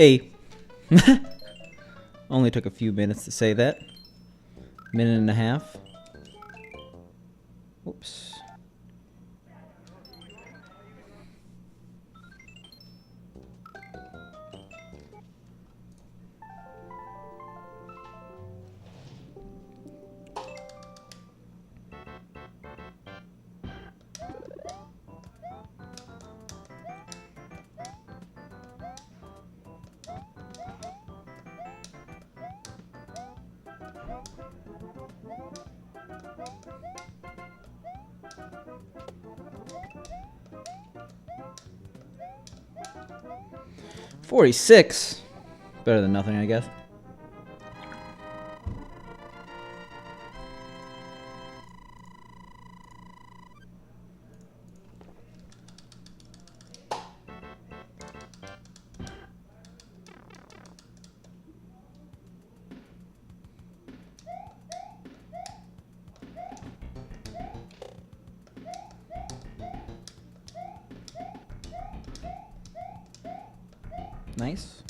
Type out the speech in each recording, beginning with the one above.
A. Only took a few minutes to say that. Minute and a half. Whoops. $46. Better than nothing, I guess. Nice.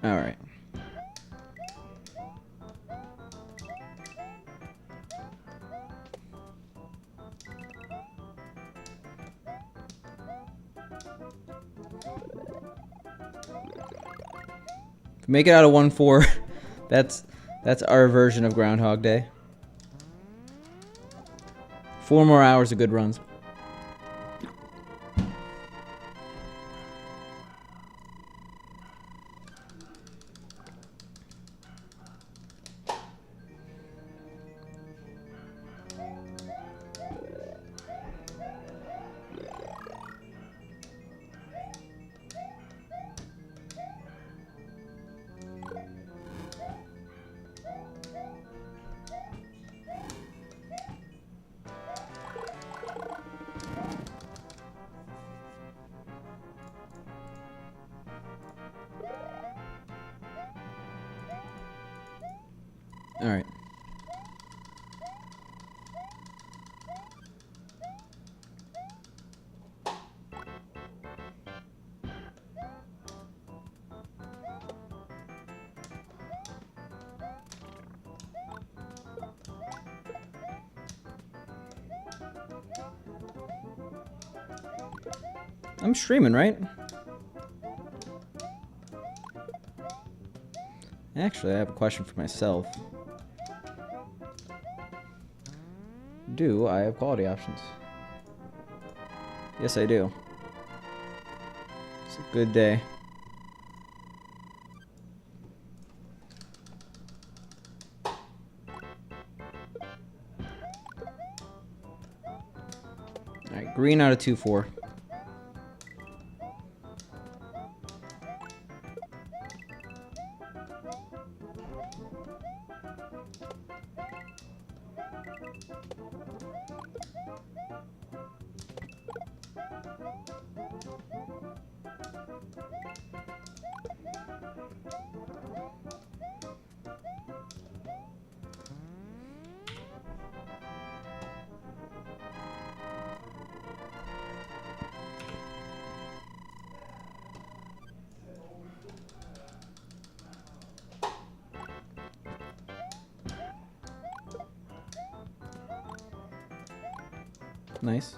All right. Make it out of 1-4. That's our version of Groundhog Day. 4 more hours of good runs. All right. I'm streaming, right? Actually, I have a question for myself. Do I have quality options? Yes, I do. It's a good day. Alright, green out of 2-4. Nice.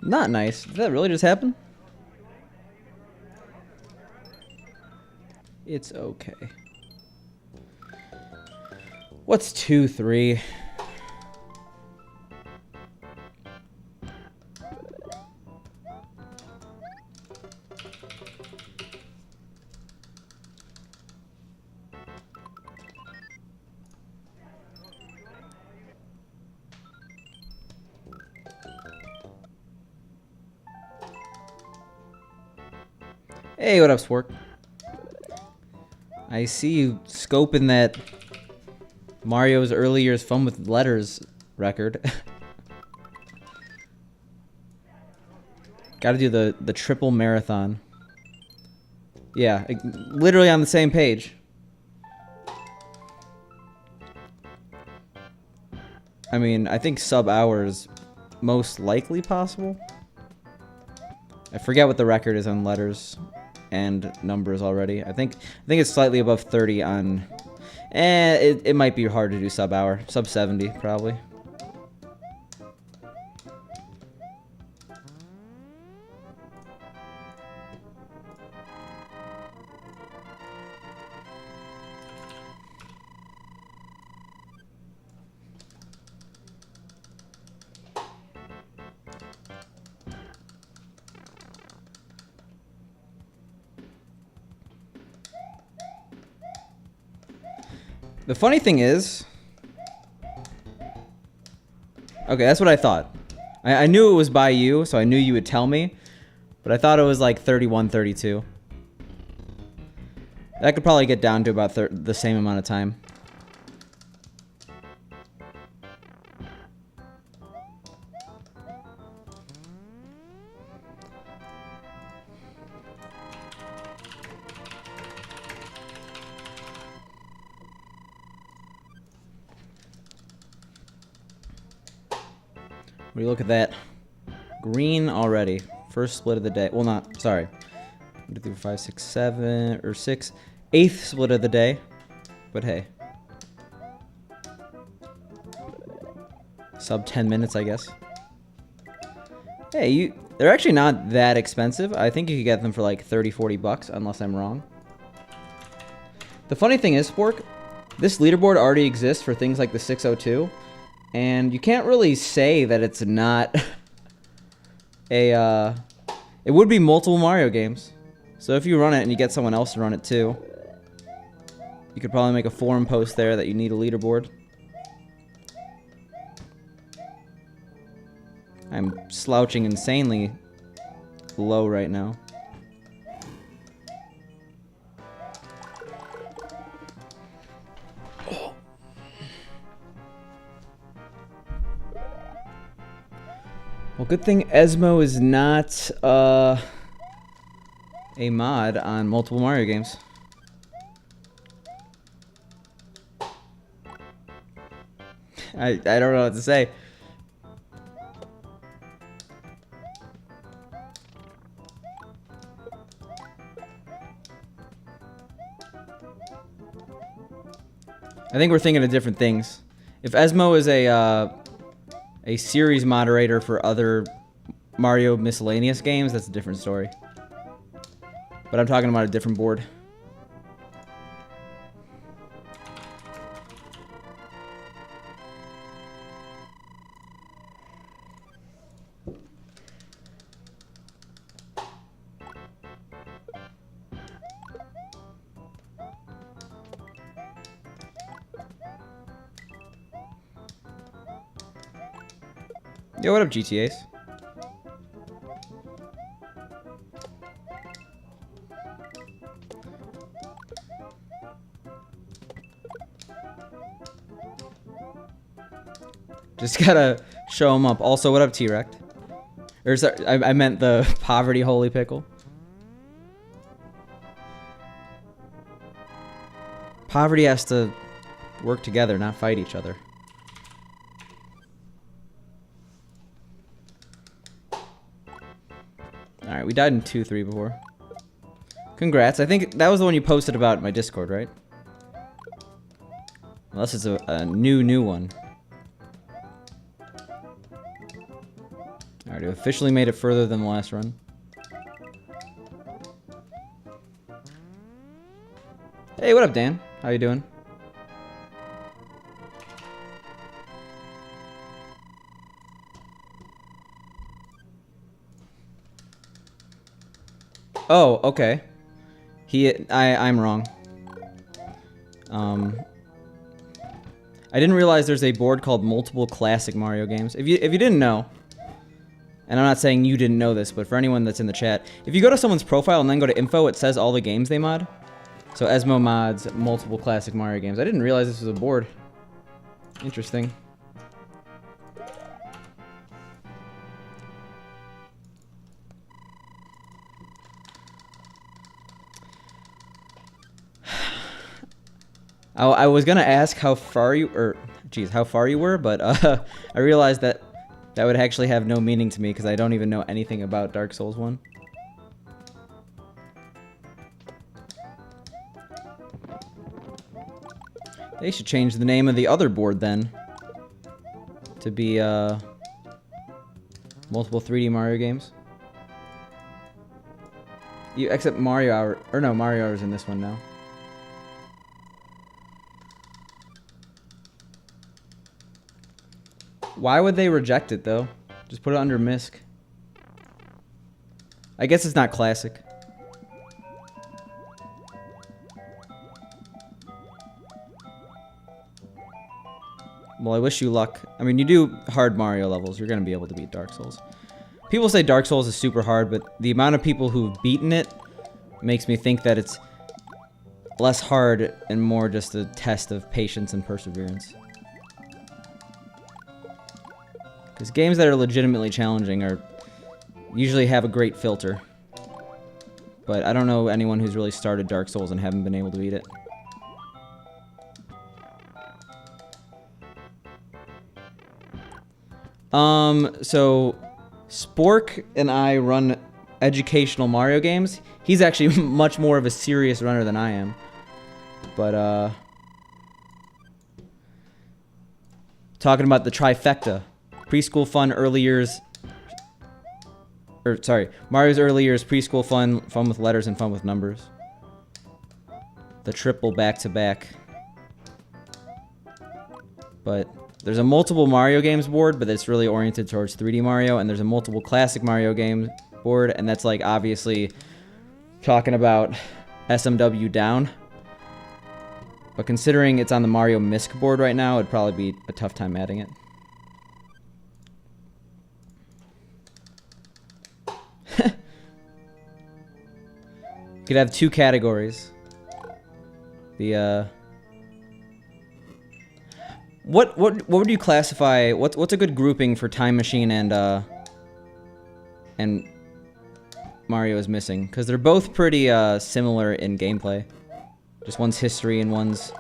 Not nice. Did that really just happen? It's okay. What's 2, 3? Hey, what up, Spork? I see you scoping that Mario's early years fun with letters record. Gotta do the triple marathon. Yeah, literally on the same page. I mean, I think sub-hour is most likely possible. I forget what the record is on letters and numbers already. I think it's slightly above 30 on... it might be hard to do sub-hour. Sub 70, probably. The funny thing is... Okay, that's what I thought. I knew it was by you, so I knew you would tell me. But I thought it was like 31, 32. That could probably get down to about the same amount of time. What do you look at that? Green already. First split of the day. Well, not. Sorry. 1, 2, 3, 4, 5, 6, 7, or 6. 8th split of the day. But hey. Sub 10 minutes, I guess. Hey, they're actually not that expensive. I think you could get them for like 30, 40 bucks, unless I'm wrong. The funny thing is, Spork, this leaderboard already exists for things like the 602. And you can't really say that it's not a, it would be multiple Mario games. So if you run it and you get someone else to run it too, you could probably make a forum post there that you need a leaderboard. I'm slouching insanely low right now. Well, good thing Esmo is not a mod on multiple Mario games. I don't know what to say. I think we're thinking of different things. If Esmo is a series moderator for other Mario miscellaneous games, that's a different story. But I'm talking about a different board. Yo, what up, GTAs? Just gotta show them up. Also, what up, T-Rect? Or sorry, I meant the poverty holy pickle. Poverty has to work together, not fight each other. All right, we died in 2-3 before. Congrats. I think that was the one you posted about in my Discord, right? Unless it's a new one. Alright, we officially made it further than the last run. Hey, what up, Dan? How you doing? Oh, okay. I'm wrong. I didn't realize there's a board called Multiple Classic Mario Games. If you didn't know, and I'm not saying you didn't know this, but for anyone that's in the chat, if you go to someone's profile and then go to info, it says all the games they mod. So Esmo mods Multiple Classic Mario Games. I didn't realize this was a board. Interesting. I was gonna ask how far you were, but I realized that would actually have no meaning to me because I don't even know anything about Dark Souls 1. They should change the name of the other board then to be multiple 3D Mario games. Except Mario Hour, or no, Mario Hour's in this one now. Why would they reject it, though? Just put it under MISC. I guess it's not classic. Well, I wish you luck. I mean, you do hard Mario levels. You're going to be able to beat Dark Souls. People say Dark Souls is super hard, but the amount of people who've beaten it makes me think that it's less hard and more just a test of patience and perseverance. Because games that are legitimately challenging usually have a great filter. But I don't know anyone who's really started Dark Souls and haven't been able to beat it. So Spork and I run educational Mario games. He's actually much more of a serious runner than I am. But, talking about the trifecta. Preschool fun, early years... Mario's early years, preschool fun, fun with letters, and fun with numbers. The triple back-to-back. But there's a multiple Mario games board, but it's really oriented towards 3D Mario, and there's a multiple classic Mario games board, and that's like obviously talking about SMW down. But considering it's on the Mario MISC board right now, it'd probably be a tough time adding it. You could have two categories. The What would you classify? What's a good grouping for Time Machine and Mario is Missing? Because they're both pretty similar in gameplay. Just one's history and one's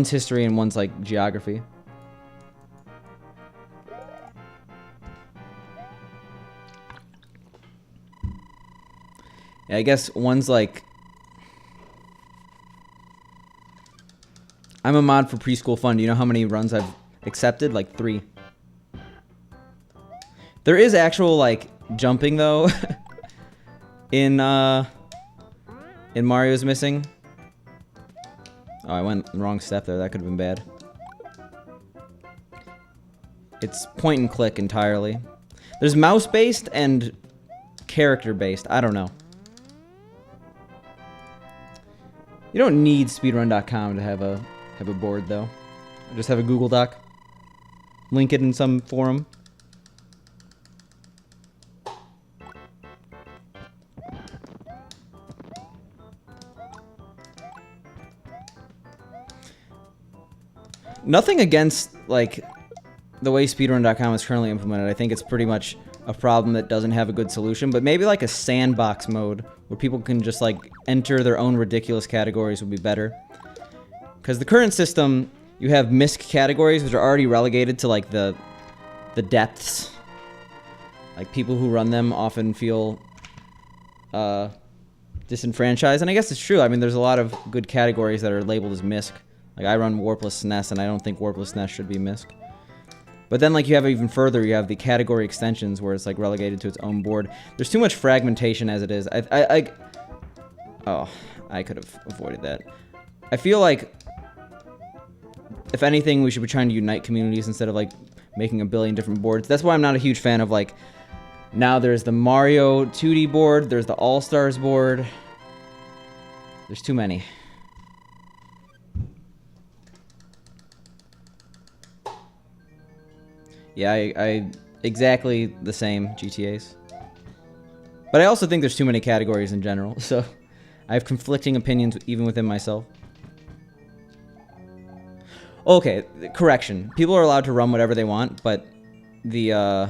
history and one's like geography. Yeah, I guess one's like... I'm a mod for Preschool Fun. Do you know how many runs I've accepted? Like 3. There is actual, like, jumping, though, in Mario's Missing. Oh, I went the wrong step there. That could have been bad. It's point and click entirely. There's mouse-based and character-based. I don't know. You don't need speedrun.com to have a board, though. Just have a Google Doc. Link it in some forum. Nothing against, like, the way speedrun.com is currently implemented. I think it's pretty much a problem that doesn't have a good solution, but maybe like a sandbox mode where people can just, like, enter their own ridiculous categories would be better. Because the current system, you have MISC categories, which are already relegated to, like, the depths. Like, people who run them often feel disenfranchised, and I guess it's true. I mean, there's a lot of good categories that are labeled as MISC, Like, I run Warpless SNES, and I don't think Warpless SNES should be MISC. But then, like, you have even further, you have the category extensions where it's, like, relegated to its own board. There's too much fragmentation as it is. Oh, I could have avoided that. I feel like, if anything, we should be trying to unite communities instead of, like, making a billion different boards. That's why I'm not a huge fan of, like, now there's the Mario 2D board, there's the All-Stars board. There's too many. Yeah, I exactly the same GTAs. But I also think there's too many categories in general, so I have conflicting opinions even within myself. Okay, correction. People are allowed to run whatever they want, but the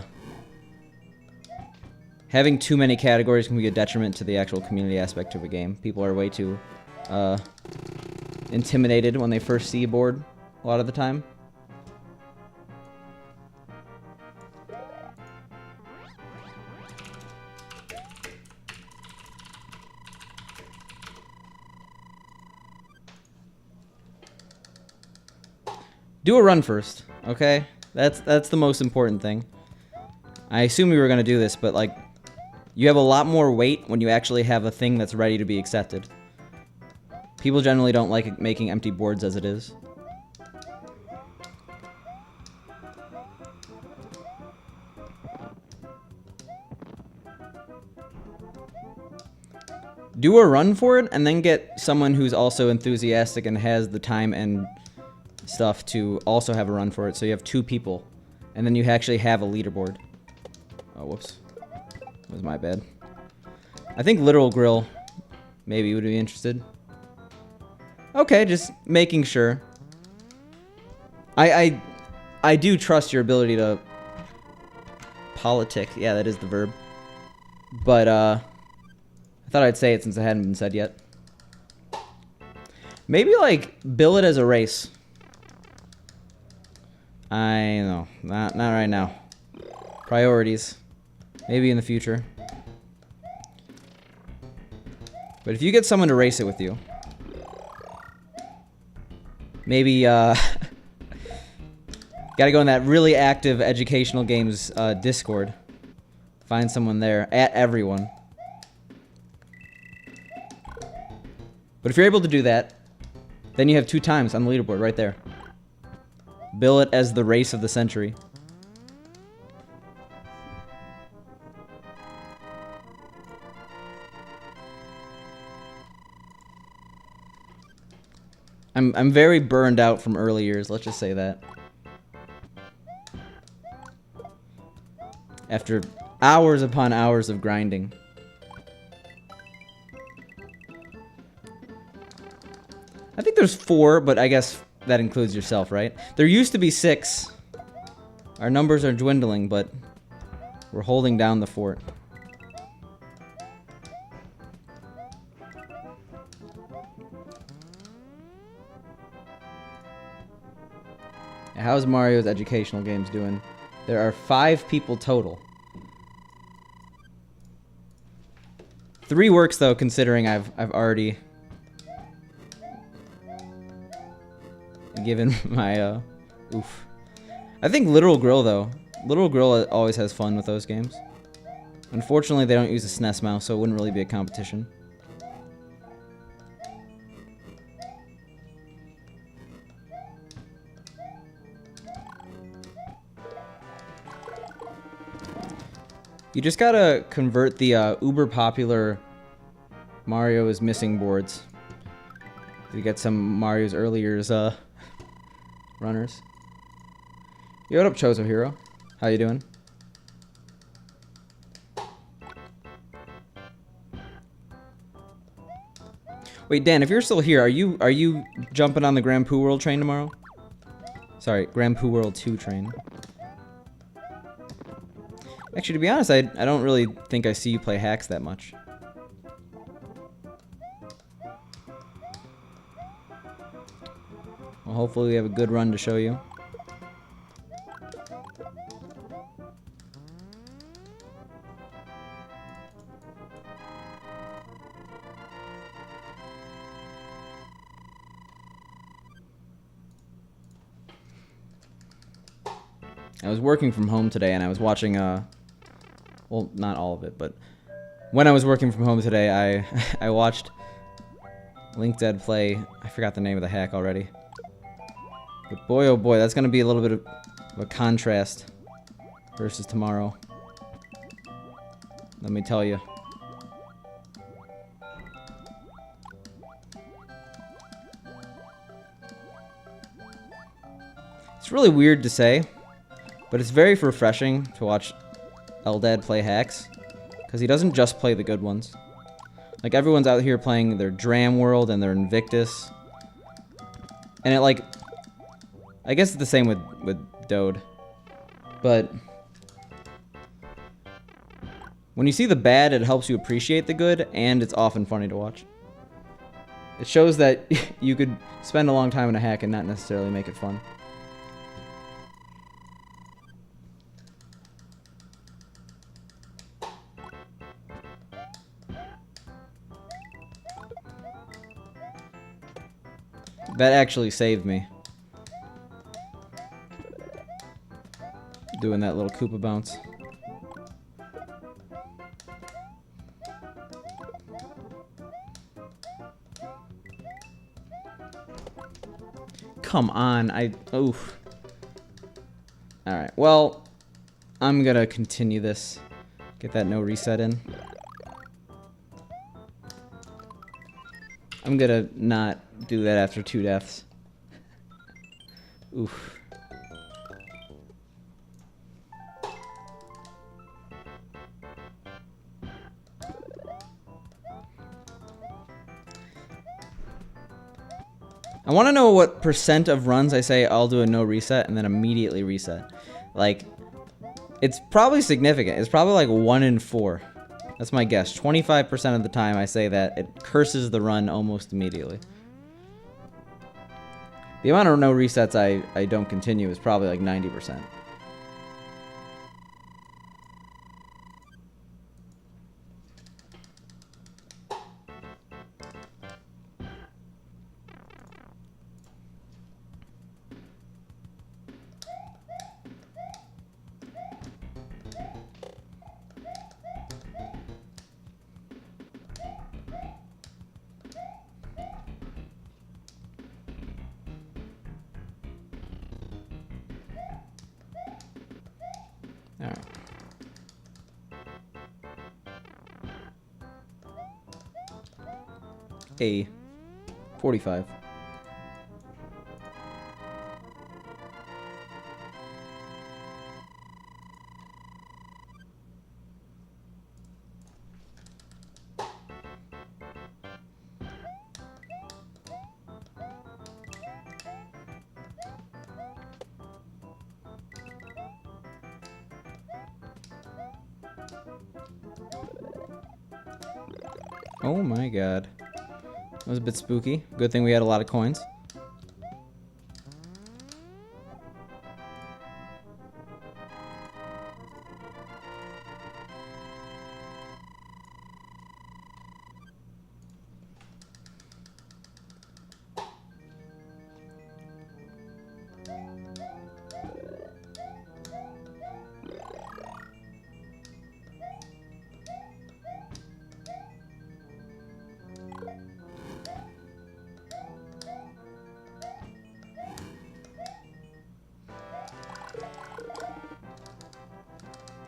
having too many categories can be a detriment to the actual community aspect of a game. People are way too intimidated when they first see a board a lot of the time. Do a run first, okay? That's the most important thing. I assume we were gonna do this, but like, you have a lot more weight when you actually have a thing that's ready to be accepted. People generally don't like making empty boards as it is. Do a run for it, and then get someone who's also enthusiastic and has the time and stuff to also have a run for it, so you have 2 people, and then you actually have a leaderboard. Oh, whoops. That was my bad. I think Literal Grill maybe would be interested. Okay, just making sure. I do trust your ability to politic. Yeah, that is the verb. But, I thought I'd say it since it hadn't been said yet. Maybe, like, bill it as a race. I know. Not right now. Priorities. Maybe in the future. But if you get someone to race it with you, maybe, gotta go in that really active educational games Discord. Find someone there. At everyone. But if you're able to do that, then you have 2 times on the leaderboard right there. Bill it as the race of the century. I'm very burned out from early years, let's just say that. After hours upon hours of grinding. I think there's 4, but I guess that includes yourself, right? There used to be 6. Our numbers are dwindling, but we're holding down the fort. How's Mario's educational games doing? There are 5 people total. 3 works though, considering I've already given my oof. I think Literal Grill though. Literal Grill always has fun with those games. Unfortunately, they don't use a SNES mouse, so it wouldn't really be a competition. You just gotta convert the uber popular Mario is Missing boards. You get some Mario's earlier runners. Yo, what up, Chozo Hero? How you doing? Wait, Dan, if you're still here, are you jumping on the Grand Poo World train tomorrow? Sorry, Grand Poo World 2 train. Actually, to be honest, I don't really think I see you play hacks that much. Well, hopefully we have a good run to show you. I was working from home today, and I was watching, well, not all of it, but when I was working from home today, I watched LinkDead play. I forgot the name of the hack already. But boy, oh boy, that's going to be a little bit of a contrast versus tomorrow. Let me tell you. It's really weird to say, but it's very refreshing to watch Eldad play hacks, because he doesn't just play the good ones. Like, everyone's out here playing their Dram World and their Invictus. And it, like, I guess it's the same with Dode. But when you see the bad, it helps you appreciate the good, and it's often funny to watch. It shows that you could spend a long time in a hack and not necessarily make it fun. That actually saved me. Doing that little Koopa bounce. Come on, oof. Alright, well, I'm gonna continue this. Get that no reset in. I'm gonna not do that after 2 deaths. Oof. I want to know what % of runs I say I'll do a no reset and then immediately reset. Like, it's probably significant. It's probably like 1 in 4. That's my guess. 25% of the time I say that, it curses the run almost immediately. The amount of no resets I don't continue is probably like 90%. Alright. A 45. Oh my god. That was a bit spooky. Good thing we had a lot of coins.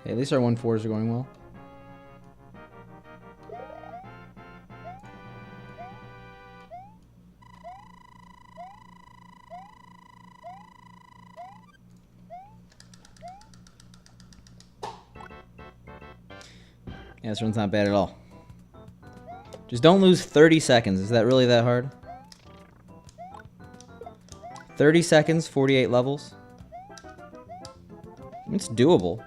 Okay, at least our 1-4s are going well. Yeah, this one's not bad at all. Just don't lose 30 seconds. Is that really that hard? 30 seconds, 48 levels? It's doable.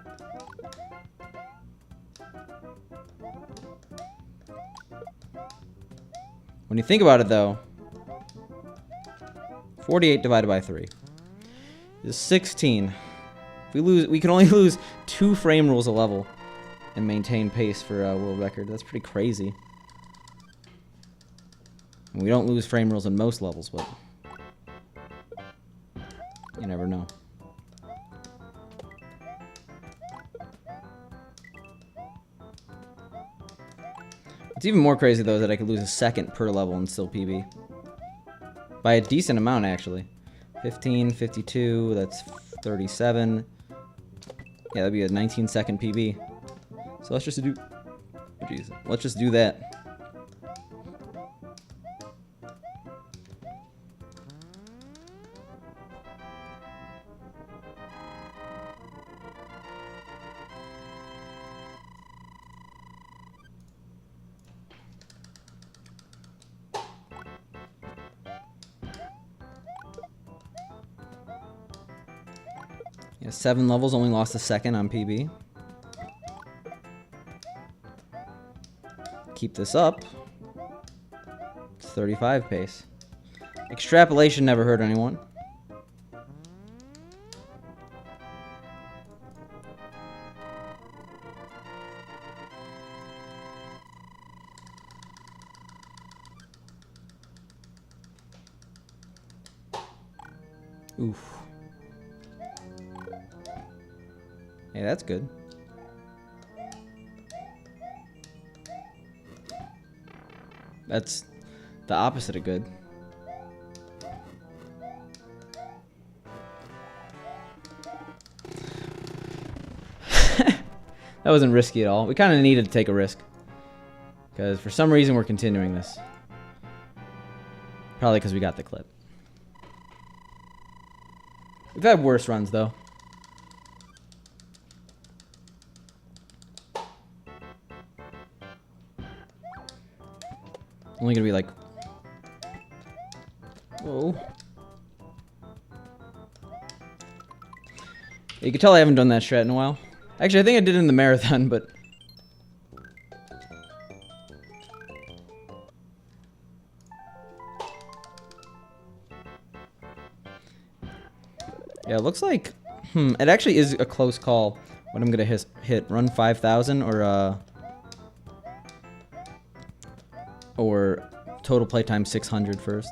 When you think about it, though, 48 divided by 3 is 16. We can only lose 2 frame rules a level and maintain pace for a world record. That's pretty crazy. And we don't lose frame rules in most levels, but you never know. It's even more crazy, though, that I could lose a second per level and still PB. By a decent amount, actually. 15, 52, that's 37. Yeah, that'd be a 19-second PB. So let's just do... Oh, jeez. Let's just do that. Yeah, 7 levels, only lost a second on PB. Keep this up. It's 35 pace. Extrapolation never hurt anyone. Oof. Hey, that's good. That's the opposite of good. That wasn't risky at all. We kind of needed to take a risk. Because for some reason we're continuing this. Probably because we got the clip. We've had worse runs, though. Only gonna be like... Whoa. You can tell I haven't done that strat in a while. Actually, I think I did it in the marathon, but... Yeah, it looks like... it actually is a close call when I'm gonna hit run 5,000 or total playtime 600 first.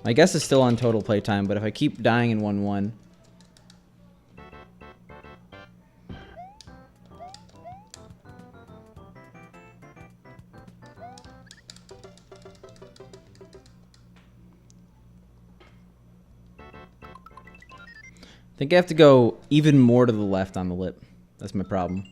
My guess is still on total playtime, but if I keep dying in 1-1... I think I have to go even more to the left on the lip. That's my problem.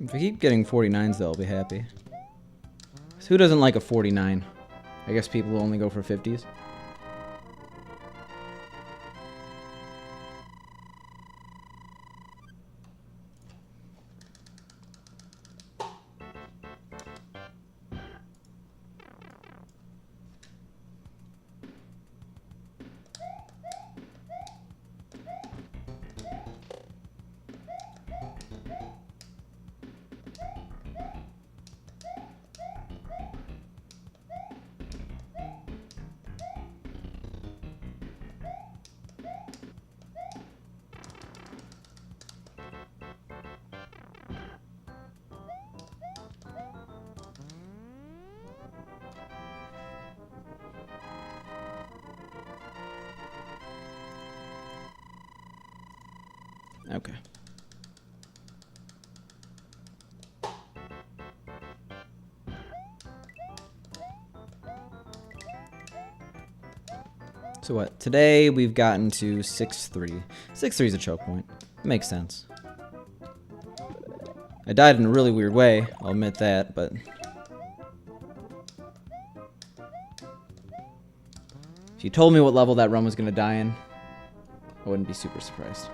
If I keep getting 49s, though, I'll be happy. So who doesn't like a 49? I guess people who only go for 50s. Okay. So what? Today we've gotten to 6-3. 6-3 is a choke point. Makes sense. I died in a really weird way, I'll admit that, but... If you told me what level that run was going to die in, I wouldn't be super surprised.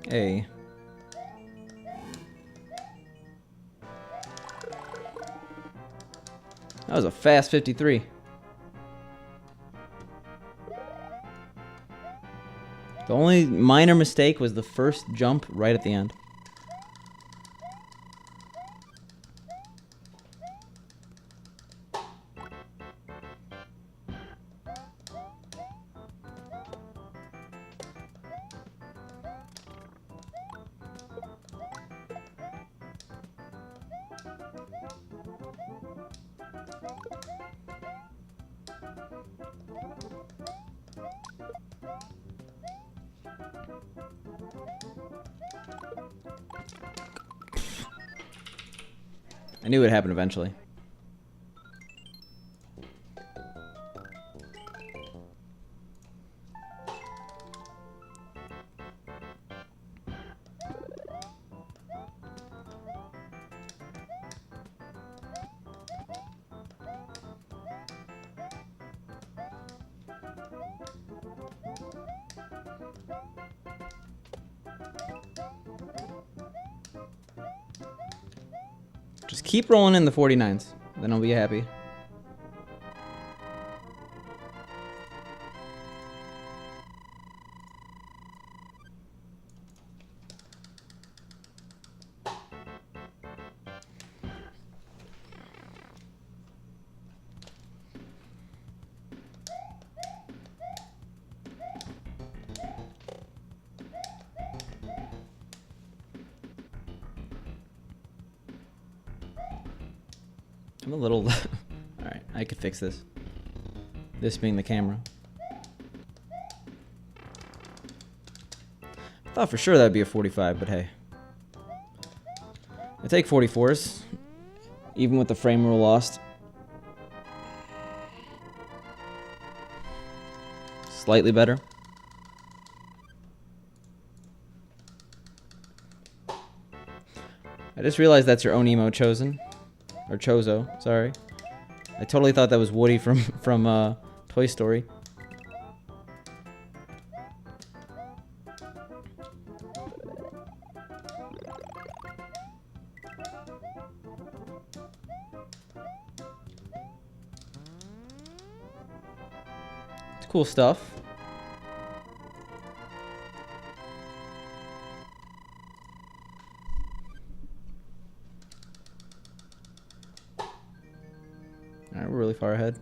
Hey. That was a fast 53. The only minor mistake was the first jump right at the end. I knew it would happen eventually. Just keep rolling in the 49s, then I'll be happy. I'm a little... Alright, I could fix this. This being the camera. I thought for sure that'd be a 45, but hey. I take 44s, even with the frame rule lost. Slightly better. I just realized that's your own emo chosen. Or Chozo, sorry. I totally thought that was Woody from Toy Story. It's cool stuff. Alright, we're really far ahead.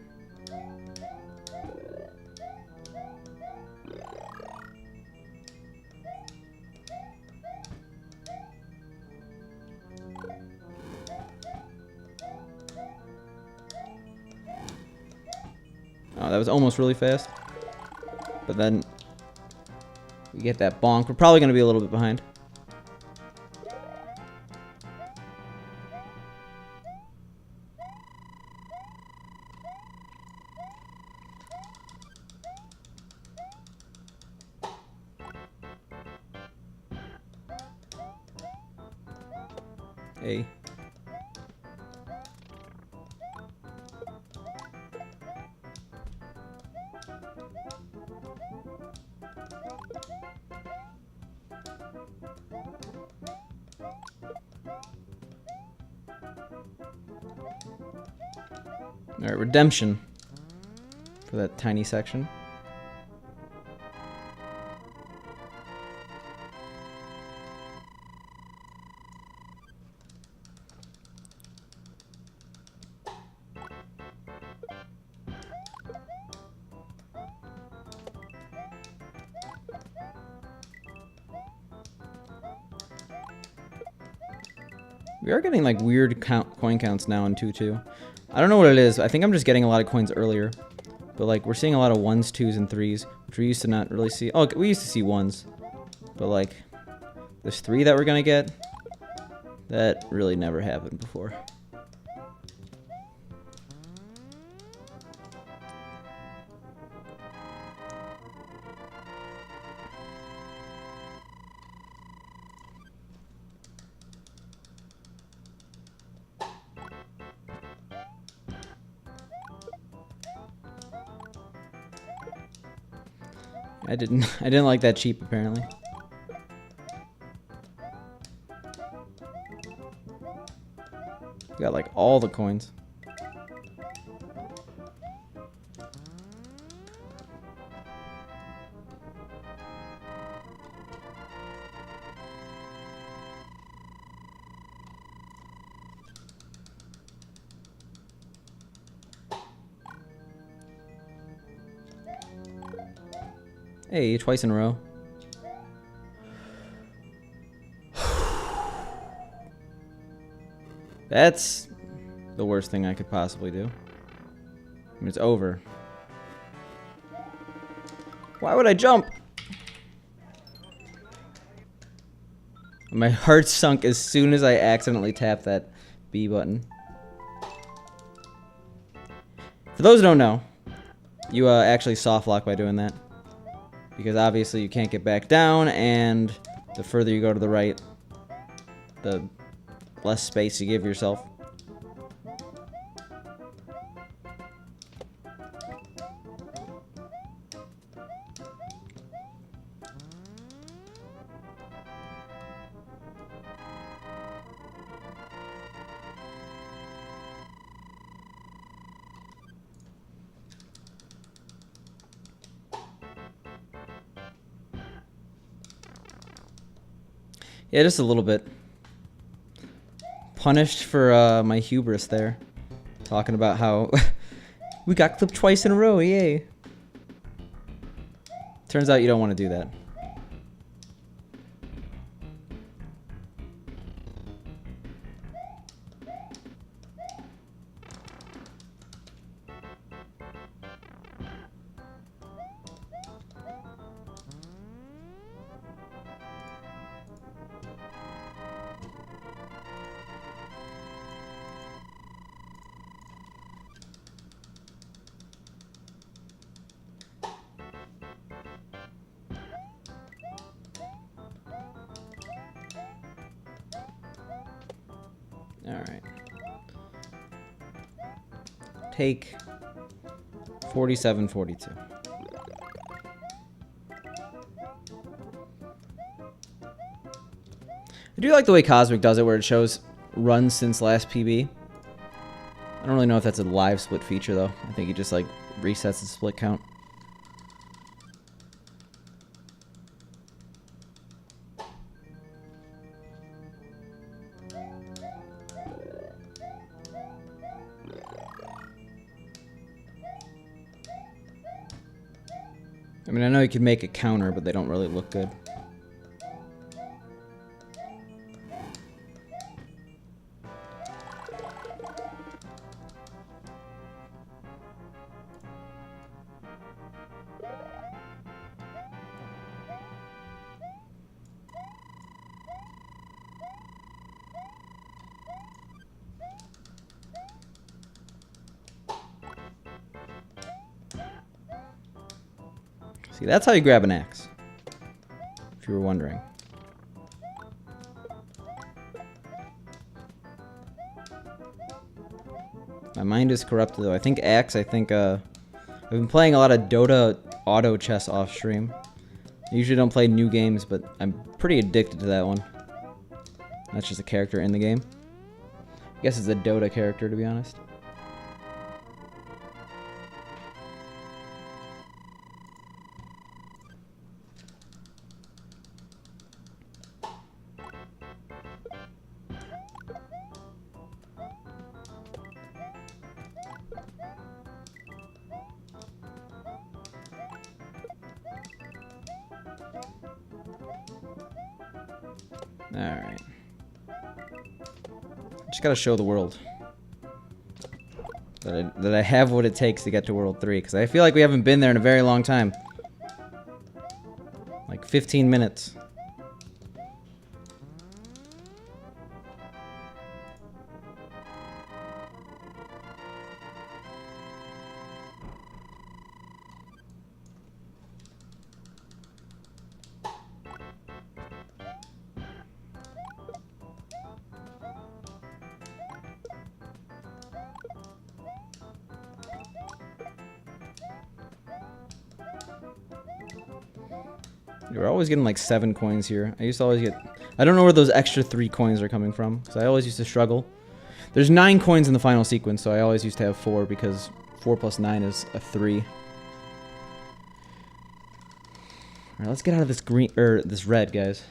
Oh, that was almost really fast. But then we get that bonk. We're probably going to be a little bit behind. A. Alright, redemption for that tiny section. We are getting like weird coin counts now in 2-2. I don't know what it is. I think I'm just getting a lot of coins earlier. But like we're seeing a lot of 1s, 2s, and 3s, which we used to not really see. Oh, we used to see 1s. But like this 3 that we're gonna get, that really never happened before. I didn't like that cheap apparently. Got like all the coins. Hey, twice in a row. That's the worst thing I could possibly do. I mean, it's over. Why would I jump? My heart sunk as soon as I accidentally tapped that B button. For those who don't know, you actually soft lock by doing that. Because obviously you can't get back down, and the further you go to the right, the less space you give yourself. Yeah, just a little bit. Punished for my hubris there. Talking about how we got clipped twice in a row, yay. Turns out you don't want to do that. Alright. Take 4742. I do like the way Cosmic does it, where it shows runs since last PB. I don't really know if that's a live split feature, though. I think he just, like, resets the split count. I mean, I know you could make a counter, but they don't really look good. See, that's how you grab an axe, if you were wondering. My mind is corrupted, though. I think axe, I've been playing a lot of Dota auto chess off stream. I usually don't play new games, but I'm pretty addicted to that one. That's just a character in the game. I guess it's a Dota character, to be honest. Alright. Just gotta show the world that I have what it takes to get to World 3, because I feel like we haven't been there in a very long time. Like 15 minutes. You're always getting like 7 coins here. I used to always get... I don't know where those extra 3 coins are coming from, because I always used to struggle. There's 9 coins in the final sequence, so I always used to have 4, because 4 plus 9 is a 3. Alright, let's get out of this green... this red, guys.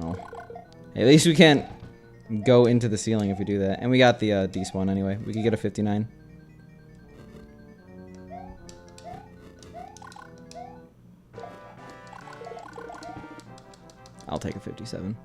Oh. Hey, at least we can't go into the ceiling if we do that. And we got the despawn anyway. We could get a 59. I'll take a 57.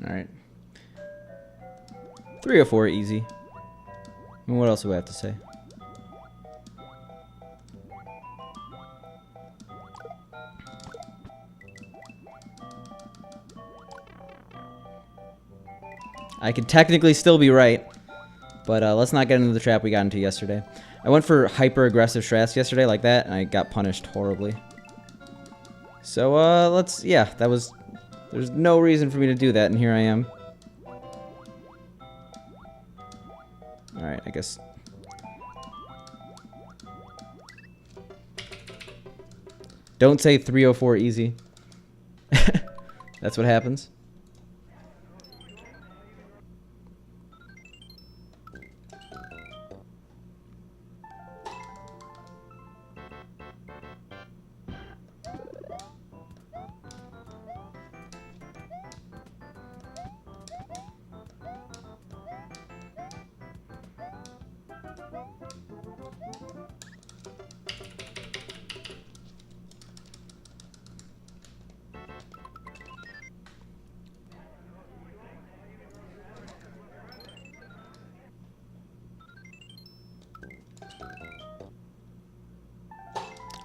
Alright. 304 easy. And what else do I have to say? I could technically still be right, but let's not get into the trap we got into yesterday. I went for hyper-aggressive strats yesterday like that, and I got punished horribly. So, yeah, that was... There's no reason for me to do that, and here I am. Alright, I guess... Don't say 304 easy. That's what happens.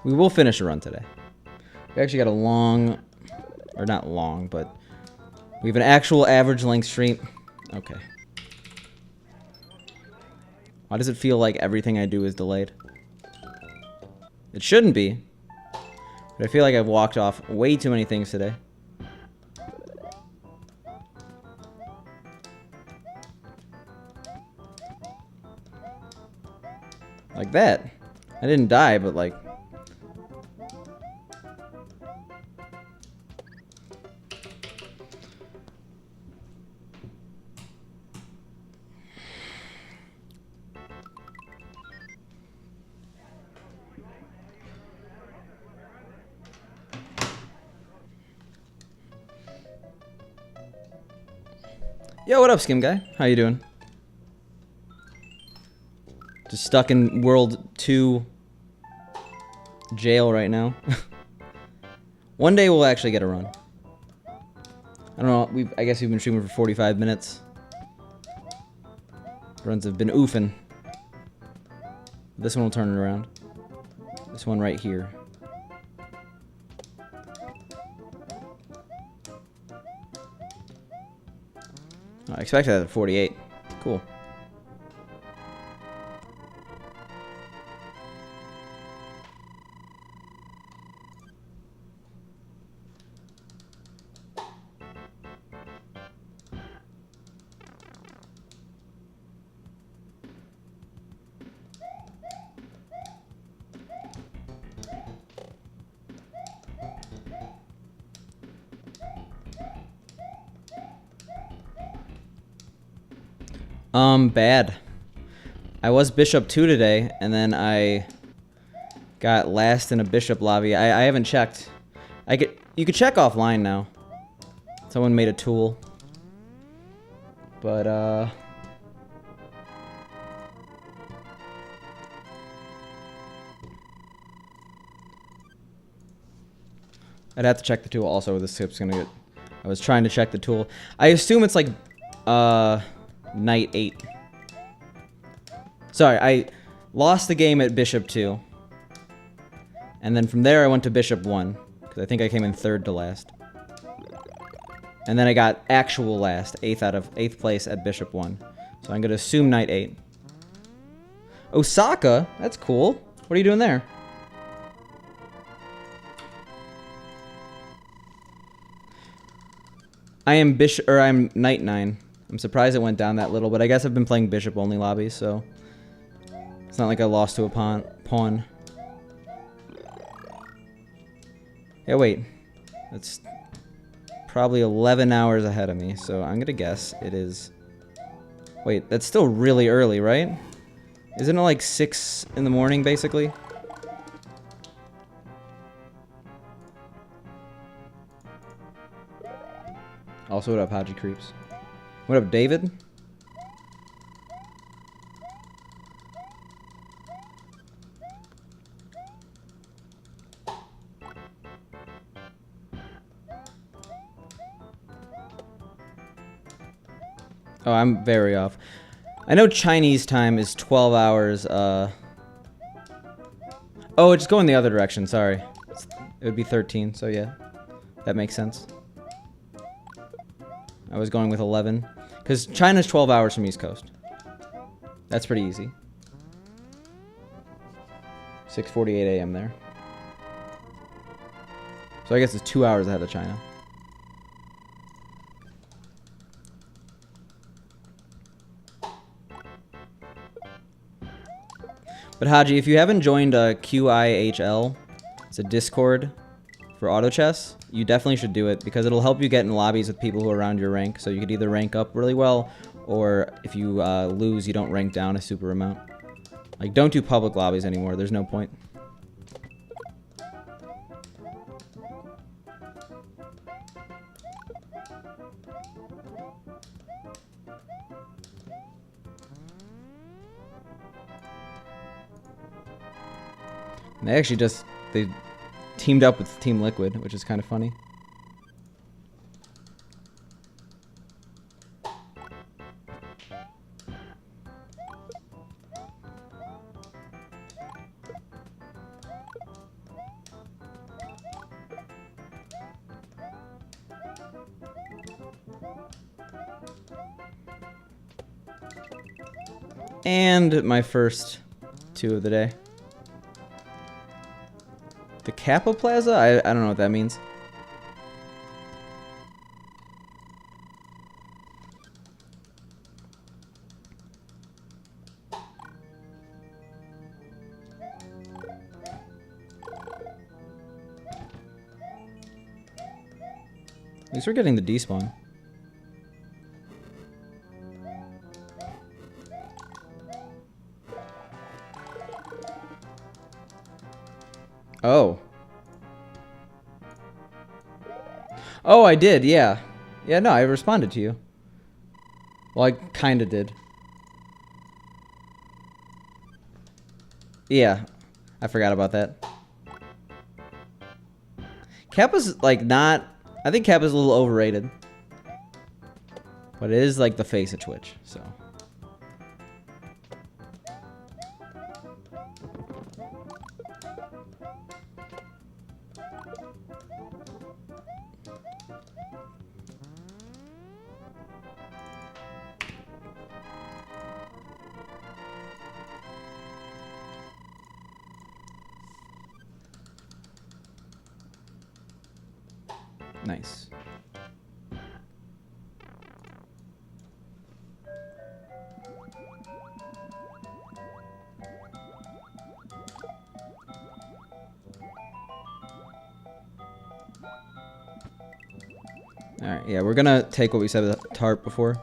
We will finish a run today. We actually got a long, or not long, but we have an actual average length stream. Okay. Why does it feel like everything I do is delayed? It shouldn't be. But I feel like I've walked off way too many things today. Like that. I didn't die, but like... Yo, what up, Skim Guy? How you doing? Just stuck in World 2 jail right now. One day we'll actually get a run. I don't know, I guess we've been streaming for 45 minutes. Runs have been oofing. This one will turn it around. This one right here. I expected that at 48. Cool. Bad. I was Bishop 2 today, and then I got last in a Bishop lobby. I haven't checked. You could check offline now. Someone made a tool. But, I'd have to check the tool also. This tip's gonna get... I was trying to check the tool. I assume it's like, Knight 8. Sorry, I lost the game at Bishop 2. And then from there I went to Bishop 1. Because I think I came in 3rd to last. And then I got actual last, 8th place at Bishop 1. So I'm going to assume Knight 8. Osaka? That's cool. What are you doing there? I'm Knight 9. I'm surprised it went down that little, but I guess I've been playing bishop only lobbies, so it's not like I lost to a pawn. Yeah, wait. That's probably 11 hours ahead of me, so I'm gonna guess it is... Wait, that's still really early, right? Isn't it like 6 in the morning, basically? Also, what up, Haji Creeps? What up, David? Oh, I'm very off. I know Chinese time is 12 hours, Oh, it's going the other direction, sorry. It would be 13, so yeah. That makes sense. I was going with 11. Because China's 12 hours from East Coast. That's pretty easy. 6:48 a.m. there. So I guess it's 2 hours ahead of China. But Haji, if you haven't joined QIHL, it's a Discord for auto chess, you definitely should do it because it'll help you get in lobbies with people who are around your rank. So you could either rank up really well, or if you lose, you don't rank down a super amount. Like, don't do public lobbies anymore. There's no point. And they actually they teamed up with Team Liquid, which is kind of funny. And my first 2 of the day. The Kappa Plaza? I don't know what that means. At least we're getting the despawn. Oh. Oh, I did, yeah. Yeah, no, I responded to you. Well, I kinda did. Yeah, I forgot about that. Kappa's, like, not... I think Kappa's a little overrated. But it is, like, the face of Twitch, so... Nice. Alright, yeah, we're gonna take what we said with Tarp before.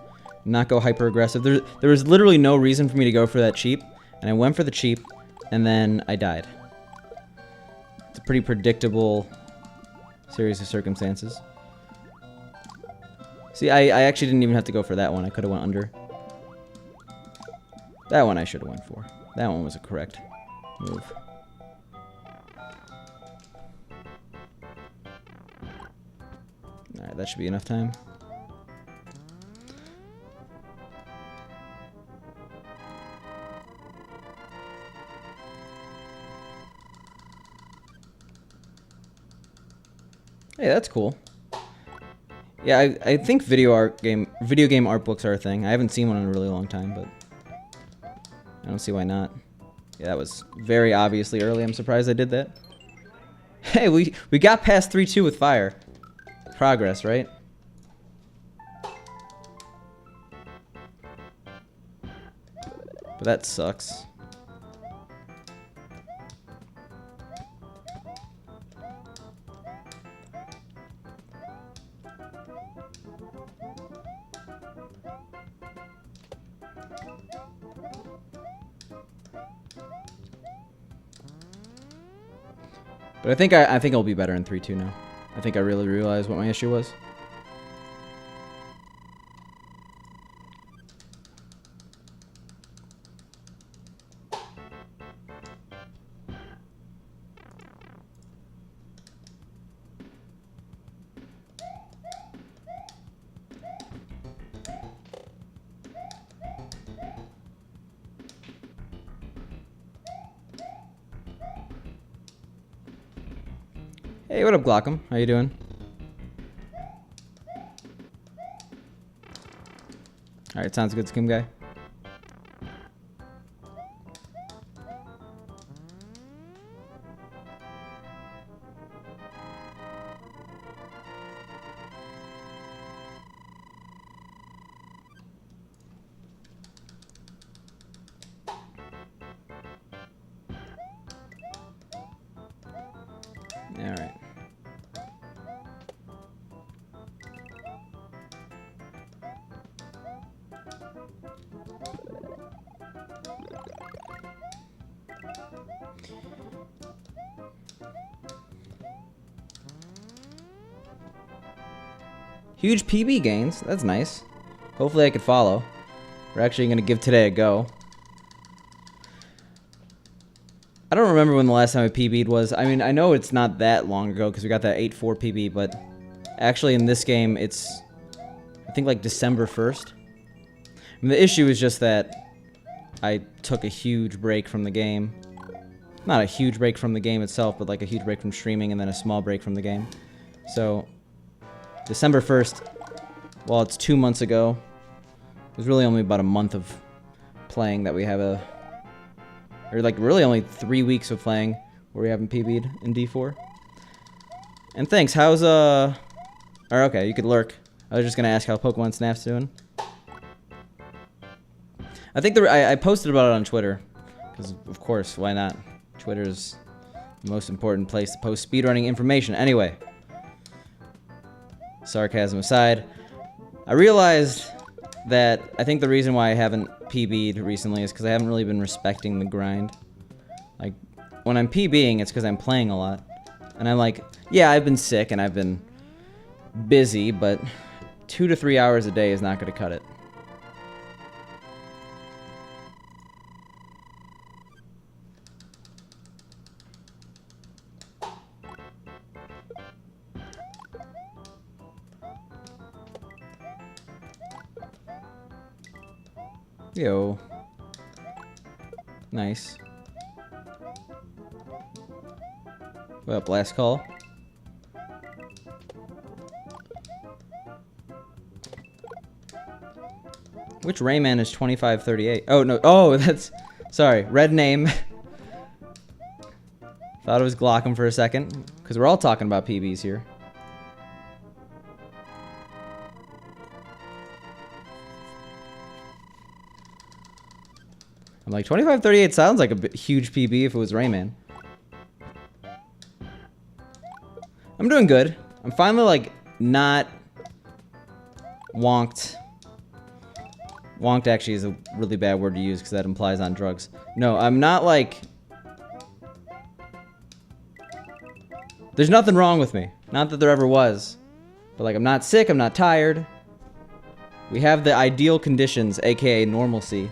Not go hyper aggressive. There was literally no reason for me to go for that cheap, and I went for the cheap, and then I died. It's a pretty predictable series of circumstances. See, I actually didn't even have to go for that one. I could have went under. That one I should have went for. That one was a correct move. Alright, that should be enough time. Hey, that's cool. Yeah, I think video game art books are a thing. I haven't seen one in a really long time, but I don't see why not. Yeah, that was very obviously early. I'm surprised I did that. Hey, we got past 3-2 with fire. Progress, right? But that sucks. But I think I'll be better in 3-2 now. I think I really realized what my issue was. Hey, what up, Glockham? How you doing? Alright, sounds good, Skim Guy. Alright. Huge PB gains. That's nice. Hopefully I could follow. We're actually going to give today a go. I don't remember when the last time I PB'd was. I mean, I know it's not that long ago because we got that 8-4 PB, but actually in this game it's, I think, like December 1st. And the issue is just that I took a huge break from the game. Not a huge break from the game itself, but like a huge break from streaming and then a small break from the game. So December 1st, while it's 2 months ago, it was really only about a month of playing that we have a... Or like really only 3 weeks of playing where we haven't PB'd in D4. And thanks, how's Or okay, you could lurk. I was just gonna ask how Pokemon Snap's doing. I think I posted about it on Twitter. Because of course, why not? Twitter's the most important place to post speedrunning information. Anyway. Sarcasm aside, I realized that I think the reason why I haven't PB'd recently is because I haven't really been respecting the grind. Like, when I'm PBing, it's because I'm playing a lot. And I'm like, yeah, I've been sick and I've been busy, but 2 to 3 hours a day is not going to cut it. Yo. Nice. What up, last call? Which Rayman is 2538? Oh, no. Oh, that's... Sorry. Red name. Thought it was Glockham for a second. Because we're all talking about PBs here. I'm like, 2538 sounds like a huge PB if it was Rayman. I'm doing good. I'm finally, like, not wonked. Wonked actually is a really bad word to use because that implies on drugs. No, I'm not, like... There's nothing wrong with me. Not that there ever was. But, like, I'm not sick, I'm not tired. We have the ideal conditions, aka normalcy.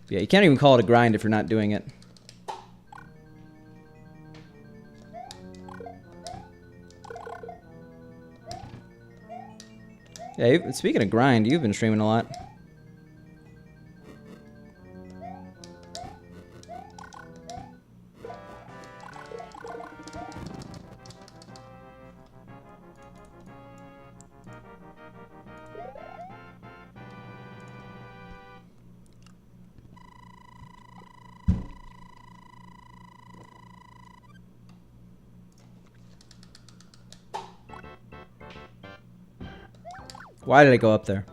Yeah, you can't even call it a grind if you're not doing it. Yeah, speaking of grind, you've been streaming a lot. Why did I go up there?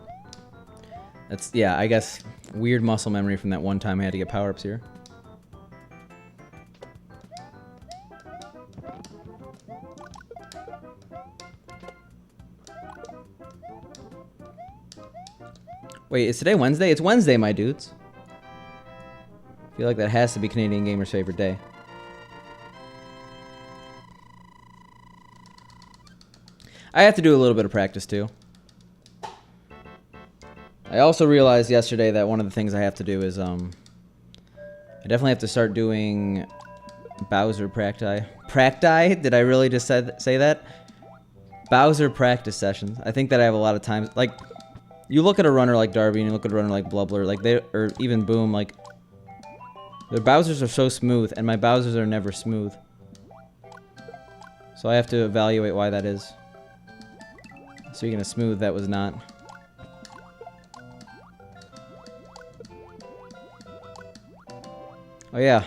That's, yeah, I guess weird muscle memory from that one time I had to get power-ups here. Wait, is today Wednesday? It's Wednesday, my dudes. I feel like that has to be Canadian gamers' favorite day. I have to do a little bit of practice, too. I also realized yesterday that one of the things I have to do is, I definitely have to start doing Bowser practi. Practi? Did I really just say that? Bowser practice sessions. I think that I have a lot of times, like, you look at a runner like Darby and you look at a runner like Blubbler, like or even Boom, like, their Bowsers are so smooth, and my Bowsers are never smooth. So I have to evaluate why that is. Speaking of smooth, that was not. Oh yeah.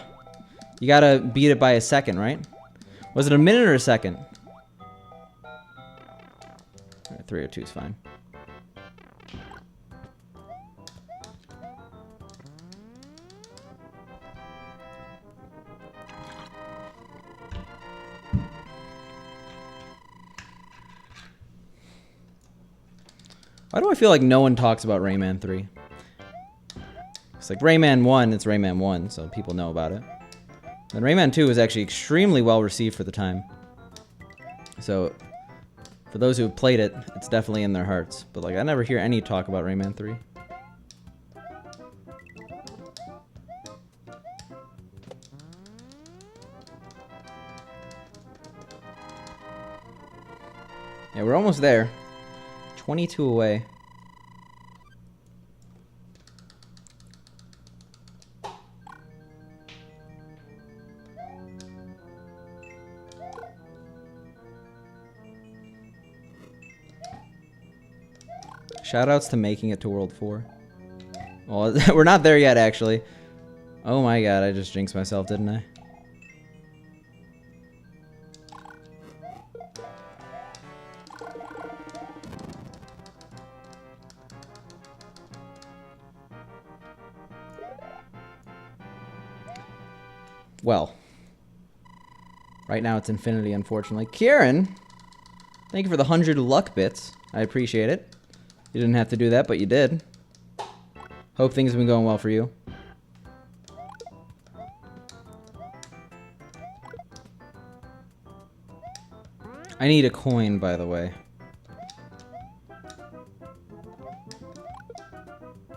You gotta beat it by a second, right? Was it a minute or a second? Alright, 302 is fine. Why do I feel like no one talks about Rayman 3? It's like Rayman 1, it's Rayman 1, so people know about it. And Rayman 2 was actually extremely well received for the time. So, for those who have played it, it's definitely in their hearts. But like, I never hear any talk about Rayman 3. Yeah, we're almost there. 22 away. Shoutouts to making it to World 4. Well, we're not there yet, actually. Oh my god, I just jinxed myself, didn't I? Well, right now it's infinity, unfortunately. Kieran, thank you for the 100 luck bits. I appreciate it. You didn't have to do that, but you did. Hope things have been going well for you. I need a coin, by the way.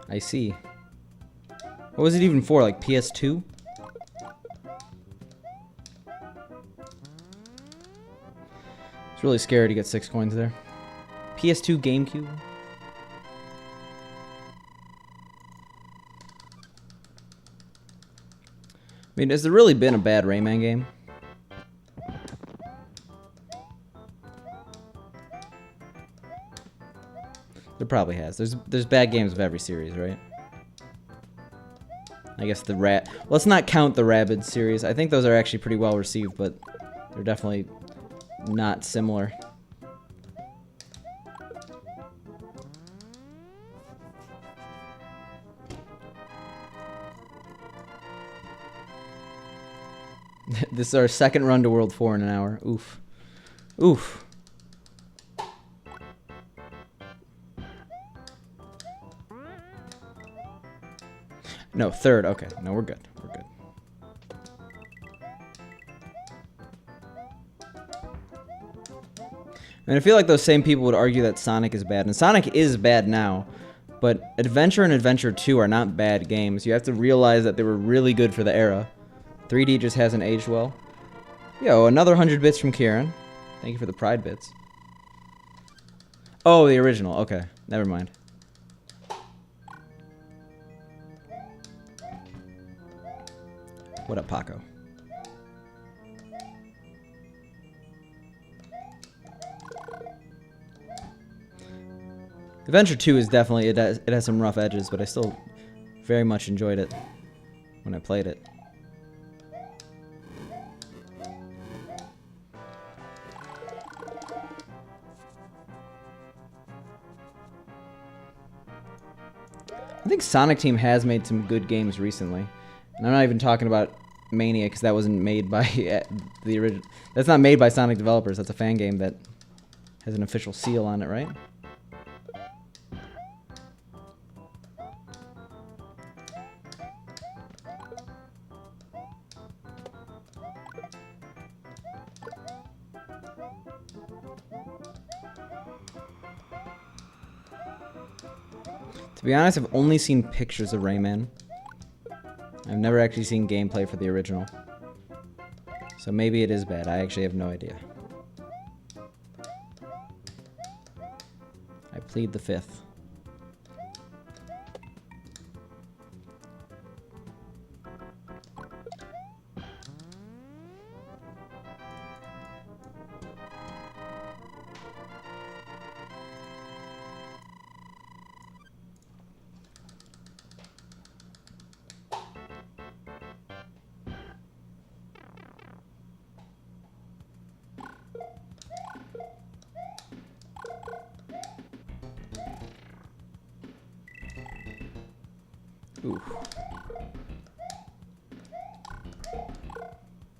I see. What was it even for? Like PS2? It's really scary to get 6 coins there. PS2 GameCube? I mean, has there really been a bad Rayman game? There probably has. There's bad games of every series, right? I guess the let's not count the Rabbids series. I think those are actually pretty well received, but they're definitely not similar. This is our second run to World 4 in an hour. Oof. Oof. No, third. Okay. No, we're good. We're good. And I feel like those same people would argue that Sonic is bad. And Sonic is bad now. But Adventure and Adventure 2 are not bad games. You have to realize that they were really good for the era. 3D just hasn't aged well. Yo, another 100 bits from Kieran. Thank you for the pride bits. Oh, the original. Okay. Never mind. What up, Paco? Adventure 2 is definitely, it has some rough edges, but I still very much enjoyed it when I played it. think Sonic Team has made some good games recently. And I'm not even talking about Mania, because that wasn't made by the original. That's not made by Sonic developers. That's a fan game that has an official seal on it, right? To be honest, I've only seen pictures of Rayman. I've never actually seen gameplay for the original. So maybe it is bad. I actually have no idea. I plead the fifth. Ooh.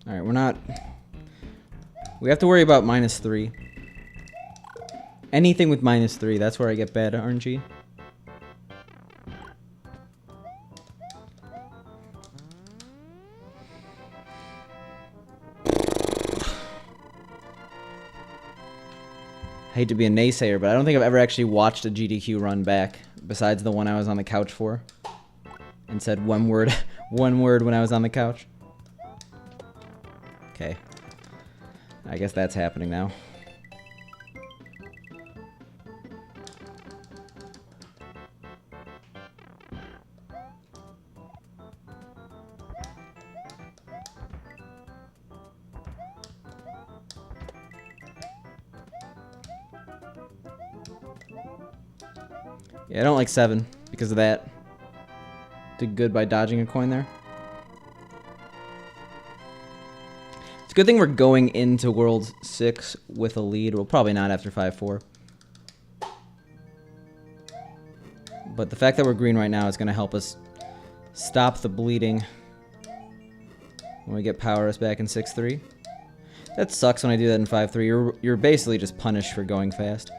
Alright, we're not... We have to worry about -3. Anything with -3, that's where I get bad RNG. I hate to be a naysayer, but I don't think I've ever actually watched a GDQ run back, besides the one I was on the couch for. And said one word when I was on the couch. Okay. I guess that's happening now. Yeah, I don't like 7 because of that. Did good by dodging a coin there. It's a good thing we're going into World 6 with a lead. Well, probably not after 5-4. But the fact that we're green right now is going to help us stop the bleeding when we get Power Us back in 6-3. That sucks when I do that in 5-3. You're basically just punished for going fast.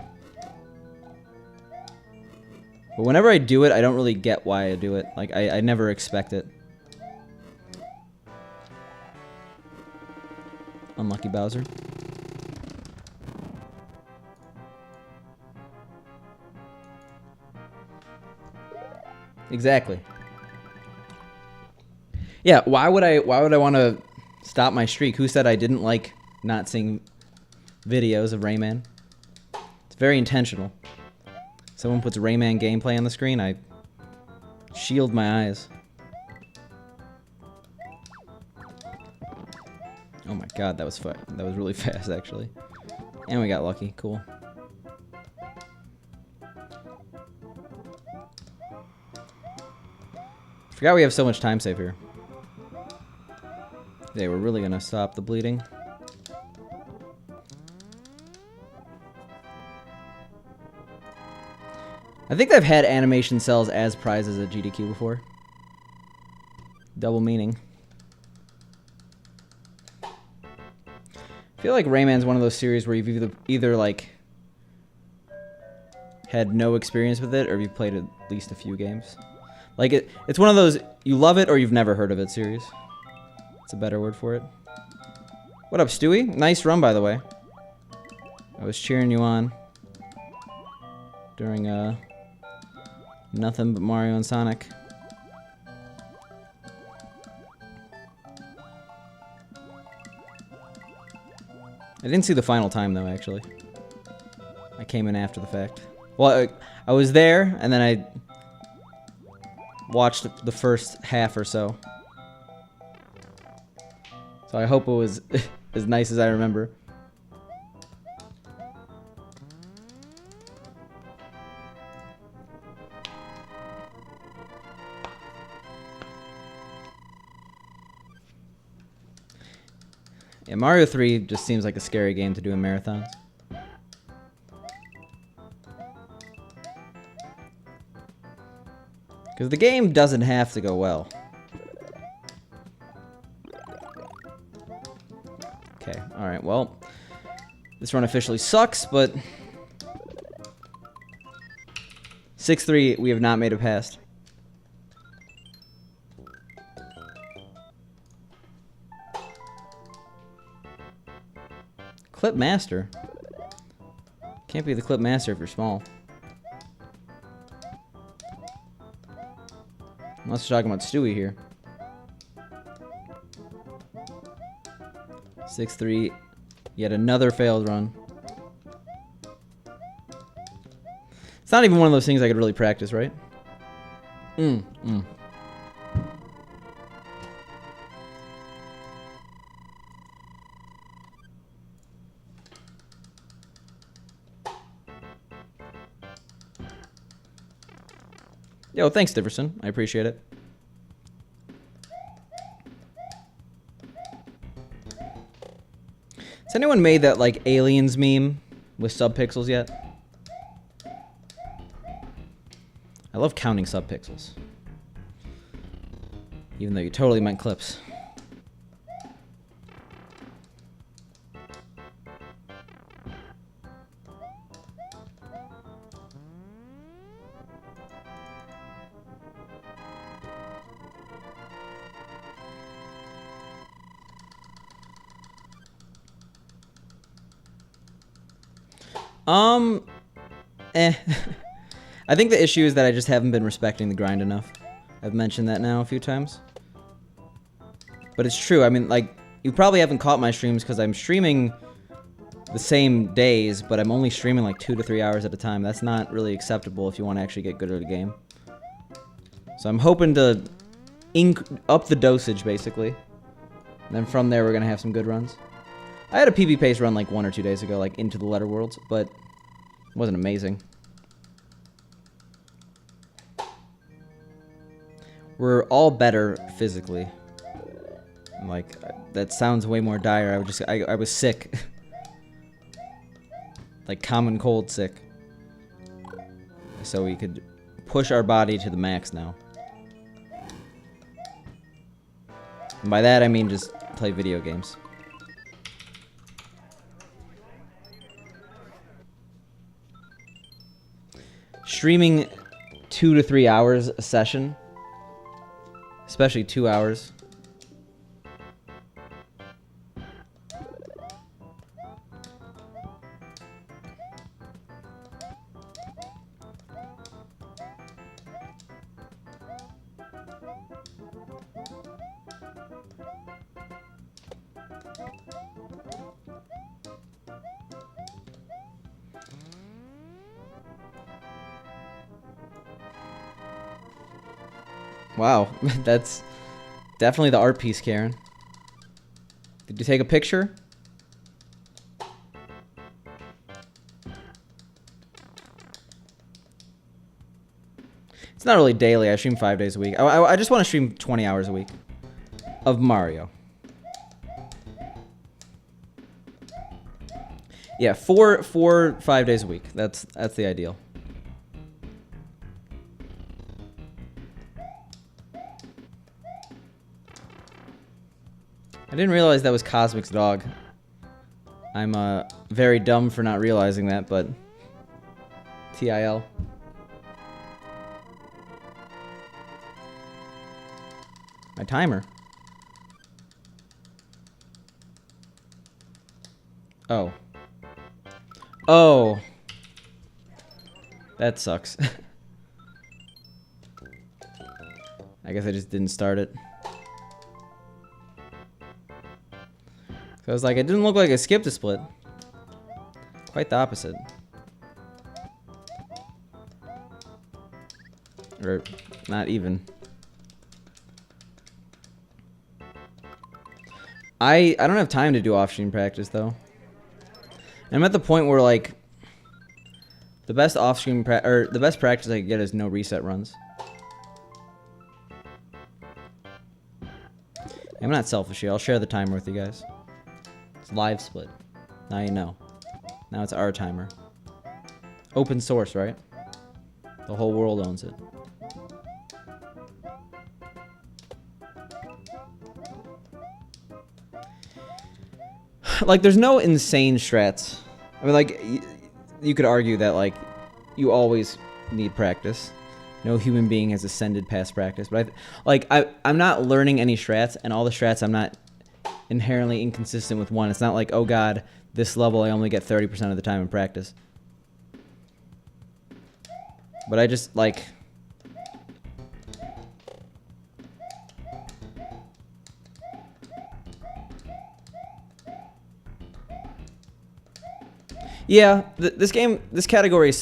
But whenever I do it, I don't really get why I do it. Like, I never expect it. Unlucky Bowser. Exactly. Yeah, why would I want to stop my streak? Who said I didn't like not seeing videos of Rayman? It's very intentional. Someone puts Rayman gameplay on the screen, I shield my eyes. Oh my god, that was really fast, actually. And we got lucky. Cool. Forgot we have so much time save here. Okay, we're really gonna stop the bleeding. I think I've had animation cells as prizes at GDQ before. Double meaning. I feel like Rayman's one of those series where you've either like had no experience with it or you've played at least a few games. Like it's one of those you love it or you've never heard of it series. That's a better word for it. What up, Stewie? Nice run, by the way. I was cheering you on during Nothing But Mario and Sonic. I didn't see the final time, though, actually. I came in after the fact. Well, I was there, and then I watched the first half or so. So I hope it was as nice as I remember. Yeah, Mario 3 just seems like a scary game to do in marathons. Because the game doesn't have to go well. Okay, alright, well. This run officially sucks, but... 6-3, we have not made it past. Clip master? Can't be the clip master if you're small. Unless we're talking about Stewie here. 6-3. Yet another failed run. It's not even one of those things I could really practice, right? Yo, thanks, Diverson. I appreciate it. Has anyone made that, like, aliens meme with subpixels yet? I love counting subpixels. Even though you totally meant clips. I think the issue is that I just haven't been respecting the grind enough. I've mentioned that now a few times. But it's true. I mean, like, you probably haven't caught my streams because I'm streaming the same days, but I'm only streaming like 2 to 3 hours at a time. That's not really acceptable if you want to actually get good at a game. So I'm hoping to up the dosage, basically. And then from there, we're going to have some good runs. I had a PB Pace run like 1 or 2 days ago, like into the Letter Worlds, but it wasn't amazing. We're all better physically. Like, that sounds way more dire. I was sick. Like common cold sick. So we could push our body to the max now. And by that I mean just play video games. Streaming 2 to 3 hours a session, especially 2 hours. Wow, that's definitely the art piece, Karen. Did you take a picture? It's not really daily. I stream 5 days a week. I just want to stream 20 hours a week of Mario. Yeah, 5 days a week. That's the ideal. I didn't realize that was Cosmic's dog. I'm very dumb for not realizing that, but TIL. My timer. Oh. Oh. That sucks. I guess I just didn't start it. So I was like, it didn't look like I skipped a split. Quite the opposite. Or not even. I don't have time to do off-stream practice though. I'm at the point where like the best off-stream the best practice I can get is no reset runs. I'm not selfish here. I'll share the timer with you guys. It's live split. Now you know. Now it's our timer. Open source, right? The whole world owns it. Like, there's no insane strats. I mean, like, you could argue that, like, you always need practice. No human being has ascended past practice. But, I'm not learning any strats, and all the strats, I'm not inherently inconsistent with one. It's not like, oh, God, this level I only get 30% of the time in practice. But I just, like... Yeah, this category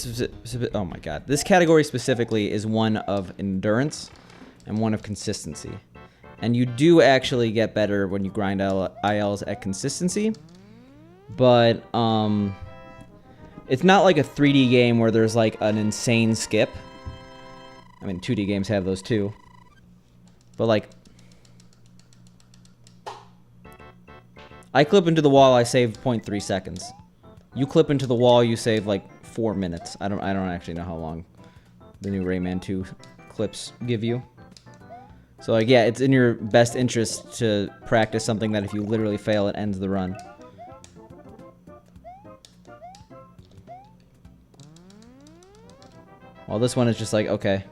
oh my god, this category specifically is one of endurance and one of consistency. And you do actually get better when you grind ILs at consistency, but it's not like a 3D game where there's like an insane skip. I mean, 2D games have those too, but like, I clip into the wall, I save 0.3 seconds. You clip into the wall, you save like 4 minutes. I don't actually know how long the new Rayman 2 clips give you. So like, yeah, it's in your best interest to practice something that if you literally fail, it ends the run. Well, this one is just like, okay.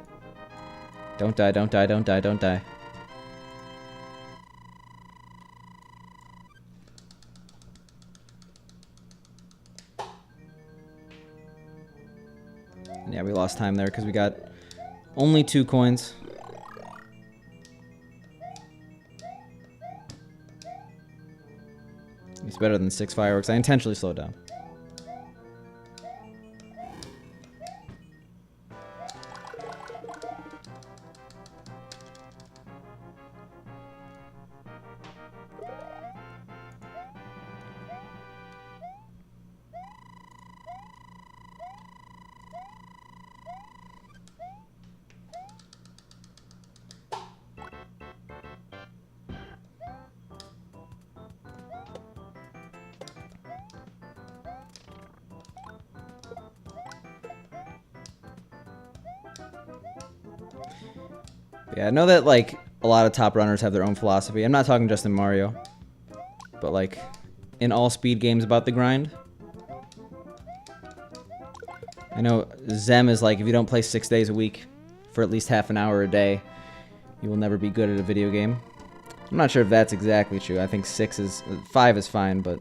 Don't die, don't die, don't die, don't die. Yeah, we lost time there because we got only 2 coins. It's better than 6 fireworks. I intentionally slowed down. Yeah, I know that, like, a lot of top runners have their own philosophy. I'm not talking just in Mario, but, like, in all speed games about the grind. I know Zem is like, if you don't play 6 days a week for at least half an hour a day, you will never be good at a video game. I'm not sure if that's exactly true. I think 5 is fine, but...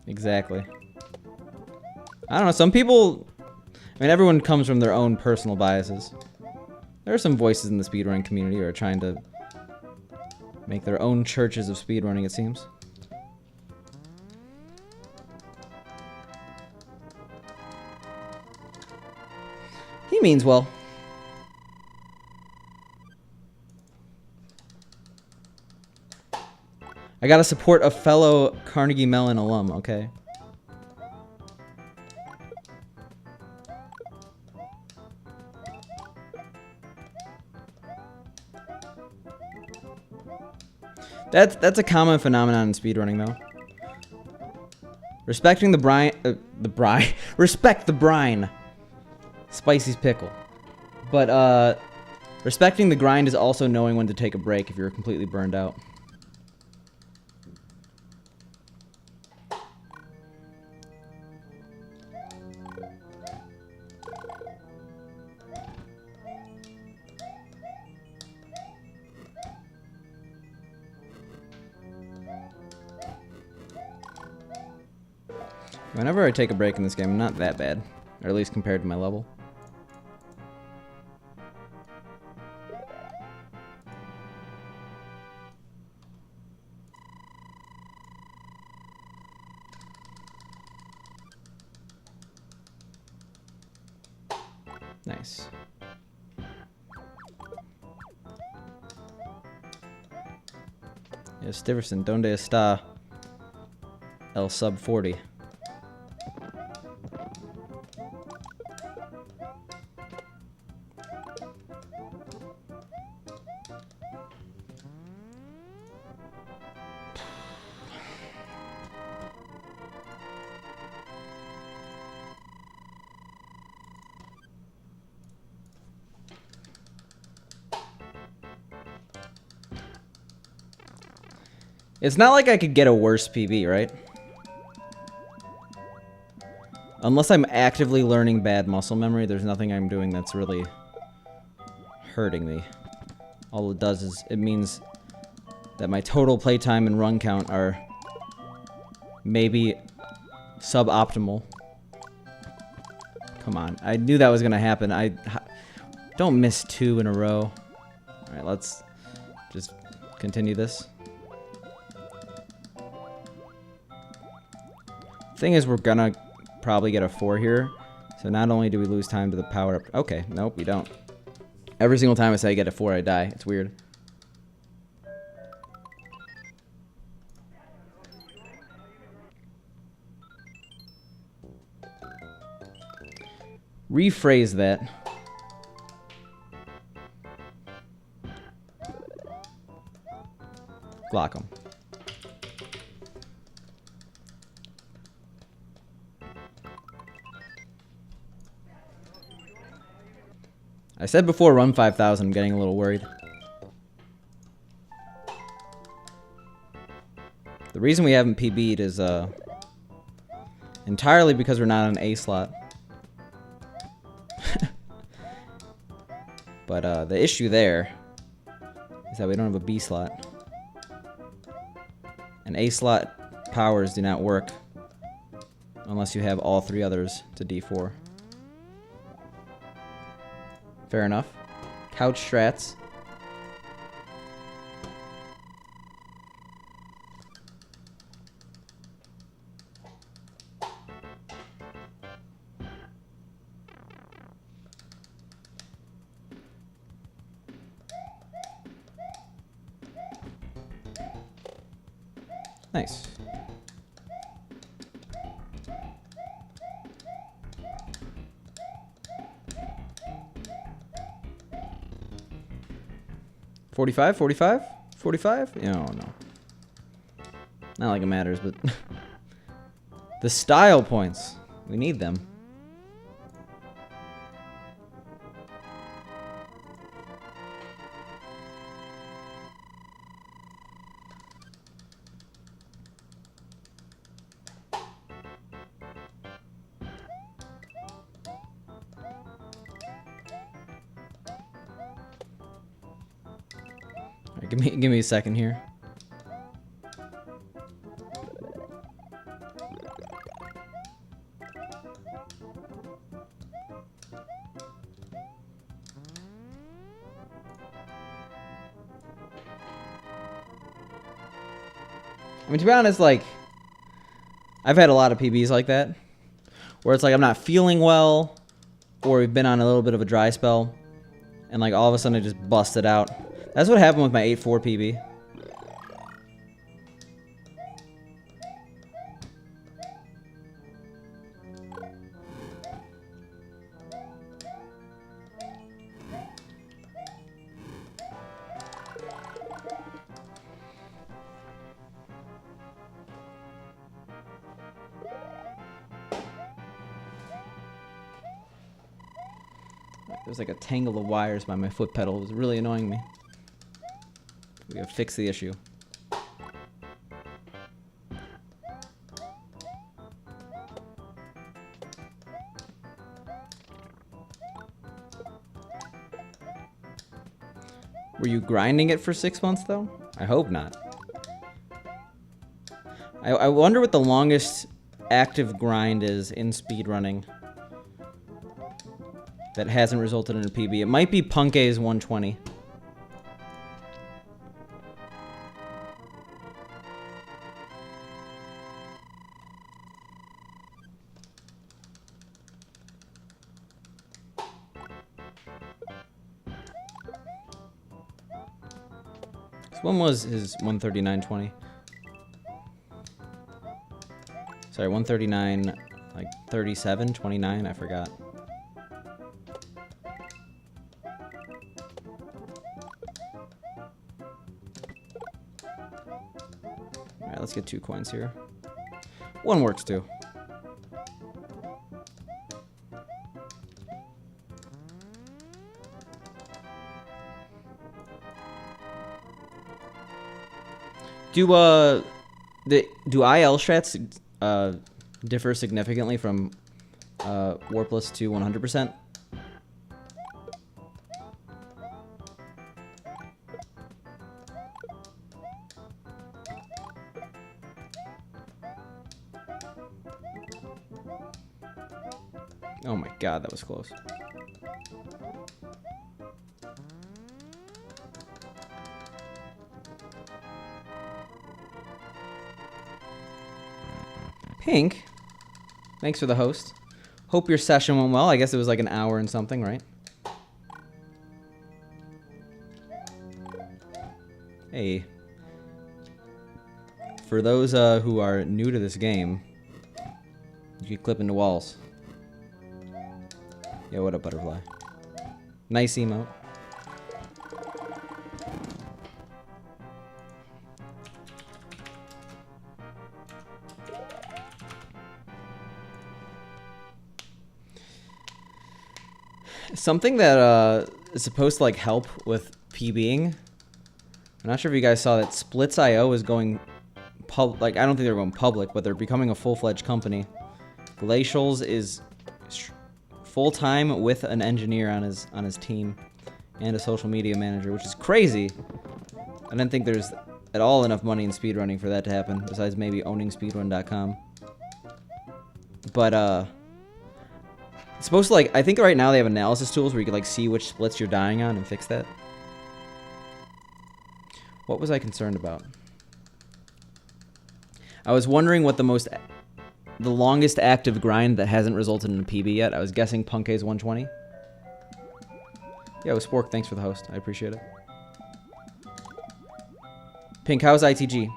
Exactly. I don't know, some people... I mean, everyone comes from their own personal biases. There are some voices in the speedrunning community who are trying to make their own churches of speedrunning, it seems. He means well. I gotta support a fellow Carnegie Mellon alum, okay? That's a common phenomenon in speedrunning, though. Respecting the brine, respect the brine. Spicy's pickle. But, respecting the grind is also knowing when to take a break if you're completely burned out. Whenever I take a break in this game, I'm not that bad. Or at least compared to my level. Nice. Yeah, Stiverson, donde está el sub 40? It's not like I could get a worse PB, right? Unless I'm actively learning bad muscle memory, there's nothing I'm doing that's really hurting me. All it does is it means that my total playtime and run count are maybe suboptimal. Come on. I knew that was going to happen. Don't miss 2 in a row. Alright, let's just continue this. Thing is, we're gonna probably get a 4 here. So not only do we lose time to the power up. Okay, nope, we don't. Every single time I say I get a 4, I die. It's weird. Rephrase that. Block him. I said before run 5,000, I'm getting a little worried. The reason we haven't PB'd is entirely because we're not on an A slot. But the issue there is that we don't have a B slot. And A slot powers do not work unless you have all 3 others to D4. Fair enough. Couch strats. Nice. $45, $45, $45? No, no. Not like it matters, but the style points. We need them. Give me a second here. I mean, to be honest, like, I've had a lot of PBs like that, where it's like I'm not feeling well, or we've been on a little bit of a dry spell, and like all of a sudden I just busted out. That's what happened with my 8-4 PB. There's like a tangle of wires by my foot pedal. It was really annoying me. We gotta fix the issue. Were you grinding it for 6 months though? I hope not. I wonder what the longest active grind is in speedrunning that hasn't resulted in a PB. It might be Punk's 120. When was his 139.20? Sorry, 139, like 37, 29, I forgot. Alright, let's get 2 coins here. 1 works too. Do IL strats differ significantly from Warpless to 100%? Oh my god, that was close. Pink, thanks for the host. Hope your session went well. I guess it was like an hour and something, right? Hey. For those who are new to this game, you can clip into walls. Yeah, what up, butterfly? Nice emote. Something that is supposed to like help with PBing. I'm not sure if you guys saw that Splits.io is going like I don't think they're going public, but they're becoming a full-fledged company. Glacials is full-time with an engineer on his team and a social media manager, which is crazy. I didn't think there's at all enough money in speedrunning for that to happen, besides maybe owning speedrun.com. But it's supposed to like I think right now they have analysis tools where you can like see which splits you're dying on and fix that. What was I concerned about? I was wondering what the longest active grind that hasn't resulted in a PB yet. I was guessing Punk's 120. Yeah, it was Spork. Thanks for the host. I appreciate it. Pink, how's ITG?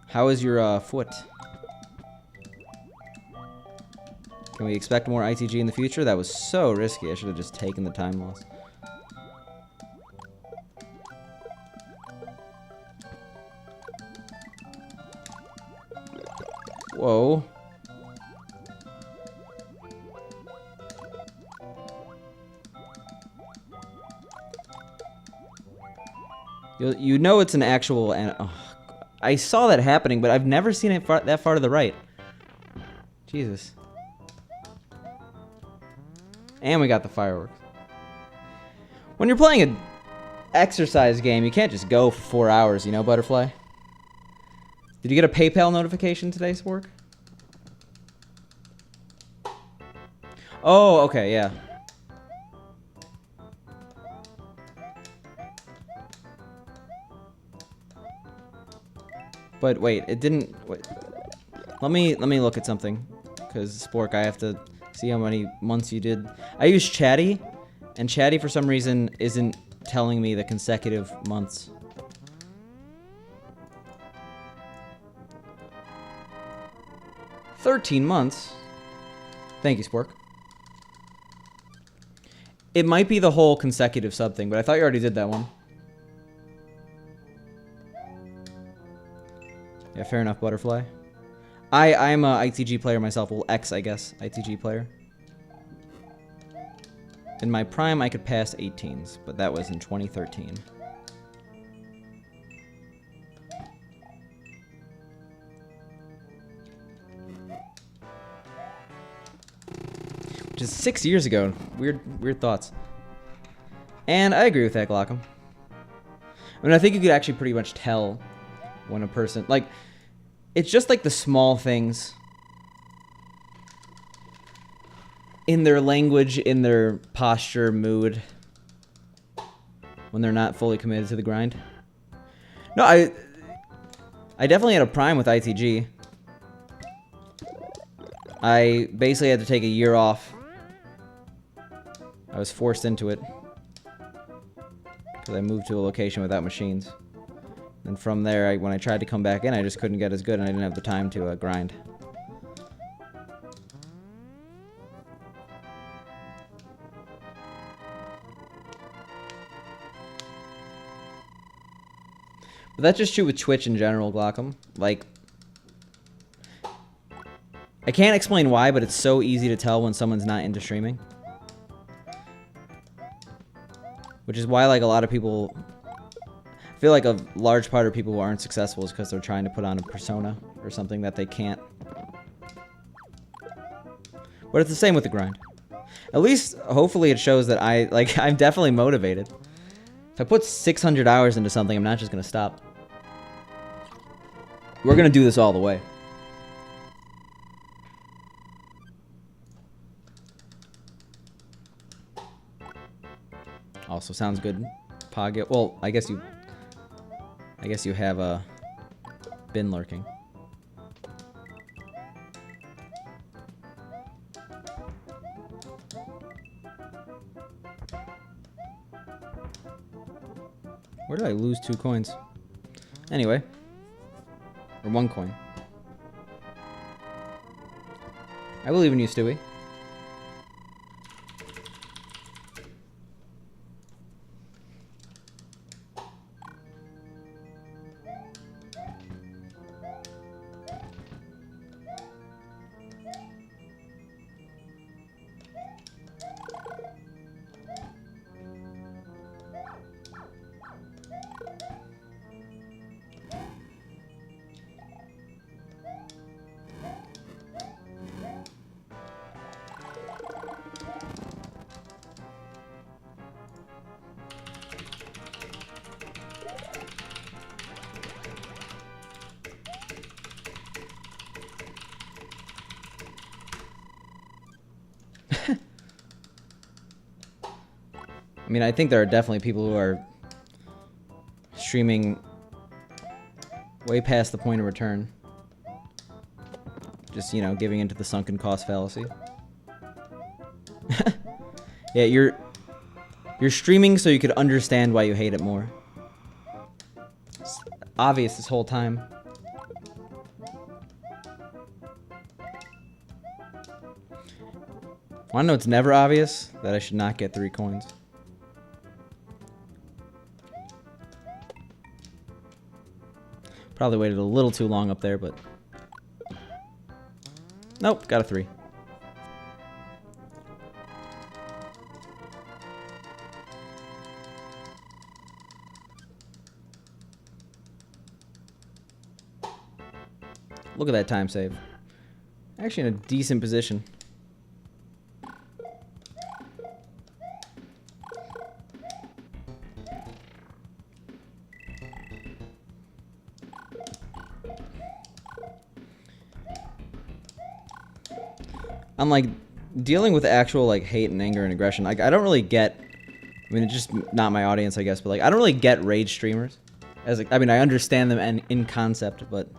How is your foot? Can we expect more ITG in the future? That was so risky. I should have just taken the time loss. Whoa. You know it's an actual... I saw that happening, but I've never seen it that far to the right. Jesus. And we got the fireworks. When you're playing an exercise game, you can't just go for 4 hours, you know, Butterfly? Did you get a PayPal notification today, Spork? Oh, okay, yeah. But wait, it didn't... Wait. Let me look at something. Because, Spork, I have to see how many months you did. I use Chatty, and Chatty, for some reason, isn't telling me the consecutive months. $13 months. Thank you, Spork. It might be the whole consecutive sub thing, but I thought you already did that one. Yeah, fair enough, Butterfly. I'm a ITG player myself. Well, X, I guess. ITG player. In my prime, I could pass 18s, but that was in 2013. Which is 6 years ago. Weird thoughts. And I agree with that, Glockham. I mean, I think you could actually pretty much tell when a person... Like, it's just like the small things in their language, in their posture, mood, when they're not fully committed to the grind. No, I definitely had a prime with ITG. I basically had to take a year off. I was forced into it because I moved to a location without machines. And from there, when I tried to come back in, I just couldn't get as good, and I didn't have the time to grind. But that's just true with Twitch in general, Glockham. Like, I can't explain why, but it's so easy to tell when someone's not into streaming. Which is why, like, a lot of people... feel like a large part of people who aren't successful is because they're trying to put on a persona or something that they can't. But it's the same with the grind. At least, hopefully it shows that I'm definitely motivated. If I put 600 hours into something, I'm not just gonna stop. We're gonna do this all the way. Also sounds good. Pog. Well, I guess you have been lurking. Where did I lose 2 coins? Anyway. Or 1 coin. I believe in you, Stewie. I mean, I think there are definitely people who are streaming way past the point of return. Just, you know, giving into the sunken cost fallacy. Yeah, you're streaming so you could understand why you hate it more. It's obvious this whole time. Wanna know it's never obvious? That I should not get 3 coins. Probably waited a little too long up there, but... Nope, got a 3. Look at that time save. Actually in a decent position. I'm like dealing with actual like hate and anger and aggression. Like I don't really get. I mean, it's just not my audience, I guess. But like, I don't really get rage streamers. As like, I mean, I understand them and in concept, but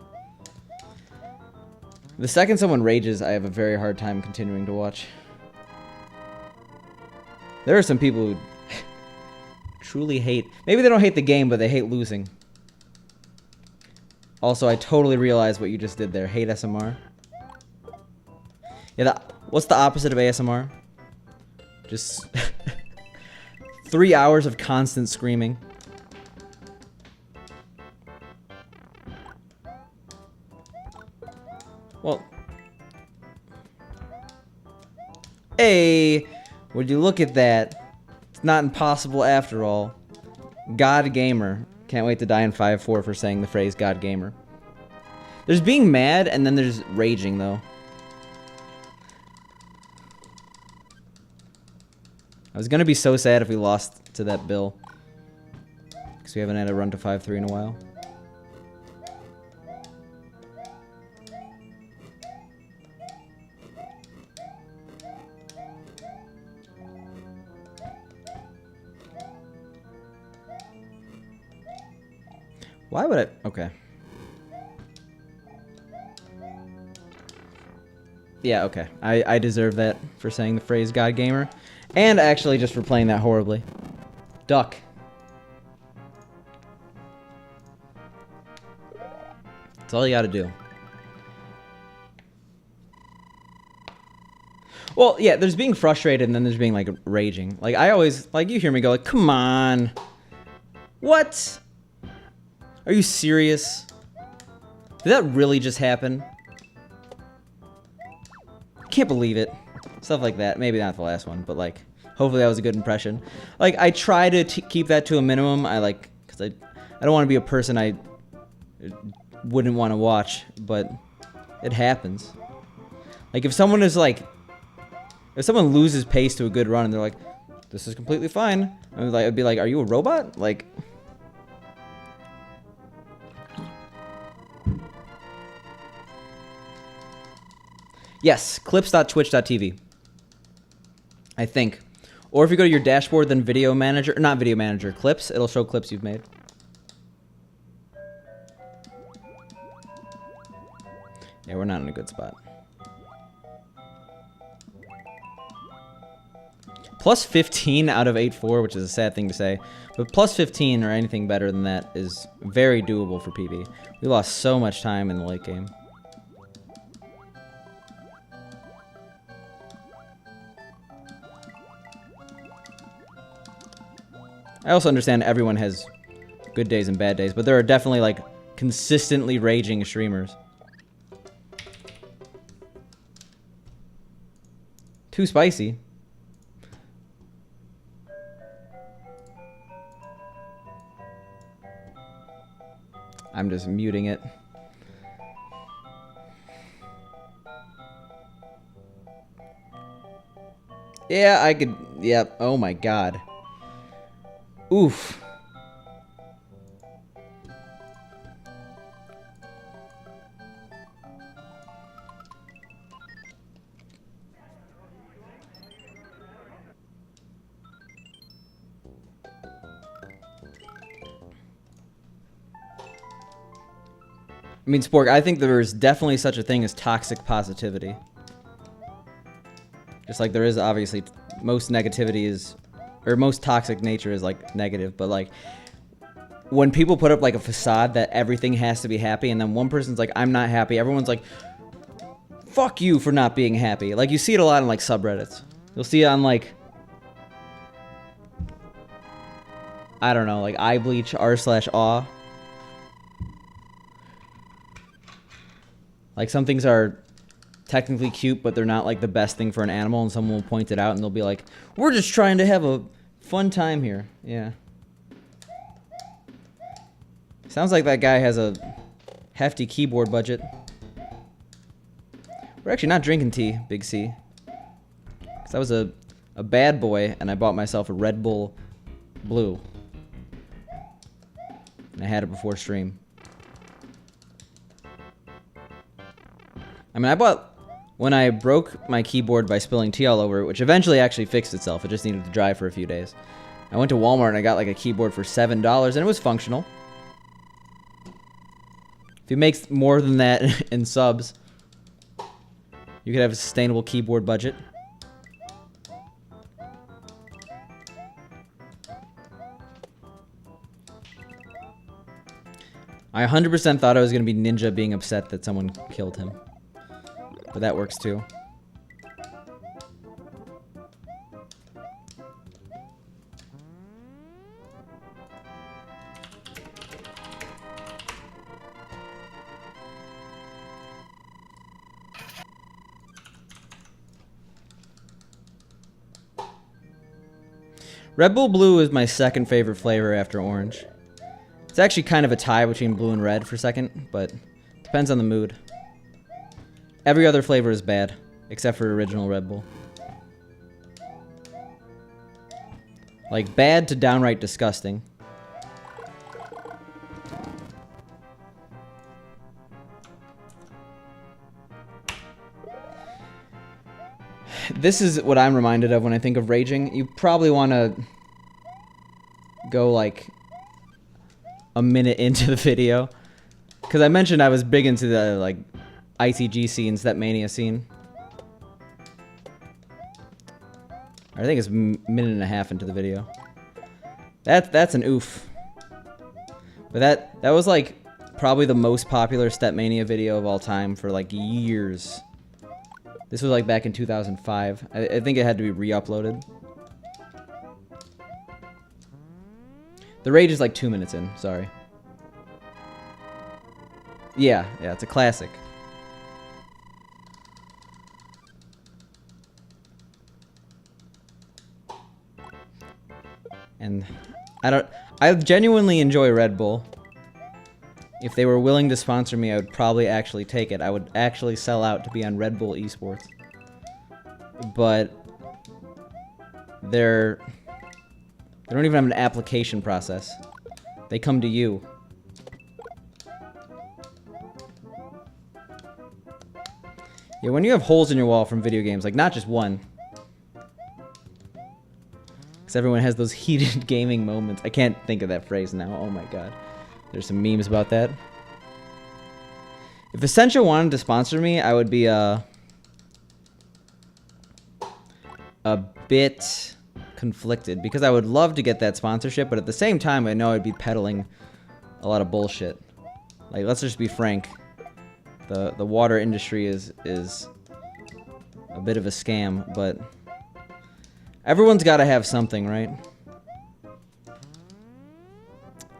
the second someone rages, I have a very hard time continuing to watch. There are some people who truly hate. Maybe they don't hate the game, but they hate losing. Also, I totally realize what you just did there. Hate SMR. Yeah, what's the opposite of ASMR? Just 3 hours of constant screaming. Well, hey, would you look at that? It's not impossible after all. God Gamer. Can't wait to die in 5-4 for saying the phrase God Gamer. There's being mad and then there's raging though. I was gonna be so sad if we lost to that Bill. Because we haven't had a run to 5-3 in a while. Why would I? Okay. Yeah, okay. I deserve that for saying the phrase God Gamer. And actually just for playing that horribly. Duck. That's all you gotta do. Well, yeah, there's being frustrated and then there's being, like, raging. Like, I always, like, you hear me go, like, come on. What? Are you serious? Did that really just happen? Can't believe it. Stuff like that. Maybe not the last one, but like, hopefully that was a good impression. Like, I try to keep that to a minimum. I like, because I don't want to be a person I wouldn't want to watch, but it happens. Like, if someone is like, if someone loses pace to a good run and they're like, this is completely fine, I'd be like, are you a robot? Like, yes, clips.twitch.tv. I think. Or if you go to your dashboard, then video manager, not video manager, clips, it'll show clips you've made. Yeah, we're not in a good spot. Plus 15 out of 8-4, which is a sad thing to say. But plus 15 or anything better than that is very doable for PB. We lost so much time in the late game. I also understand everyone has good days and bad days, but there are definitely, like, consistently raging streamers. Too spicy. I'm just muting it. Yeah, I could... Yep. Oh my god. Oof. I mean, Spork, I think there's definitely such a thing as toxic positivity. Just like there is, obviously, most negativity is... Or most toxic nature is, like, negative. But, like, when people put up, like, a facade that everything has to be happy, and then one person's like, I'm not happy, everyone's like, fuck you for not being happy. Like, you see it a lot in, like, subreddits. You'll see it on, like... I don't know, like, iBleach, r/aw. Like, some things are technically cute, but they're not, like, the best thing for an animal, and someone will point it out, and they'll be like, we're just trying to have a fun time here. Yeah. Sounds like that guy has a hefty keyboard budget. We're actually not drinking tea, Big C. Because I was a bad boy, and I bought myself a Red Bull Blue. And I had it before stream. I mean, I bought... When I broke my keyboard by spilling tea all over it, which eventually actually fixed itself, it just needed to dry for a few days. I went to Walmart and I got like a keyboard for $7, and it was functional. If you make more than that in subs, you could have a sustainable keyboard budget. I 100% thought I was going to be Ninja being upset that someone killed him. But that works too. Red Bull Blue is my second favorite flavor after orange. It's actually kind of a tie between blue and red for second, but depends on the mood. Every other flavor is bad, except for original Red Bull. Like, bad to downright disgusting. This is what I'm reminded of when I think of raging. You probably want to go, like, a minute into the video. Because I mentioned I was big into the, like, ITG scene, Stepmania scene. I think it's a minute and a half into the video. That's an oof. But that was like probably the most popular Stepmania video of all time for like years. This was like back in 2005. I think it had to be re-uploaded. The rage is like 2 minutes in, sorry. Yeah, it's a classic. And I genuinely enjoy Red Bull. If they were willing to sponsor me, I would probably actually take it. I would actually sell out to be on Red Bull Esports. But they don't even have an application process. They come to you. Yeah, when you have holes in your wall from video games, like not just one. Because everyone has those heated gaming moments. I can't think of that phrase now. Oh my god. There's some memes about that. If Essentia wanted to sponsor me, I would be a bit conflicted. Because I would love to get that sponsorship, but at the same time, I know I'd be peddling a lot of bullshit. Like, let's just be frank. The water industry is a bit of a scam, but everyone's got to have something, right?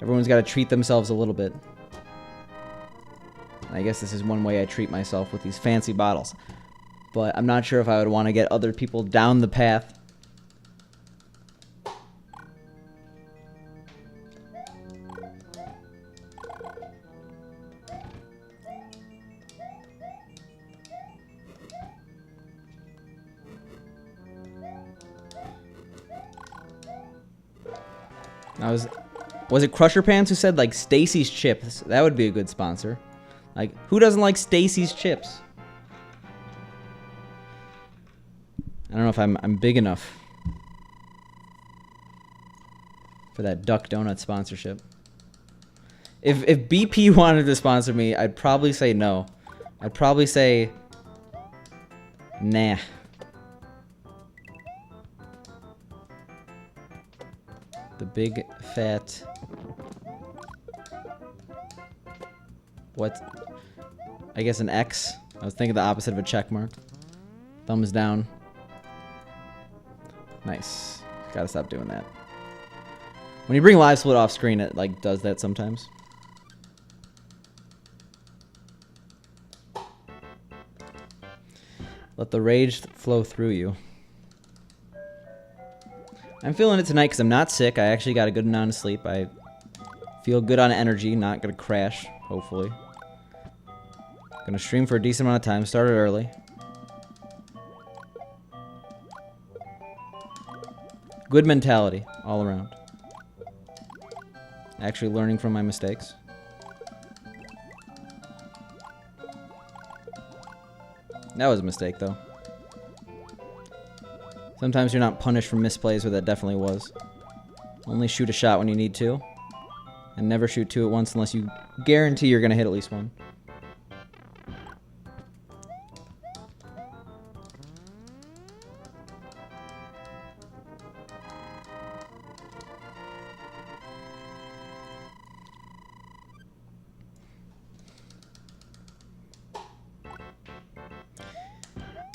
Everyone's got to treat themselves a little bit. I guess this is one way I treat myself with these fancy bottles. But I'm not sure if I would want to get other people down the path. Was it Crusher Pants who said, like, Stacy's Chips? That would be a good sponsor. Like, who doesn't like Stacy's Chips? I don't know if I'm big enough for that Duck Donut sponsorship. If BP wanted to sponsor me, I'd probably say no. I'd probably say, nah. The big fat... What? I guess an X. I was thinking the opposite of a check mark. Thumbs down. Nice. Gotta stop doing that. When you bring live split off screen, it like does that sometimes. Let the rage flow through you. I'm feeling it tonight because I'm not sick. I actually got a good amount of sleep. I feel good on energy. Not gonna crash, hopefully. Gonna stream for a decent amount of time. Started early. Good mentality all around. Actually learning from my mistakes. That was a mistake, though. Sometimes you're not punished for misplays, but that definitely was. Only shoot a shot when you need to. And never shoot two at once unless you guarantee you're gonna hit at least one.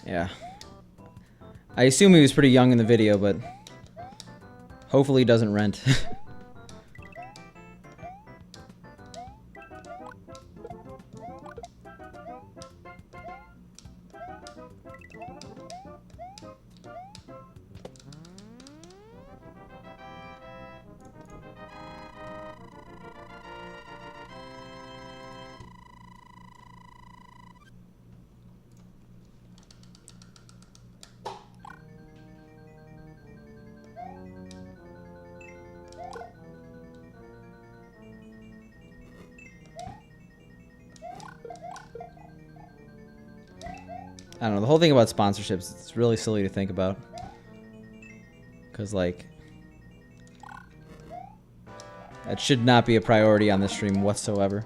Yeah. I assume he was pretty young in the video, but hopefully he doesn't rent. I don't know, the whole thing about sponsorships, it's really silly to think about. Because, like, that should not be a priority on this stream whatsoever.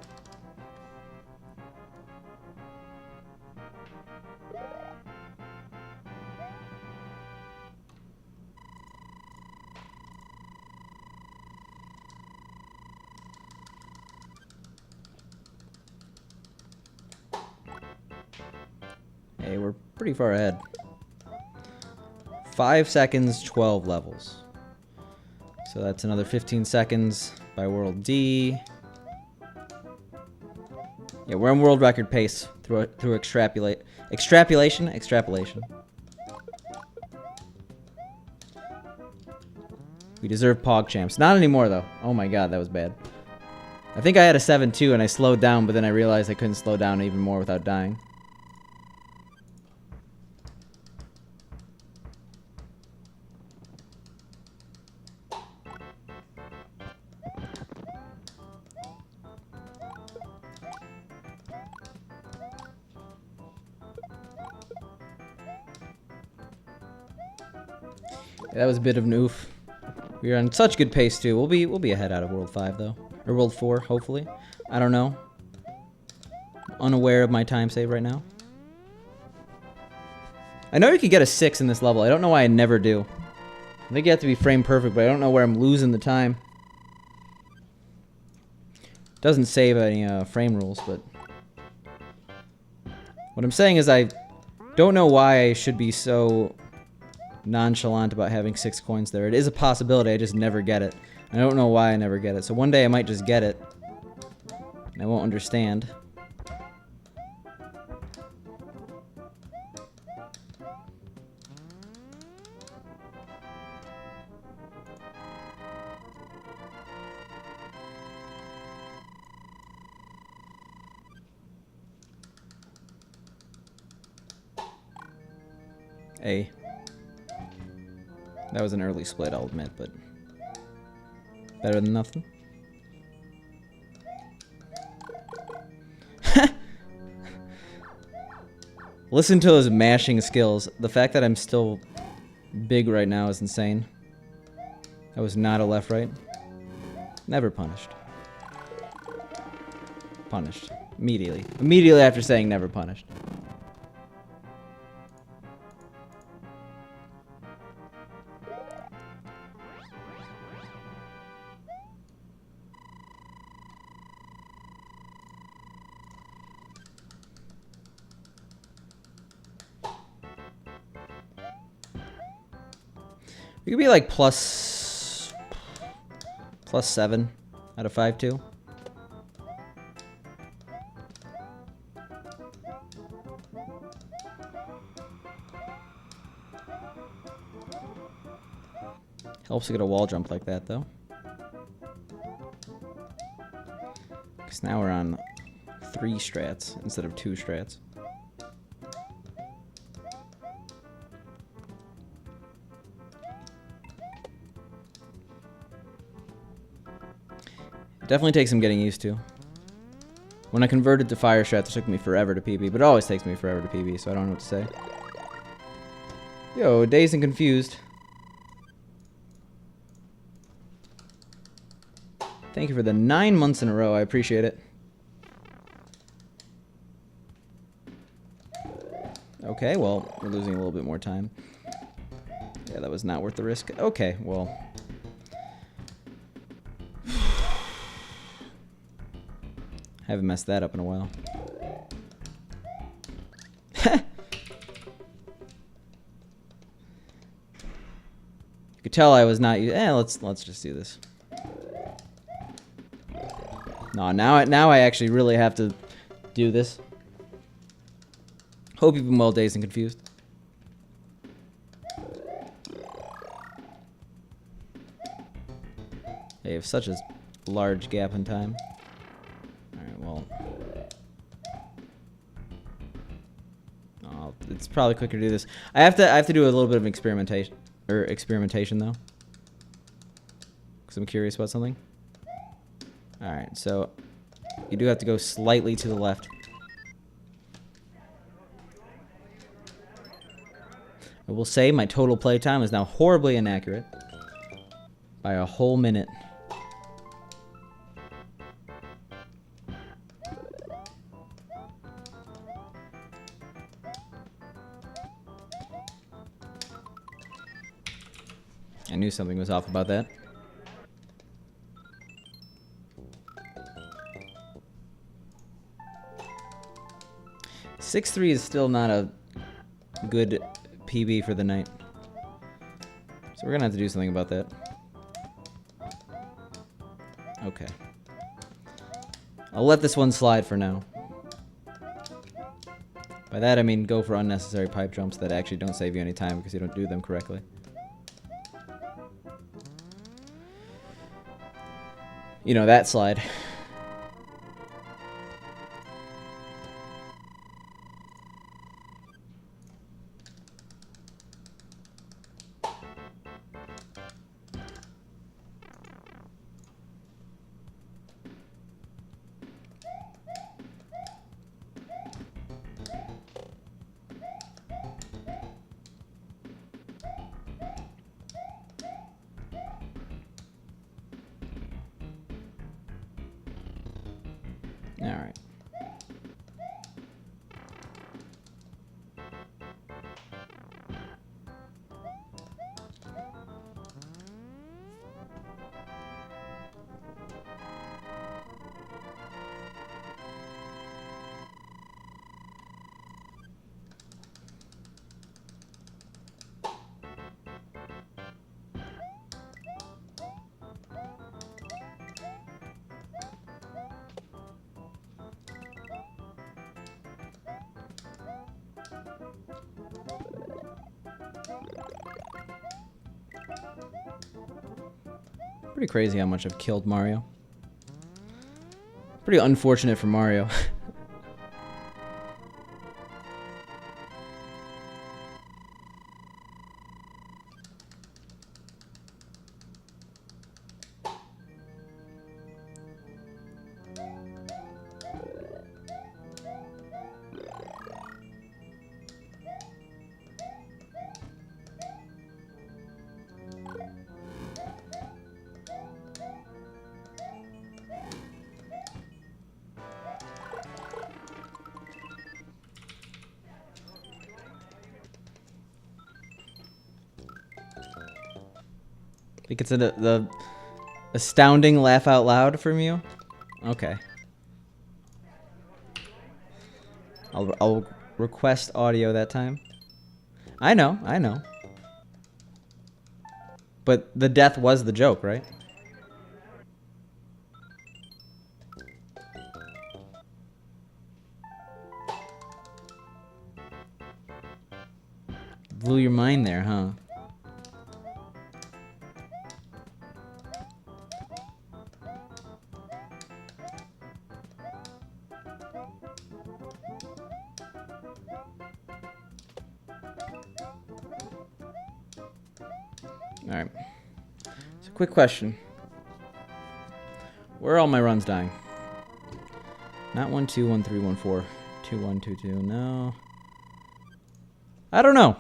Hey, we're pretty far ahead. 5 seconds, 12 levels. So that's another 15 seconds by World D. Yeah, we're on world record pace through extrapolation. We deserve Pog champs. Not anymore though. Oh my god, that was bad. I think I had a 7-2 and I slowed down, but then I realized I couldn't slow down even more without dying. Yeah, that was a bit of an oof. We are on such good pace too. We'll be ahead out of World 5 though. Or World 4, hopefully. I don't know. Unaware of my time save right now. I know you can get a 6 in this level. I don't know why I never do. I think you have to be frame perfect, but I don't know where I'm losing the time. Doesn't save any frame rules, but... What I'm saying is I don't know why I should be so nonchalant about having 6 coins there. It is a possibility, I just never get it. I don't know why I never get it. So one day I might just get it. And I won't understand. A. That was an early split, I'll admit, but better than nothing. Listen to those mashing skills. The fact that I'm still big right now is insane. That was not a left-right. Never punished. Punished. Immediately. Immediately after saying never punished. We could be like plus 7 out of 5-2. Helps to get a wall jump like that though. Because now we're on 3 strats instead of 2 strats. Definitely takes some getting used to. When I converted to fire strats, it took me forever to PB, but it always takes me forever to PB, so I don't know what to say. Yo, dazed and confused. Thank you for the 9 months in a row. I appreciate it. Okay, well, we're losing a little bit more time. Yeah, that was not worth the risk. Okay, well... Haven't messed that up in a while. You could tell I was not. Let's just do this. No, now I actually really have to do this. Hope you've been well dazed and confused. They have such a large gap in time. Well, it's probably quicker to do this. I have to do a little bit of experimentation though, because I'm curious about something. All right, so you do have to go slightly to the left. I will say my total play time is now horribly inaccurate by a whole minute. I knew something was off about that. (6-3) is still not a good PB for the night. So we're gonna have to do something about that. Okay. I'll let this one slide for now. By that I mean go for unnecessary pipe jumps that actually don't save you any time because you don't do them correctly. You know, that slide. All right. Pretty crazy how much I've killed Mario. Pretty unfortunate for Mario. I think it's the astounding laugh out loud from you. Okay. I'll request audio that time. I know. But the death was the joke, right? Blew your mind there, huh? Alright. So, quick question. Where are all my runs dying? Not 1, 2, 1, 3, 1, 4. 2, 1, 2, 2. No. I don't know.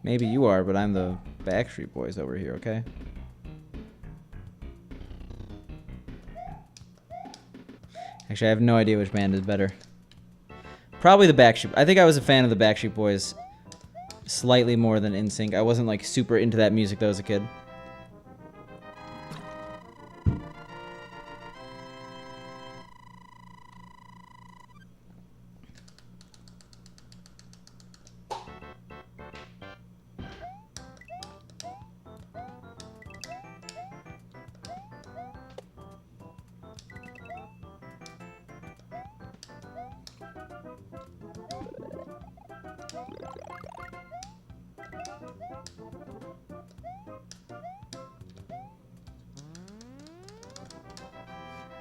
Maybe you are, but I'm the Backstreet Boys over here, okay? Actually, I have no idea which band is better. Probably the Backstreet. I think I was a fan of the Backstreet Boys slightly more than NSYNC. I wasn't like super into that music though as a kid.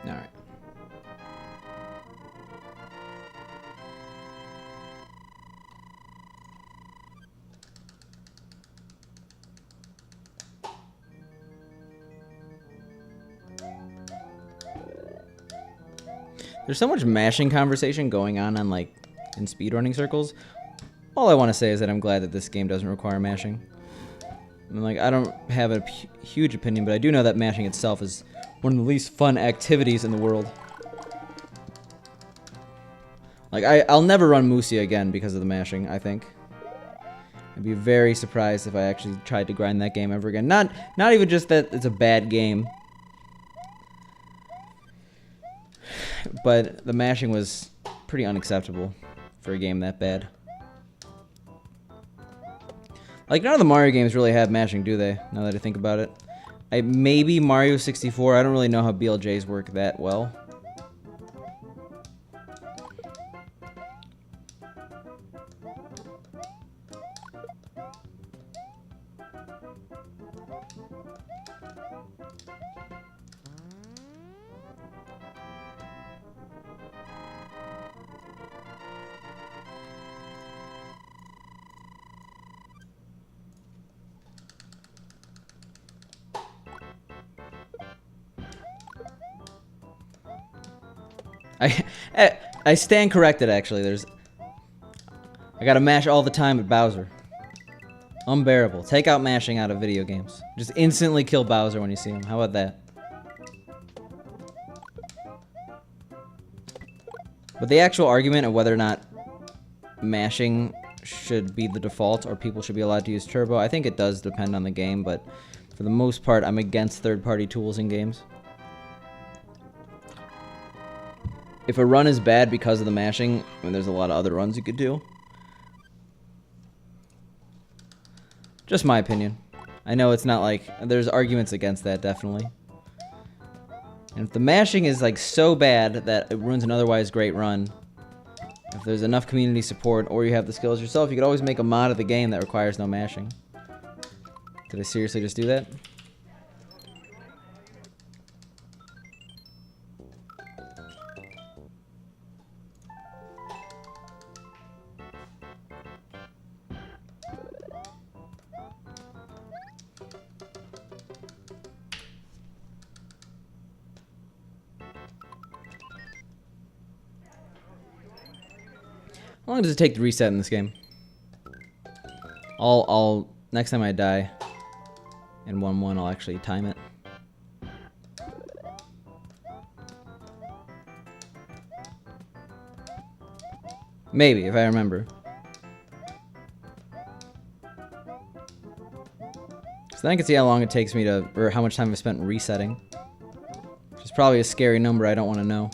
All right. There's so much mashing conversation going on like in speedrunning circles. All I want to say is that I'm glad that this game doesn't require mashing. I mean, like, I don't have a huge opinion, but I do know that mashing itself is one of the least fun activities in the world. Like, I'll never run Musia again because of the mashing, I think. I'd be very surprised if I actually tried to grind that game ever again. Not even just that it's a bad game. But the mashing was pretty unacceptable for a game that bad. Like, none of the Mario games really have mashing, do they? Now that I think about it. Maybe Mario 64. I don't really know how BLJs work that well. I stand corrected, actually. I gotta mash all the time at Bowser. Unbearable. Take out mashing out of video games. Just instantly kill Bowser when you see him. How about that? But the actual argument of whether or not mashing should be the default or people should be allowed to use turbo, I think it does depend on the game, but for the most part, I'm against third-party tools in games. If a run is bad because of the mashing, I mean, there's a lot of other runs you could do. Just my opinion. I know it's not like... There's arguments against that, definitely. And if the mashing is like so bad that it ruins an otherwise great run, if there's enough community support or you have the skills yourself, you could always make a mod of the game that requires no mashing. Did I seriously just do that? How long does it take to reset in this game? Next time I die in 1-1, I'll actually time it. Maybe, if I remember. So then I can see how long it takes me to, or how much time I've spent resetting. Which is probably a scary number I don't want to know.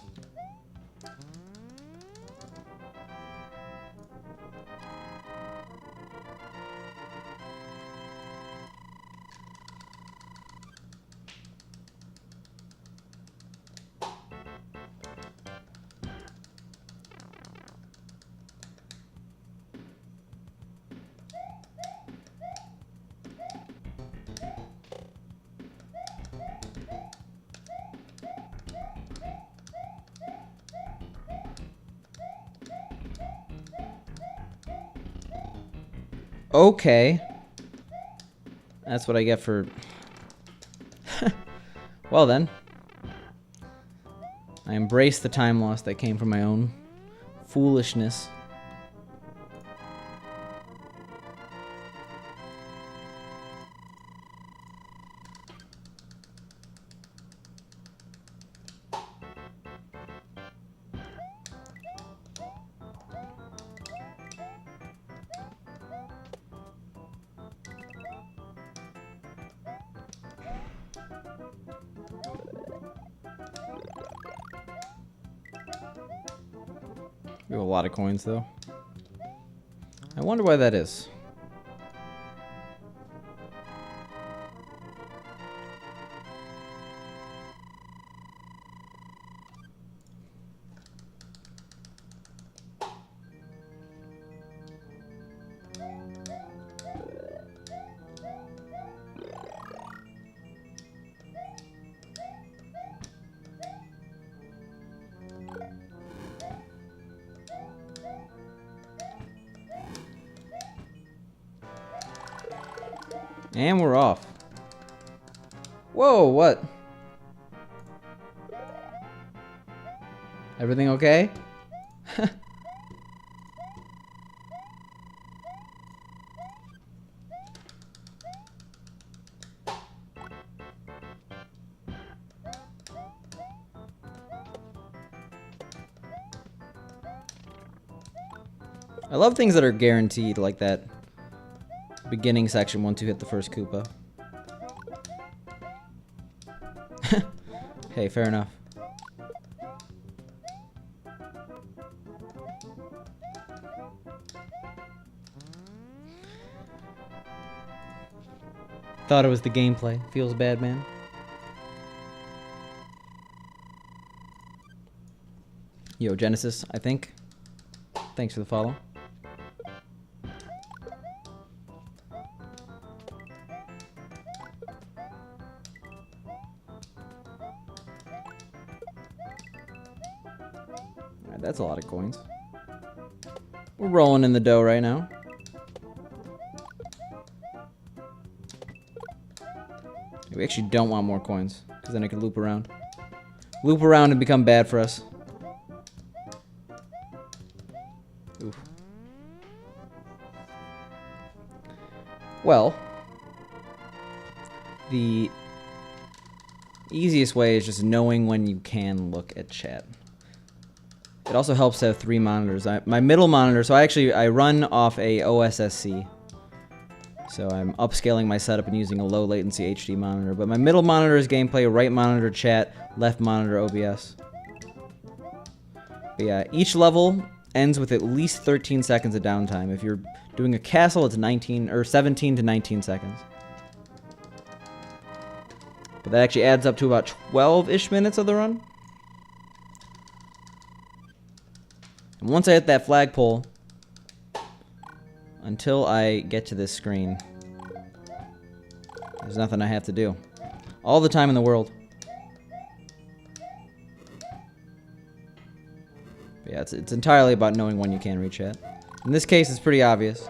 Okay. That's what I get for... Well then. I embrace the time loss that came from my own foolishness. We have a lot of coins, though. I wonder why that is. And we're off. Whoa, what? Everything okay? I love things that are guaranteed like that. Beginning section once you hit the first Koopa. Hey, fair enough. Thought it was the gameplay. Feels bad, man. Yo, Genesis, I think. Thanks for the follow. Alright, that's a lot of coins. We're rolling in the dough right now. We actually don't want more coins, because then it could loop around. Loop around and become bad for us. Well, the easiest way is just knowing when you can look at chat. It also helps to have 3 monitors. My middle monitor, so I run off a OSSC. So I'm upscaling my setup and using a low latency HD monitor. But my middle monitor is gameplay, right monitor chat, left monitor OBS. But yeah, each level ends with at least 13 seconds of downtime. If you're doing a castle, it's 19 or 17 to 19 seconds. But that actually adds up to about 12-ish minutes of the run. And once I hit that flagpole, until I get to this screen, there's nothing I have to do. All the time in the world. But yeah, it's entirely about knowing when you can reach it. In this case, it's pretty obvious.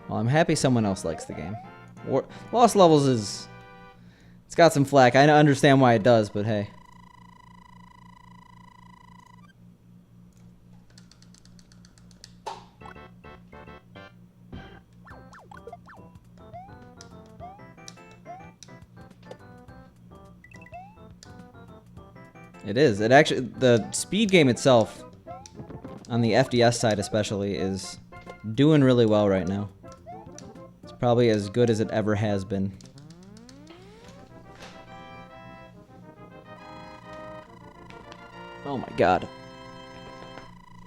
Well, I'm happy someone else likes the game. Lost Levels is... It's got some flack. I understand why it does, but hey. It is. It actually... The speed game itself, on the FDS side especially, is doing really well right now. It's probably as good as it ever has been. Oh my god.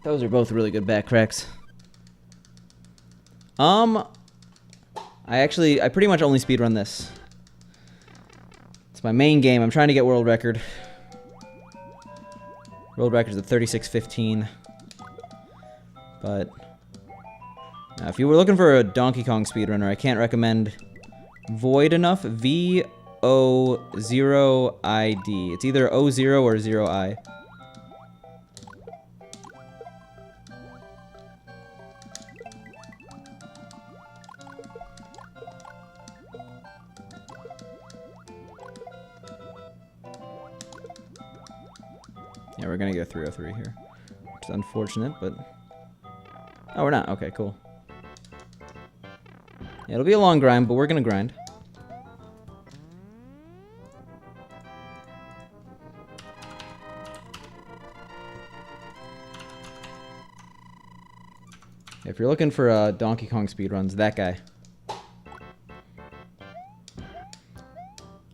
Those are both really good back cracks. I pretty much only speedrun this. It's my main game. I'm trying to get world record. World record is at 36:15. But now, if you were looking for a Donkey Kong speedrunner, I can't recommend Void enough. VO0ID. It's either O0 or 0I. Yeah, we're gonna go 303 here, which is unfortunate, but... Oh, we're not. Okay, cool. Yeah, it'll be a long grind, but we're gonna grind. If you're looking for Donkey Kong speedruns, that guy. I'm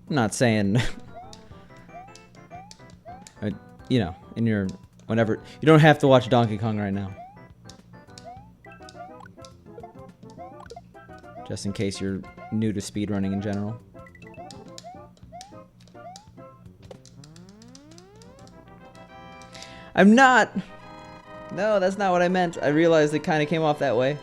not saying... you know, in your... Whenever... You don't have to watch Donkey Kong right now. Just in case you're new to speedrunning in general. I'm not... No, that's not what I meant. I realized it kind of came off that way.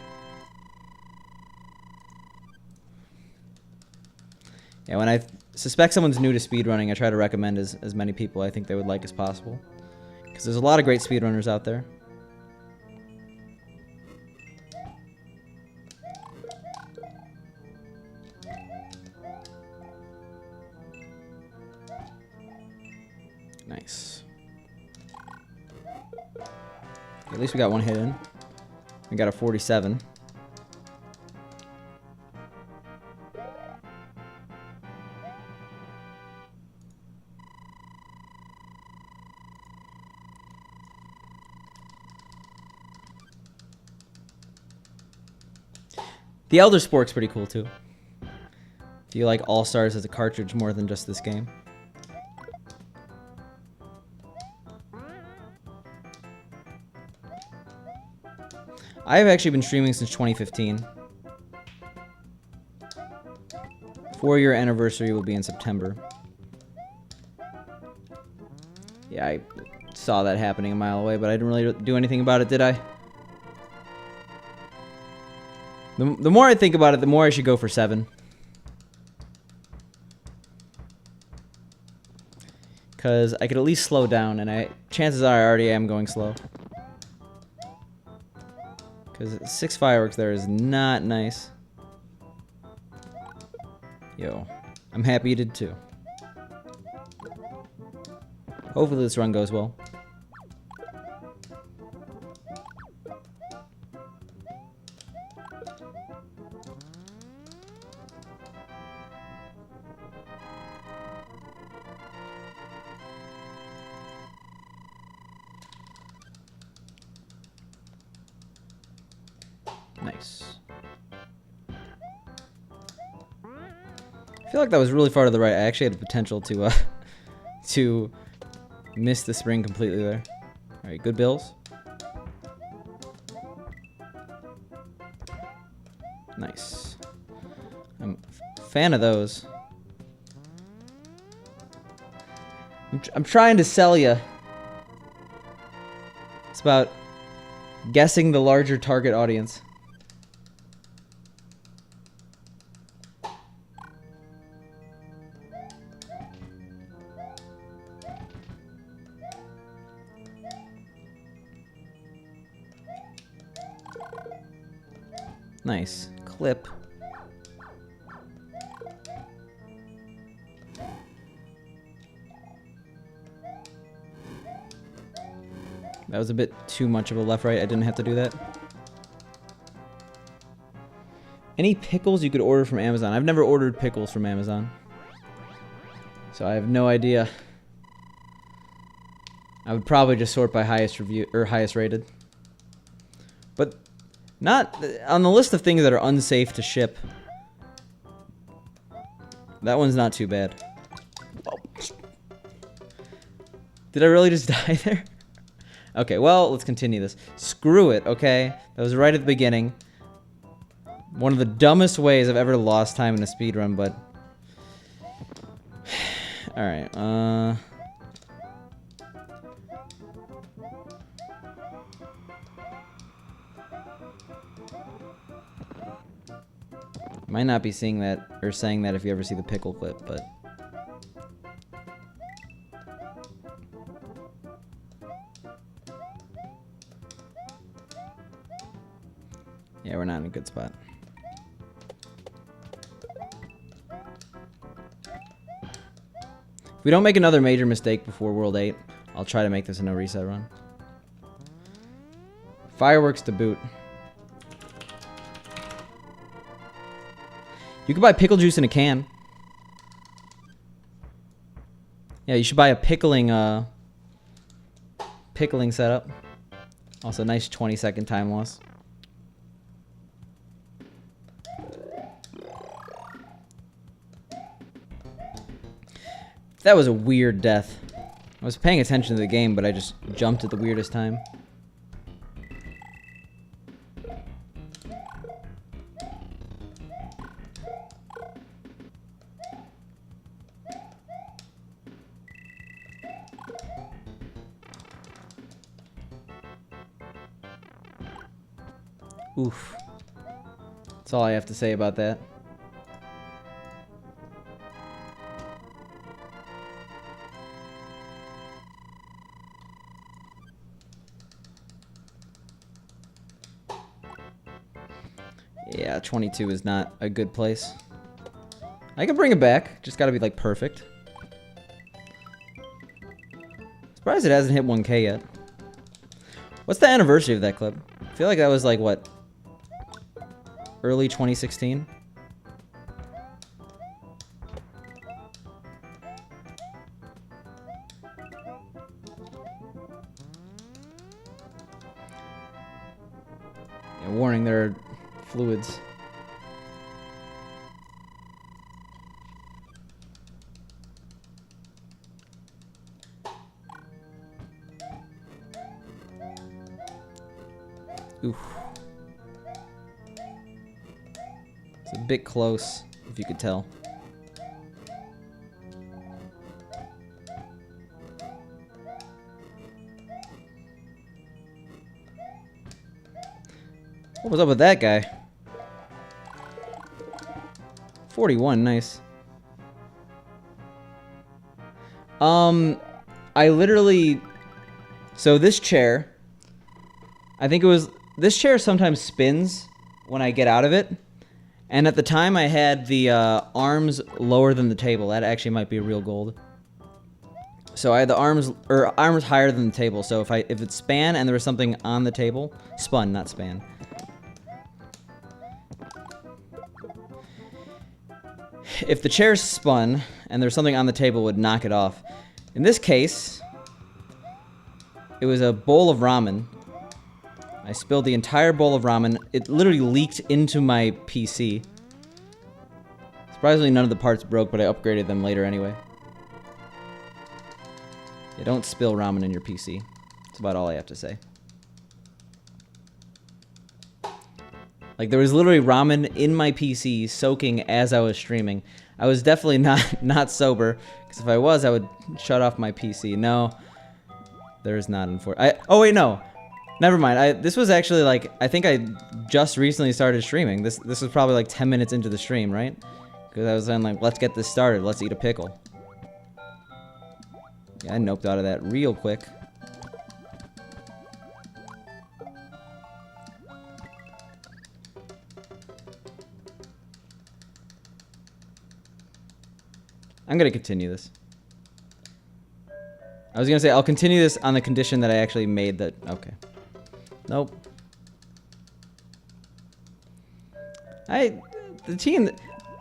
Yeah, when I suspect someone's new to speedrunning, I try to recommend as many people I think they would like as possible. Because there's a lot of great speedrunners out there. Nice. At least we got one hit in. We got a 47. The Elder Spork's pretty cool too. Do you like All Stars as a cartridge more than just this game? I've actually been streaming since 2015. 4-year anniversary will be in September. Yeah, I saw that happening a mile away, but I didn't really do anything about it, did I? The more I think about it, the more I should go for 7. Because I could at least slow down, and chances are I already am going slow. Because 6 fireworks there is not nice. Yo, I'm happy you did too. Hopefully this run goes well. Nice. I feel like that was really far to the right. I actually had the potential to to miss the spring completely there. All right, good bills. Nice. I'm a fan of those. I'm trying to sell you. It's about guessing the larger target audience. Nice. Clip. That was a bit too much of a left-right. I didn't have to do that. Any pickles you could order from Amazon? I've never ordered pickles from Amazon, so I have no idea. I would probably just sort by highest review or highest rated. But not on the list of things that are unsafe to ship. That one's not too bad. Oh. Did I really just die there? Okay, well, let's continue this. Screw it, okay? That was right at the beginning. One of the dumbest ways I've ever lost time in a speedrun, but... Alright, might not be seeing that, or saying that if you ever see the pickle clip, but... Yeah, we're not in a good spot. If we don't make another major mistake before World 8, I'll try to make this a no reset run. Fireworks to boot. You can buy pickle juice in a can. Yeah, you should buy a pickling setup. Also, nice 20-second time loss. That was a weird death. I was paying attention to the game, but I just jumped at the weirdest time. Oof. That's all I have to say about that. Yeah, 22 is not a good place. I can bring it back, just gotta be like perfect. Surprised it hasn't hit 1K yet. What's the anniversary of that clip? I feel like that was like, what? Early 2016? Yeah, warning, there are fluids. Oof. It's a bit close, if you could tell. What was up with that guy? 41, nice. I literally... So this chair... I think it was... This chair sometimes spins when I get out of it. And at the time I had the arms lower than the table. That actually might be a real gold. So I had the arms higher than the table. So if it span and there was something on the table... Spun, not span. If the chair spun and there's something on the table, it would knock it off. In this case, it was a bowl of ramen. I spilled the entire bowl of ramen. It literally leaked into my PC. Surprisingly, none of the parts broke, but I upgraded them later anyway. Yeah, don't spill ramen in your PC. That's about all I have to say. Like, there was literally ramen in my PC soaking as I was streaming. I was definitely not sober, because if I was, I would shut off my PC. No, there is not. Oh wait, no, never mind. This was actually like, I think I just recently started streaming. This was probably like 10 minutes into the stream, right? Because I was then like, let's get this started. Let's eat a pickle. Yeah, I noped out of that real quick. I'm gonna continue this. I was gonna say I'll continue this on the condition that I actually made that. Okay. Nope. The team,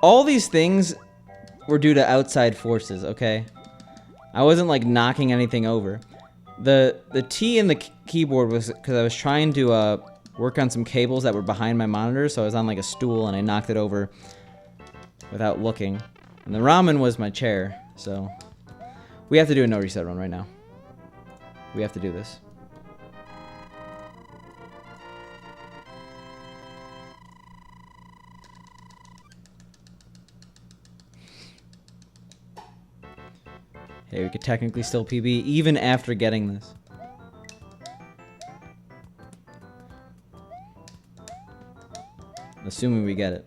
all these things were due to outside forces. Okay. I wasn't like knocking anything over. The T in the keyboard was because I was trying to work on some cables that were behind my monitor, so I was on like a stool and I knocked it over without looking. And the ramen was my chair, so we have to do a no reset run right now. We have to do this. Hey, we could technically still PB even after getting this. Assuming we get it.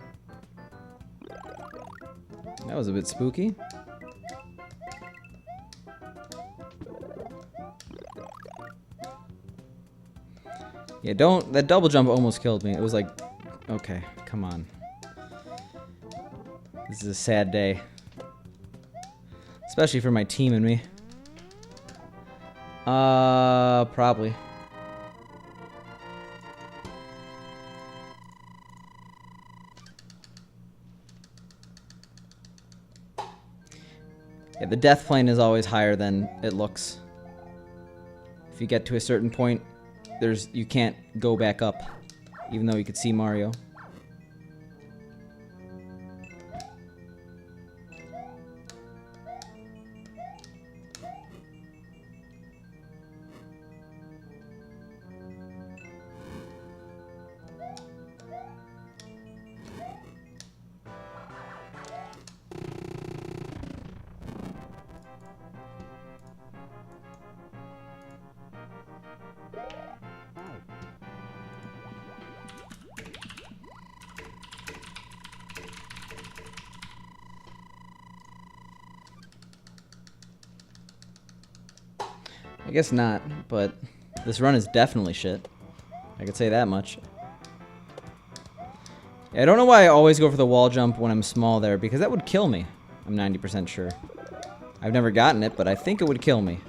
That was a bit spooky. Yeah, that double jump almost killed me. It was like, okay, come on. This is a sad day. Especially for my team and me. Probably. Yeah, the death plane is always higher than it looks. If you get to a certain point, you can't go back up, even though you could see Mario. I guess not, but this run is definitely shit. I could say that much. Yeah, I don't know why I always go for the wall jump when I'm small there, because that would kill me. I'm 90% sure. I've never gotten it, but I think it would kill me.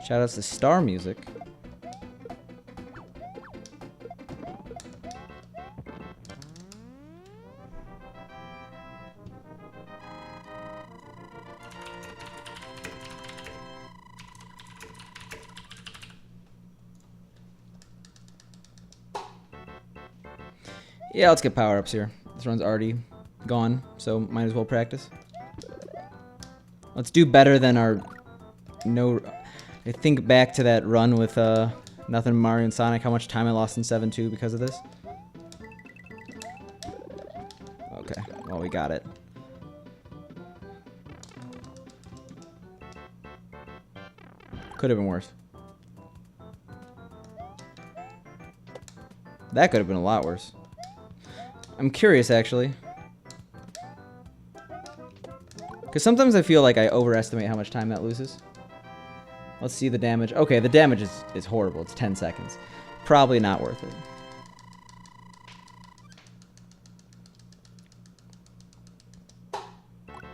Shoutouts to Star Music. Yeah, let's get power-ups here. This run's already gone, so might as well practice. Let's do better than our no... I think back to that run with nothing Mario and Sonic, how much time I lost in 7-2 because of this. Okay, well, we got it. Could have been worse. That could have been a lot worse. I'm curious, actually. Because sometimes I feel like I overestimate how much time that loses. Let's see the damage. Okay, the damage is horrible. It's 10 seconds. Probably not worth it.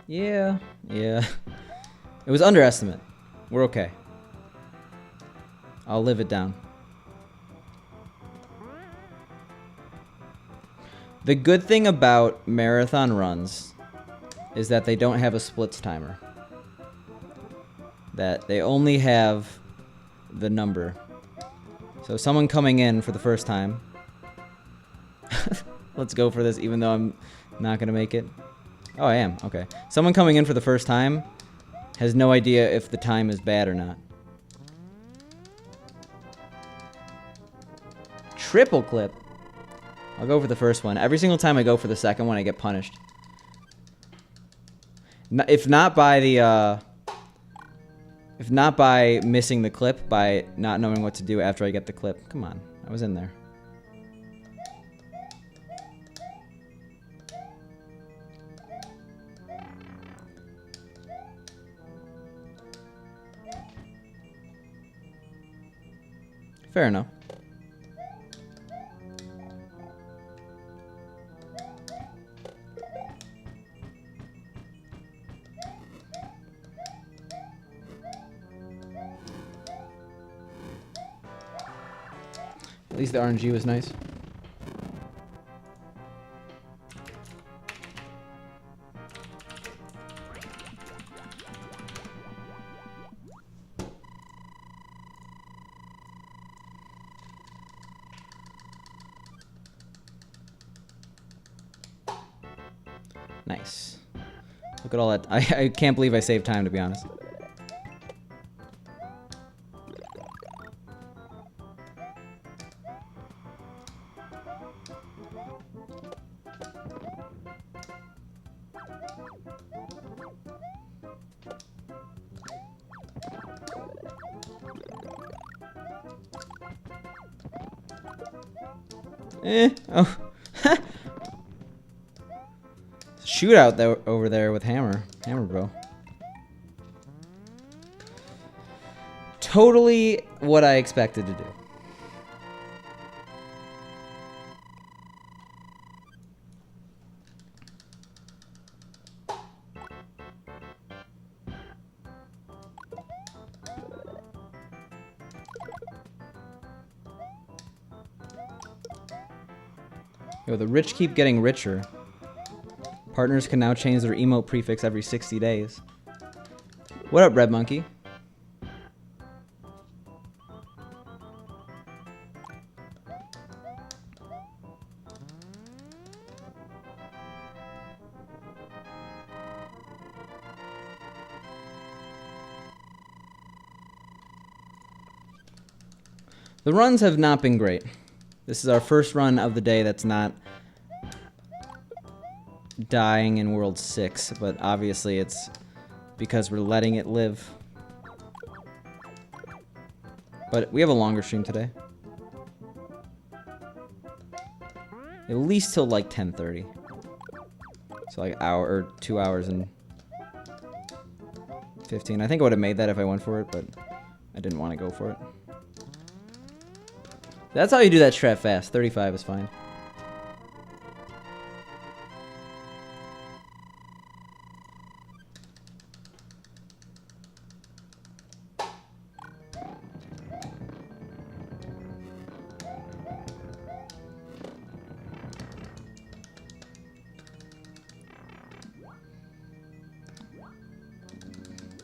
Yeah. It was underestimate. We're okay. I'll live it down. The good thing about marathon runs is that they don't have a splits timer. That they only have the number. So someone coming in for the first time. Let's go for this, even though I'm not going to make it. Oh, I am. Okay. Someone coming in for the first time has no idea if the time is bad or not. Triple clip. I'll go for the first one. Every single time I go for the second one, I get punished. If not by the, if not by missing the clip, by not knowing what to do after I get the clip. Come on. I was in there. Fair enough. At least the RNG was nice. Nice. Look at all that. I can't believe I saved time, to be honest. Oh. Shootout over there with Hammer Bro. Totally what I expected to do. Yo, the rich keep getting richer. Partners can now change their emote prefix every 60 days. What up, Red Monkey? The runs have not been great. This is our first run of the day that's not dying in World 6, but obviously it's because we're letting it live. But we have a longer stream today. At least till like 10:30. So like hour or 2 hours and 15. I think I would have made that if I went for it, but I didn't want to go for it. That's how you do that strat fast. 35 is fine.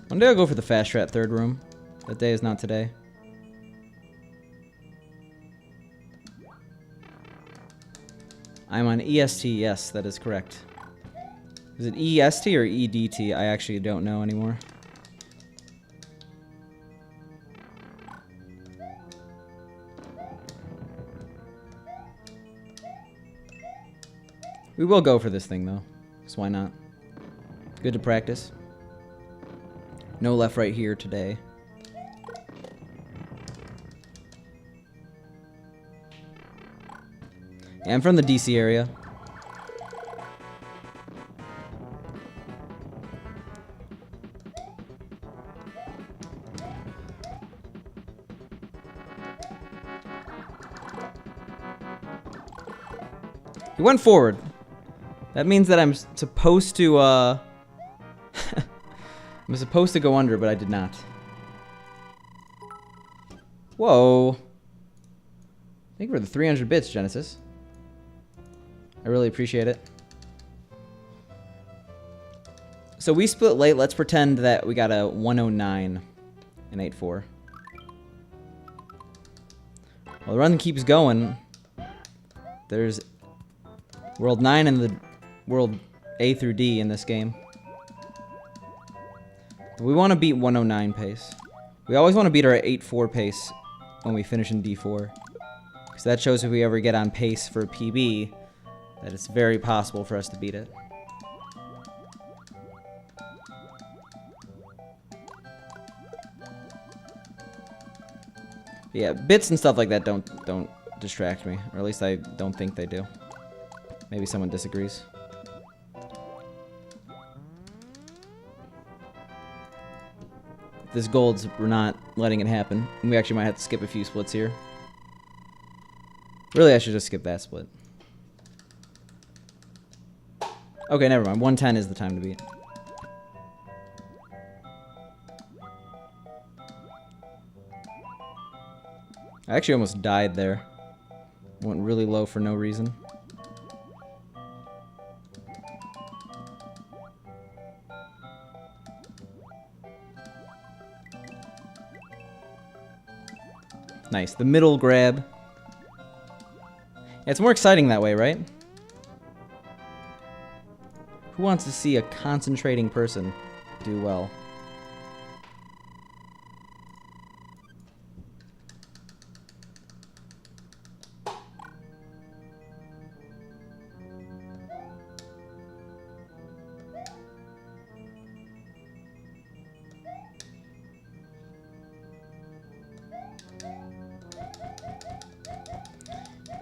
One day I'll go for the fast strat third room. That day is not today. I'm on EST, yes, that is correct. Is it EST or EDT? I actually don't know anymore. We will go for this thing, though. So why not? Good to practice. No left right here today. Yeah, I'm from the DC area. He went forward. That means that I'm supposed to, I'm supposed to go under, but I did not. Whoa. Thank you for the 300 bits, Genesis. I really appreciate it. So we split late. Let's pretend that we got a 109 and 8-4. Well, the run keeps going. There's World 9 and the World A through D in this game. We want to beat 109 pace. We always want to beat our 8.4 pace when we finish in D4. Because that shows if we ever get on pace for PB, that it's very possible for us to beat it. Yeah, bits and stuff like that don't distract me. Or at least I don't think they do. Maybe someone disagrees. This gold's, we're not letting it happen. We actually might have to skip a few splits here. Really, I should just skip that split. Okay, never mind. 110 is the time to beat. I actually almost died there. Went really low for no reason. Nice. The middle grab. Yeah, it's more exciting that way, right? Who wants to see a concentrating person do well?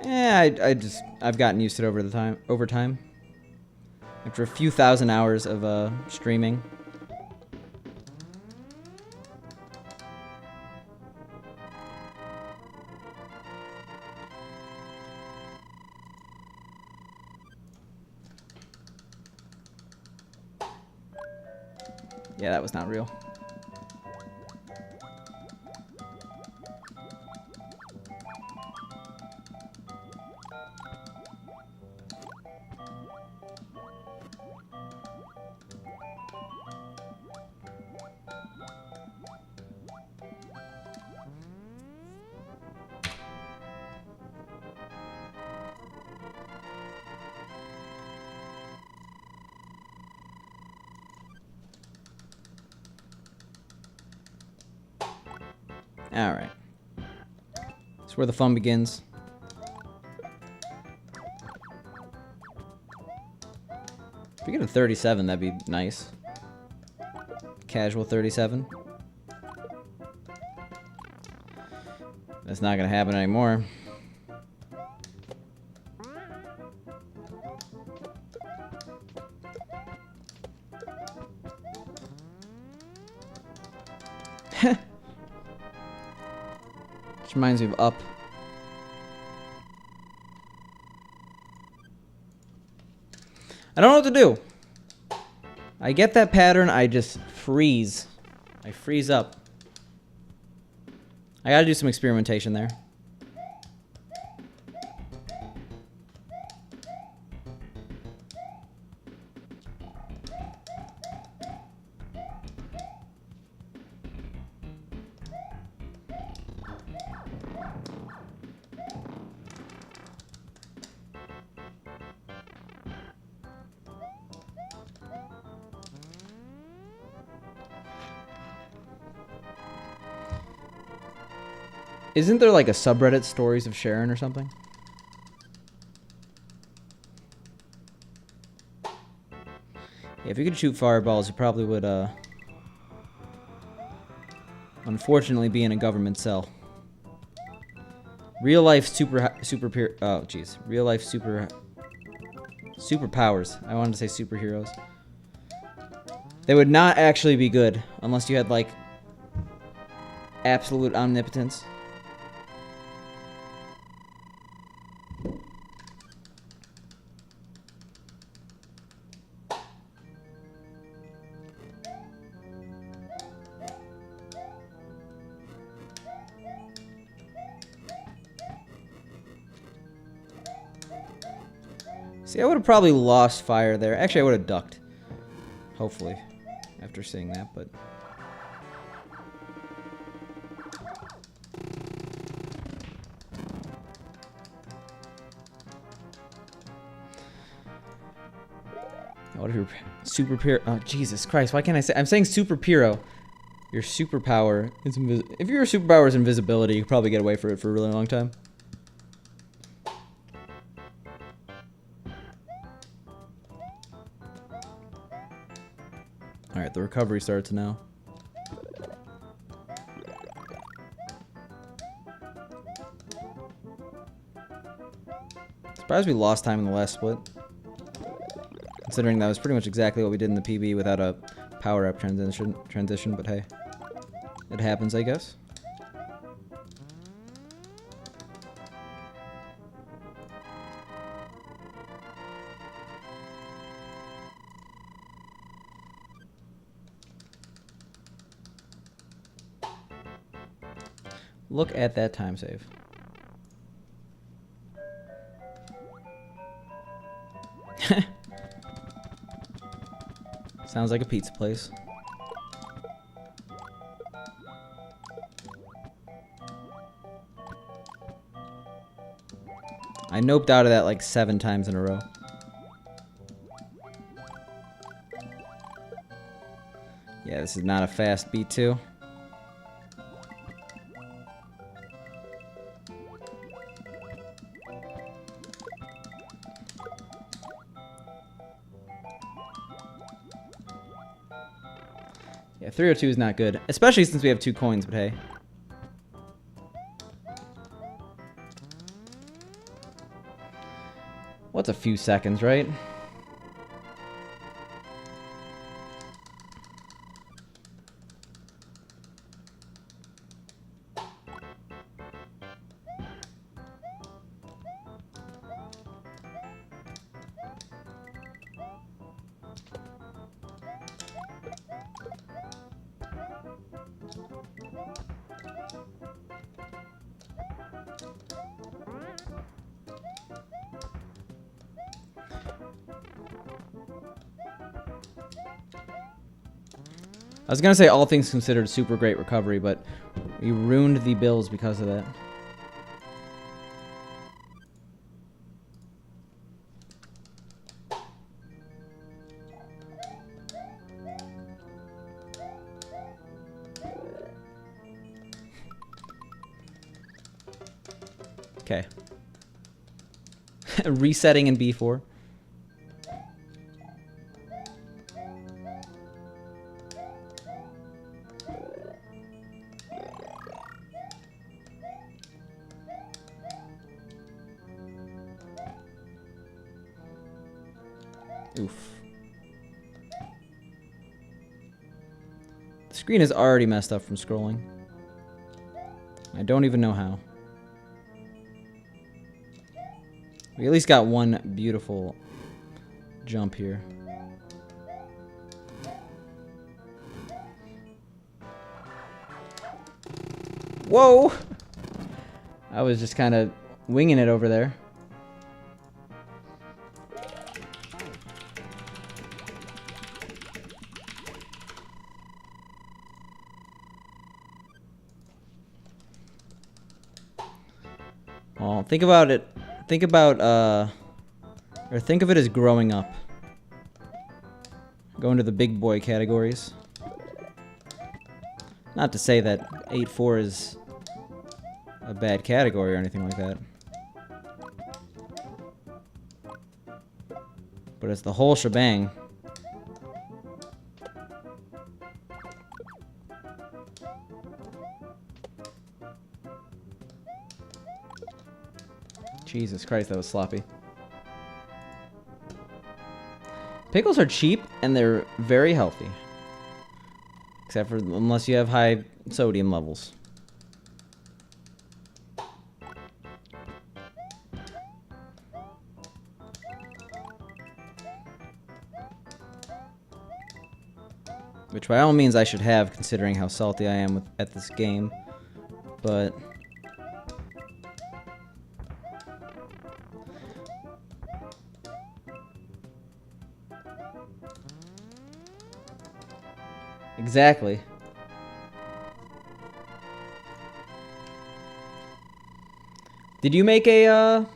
Yeah, I've gotten used to it over time. After a few thousand hours of streaming. Yeah, that was not real. Alright. That's where the fun begins. If we get a 37, that'd be nice. Casual 37. That's not gonna happen anymore. Which reminds me of Up. I don't know what to do. I get that pattern, I just freeze. I freeze up. I gotta do some experimentation there. Isn't there like a subreddit Stories of Sharon or something? Yeah, if you could shoot fireballs, you probably would, unfortunately be in a government cell. Real life real life superpowers. I wanted to say superheroes. They would not actually be good unless you had like absolute omnipotence. See, I would have probably lost fire there. Actually, I would have ducked. Hopefully. After seeing that, but... What if your super oh, Jesus Christ, why can't I say? I'm saying super Pyro. Your superpower is if your superpower is invisibility, you can probably get away for it for a really long time. Alright, the recovery starts now. Surprised we lost time in the last split. Considering that was pretty much exactly what we did in the PB without a power-up transition, but hey. It happens, I guess. Look at that time save. Sounds like a pizza place. I noped out of that like 7 times in a row. Yeah, this is not a fast B2. Yeah, 302 is not good, especially since we have 2 coins, but hey. What's a few seconds, right? I was gonna say all things considered super great recovery, but we ruined the Bills because of that. Okay. Resetting in B4. Oof. The screen is already messed up from scrolling. I don't even know how. We at least got one beautiful jump here. Whoa! I was just kind of winging it over there. Well, think about it. Think about, or think of it as growing up. Going to the big boy categories. Not to say that 8-4 is a bad category or anything like that. But it's the whole shebang. Jesus Christ, that was sloppy. Pickles are cheap and they're very healthy. Except for unless you have high sodium levels. Which by all means I should have, considering how salty I am at this game. But exactly. Did you make a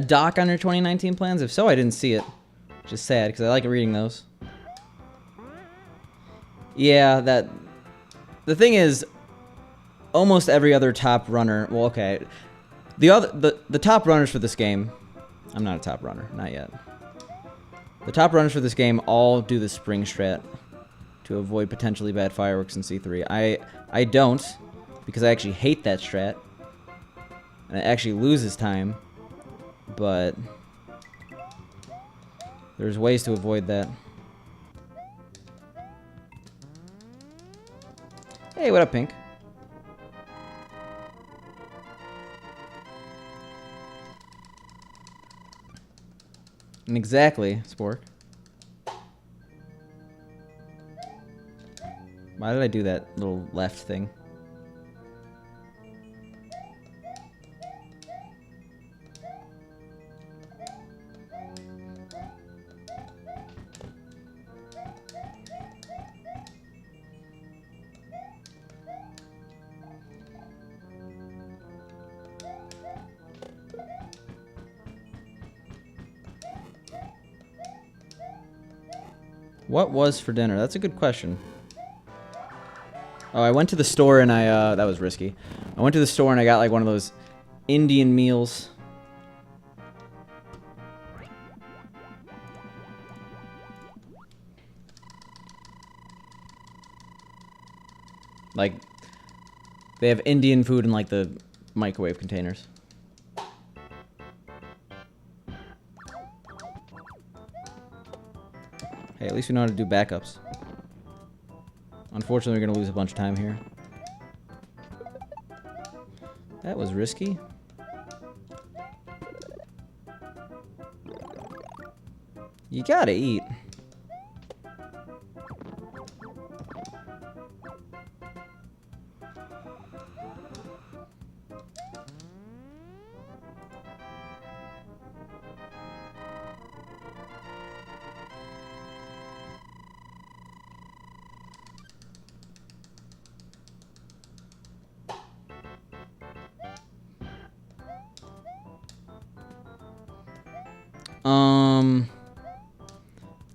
doc on your 2019 plans? If so, I didn't see it. which is sad because I like reading those. Yeah, the thing is, almost every other top runner. Well, okay, the top runners for this game. I'm not a top runner, not yet. The top runners for this game all do the spring strat to avoid potentially bad fireworks in C3. I don't, because I actually hate that strat, and it actually loses time. But there's ways to avoid that. Hey, what up, Pink? And exactly, Spork. Why did I do that little left thing? What was for dinner? That's a good question. Oh, I went to the store and that was risky. I went to the store and I got like one of those Indian meals. Like, they have Indian food in like the microwave containers. Hey, at least we know how to do backups. Unfortunately, we're going to lose a bunch of time here. That was risky. You gotta eat.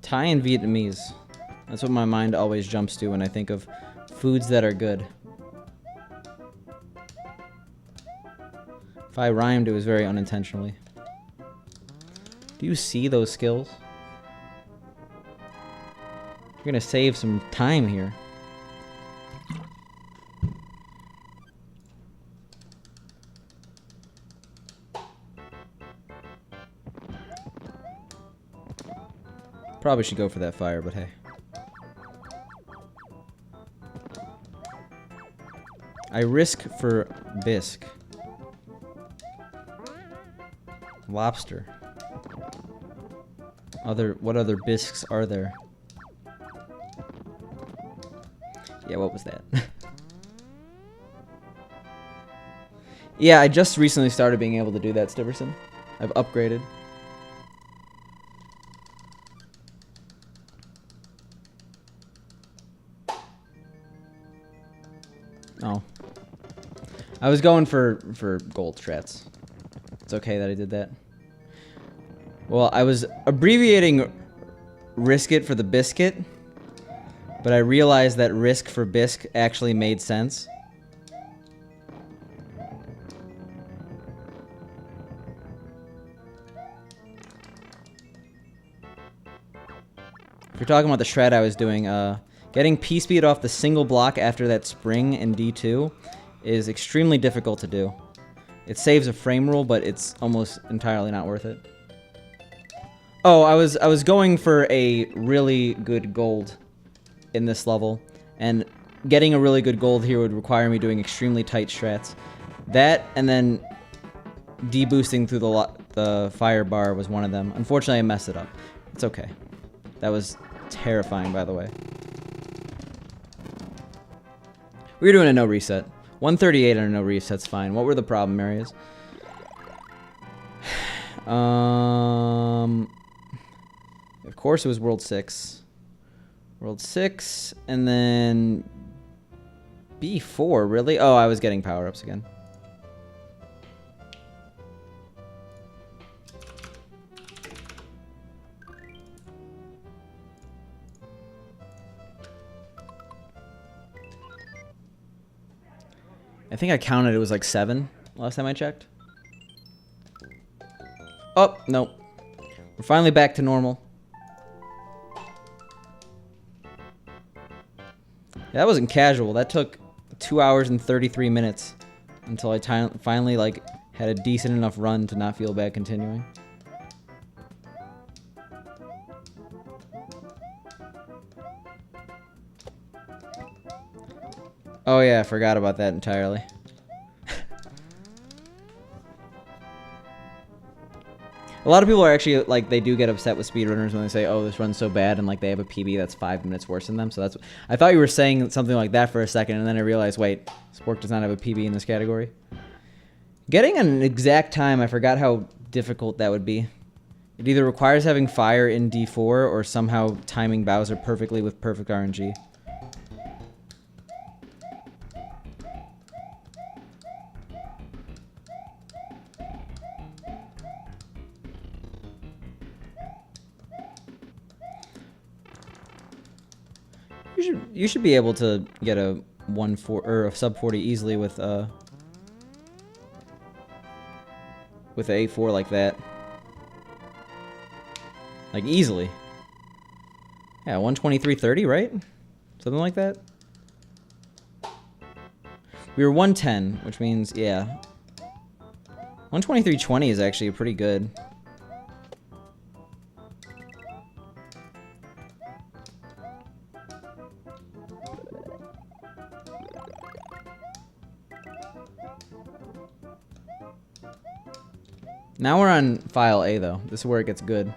Thai and Vietnamese. That's what my mind always jumps to when I think of foods that are good. If I rhymed, it was very unintentionally. Do you see those skills? You're gonna save some time here. Probably should go for that fire, but hey. I risk for bisque. Lobster. What other bisques are there? Yeah, what was that? Yeah, I just recently started being able to do that, Stiverson. I've upgraded. Oh. I was going for gold strats. It's okay that I did that. Well, I was abbreviating risk it for the biscuit, but I realized that risk for bisque actually made sense. If you're talking about the shred I was doing, getting P-speed off the single block after that spring in D2 is extremely difficult to do. It saves a frame rule, but it's almost entirely not worth it. Oh, I was going for a really good gold in this level, and getting a really good gold here would require me doing extremely tight strats. That, and then deboosting through the fire bar was one of them. Unfortunately, I messed it up. It's okay. That was terrifying, by the way. We were doing a no reset. 138 on a no reset's fine. What were the problem areas? Of course it was World 6. World 6, and then B4, really? Oh, I was getting power-ups again. I think I counted it was like 7 last time I checked. Oh, no. We're finally back to normal. Yeah, that wasn't casual. That took 2 hours and 33 minutes until I finally like had a decent enough run to not feel bad continuing. Oh yeah, I forgot about that entirely. A lot of people are actually, like, they do get upset with speedrunners when they say, oh, this run's so bad, and, like, they have a PB that's 5 minutes worse than them. So that's... I thought you were saying something like that for a second, and then I realized, wait, Spork does not have a PB in this category. Getting an exact time, I forgot how difficult that would be. It either requires having fire in D4, or somehow timing Bowser perfectly with perfect RNG. You should be able to get a 1-4 or a sub 40 easily with a 8-4 like that. Like easily. Yeah, 123.30, right? Something like that. We were 110, which means yeah. 123.20 is actually pretty good. Now we're on file A, though. This is where it gets good.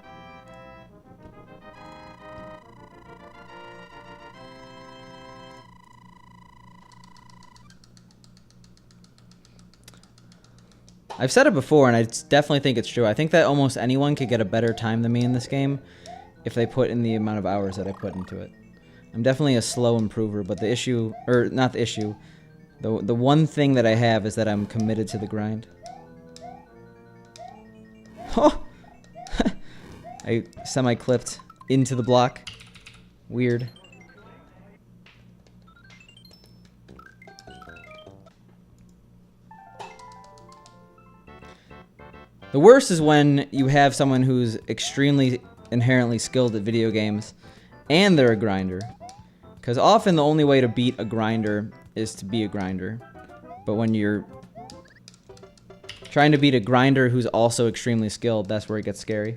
I've said it before, and I definitely think it's true. I think that almost anyone could get a better time than me in this game if they put in the amount of hours that I put into it. I'm definitely a slow improver, but the issue... or, not the issue. The one thing that I have is that I'm committed to the grind. Oh! I semi-clipped into the block. Weird. The worst is when you have someone who's extremely inherently skilled at video games and they're a grinder. Because often the only way to beat a grinder is to be a grinder. But when you're trying to beat a grinder who's also extremely skilled, that's where it gets scary.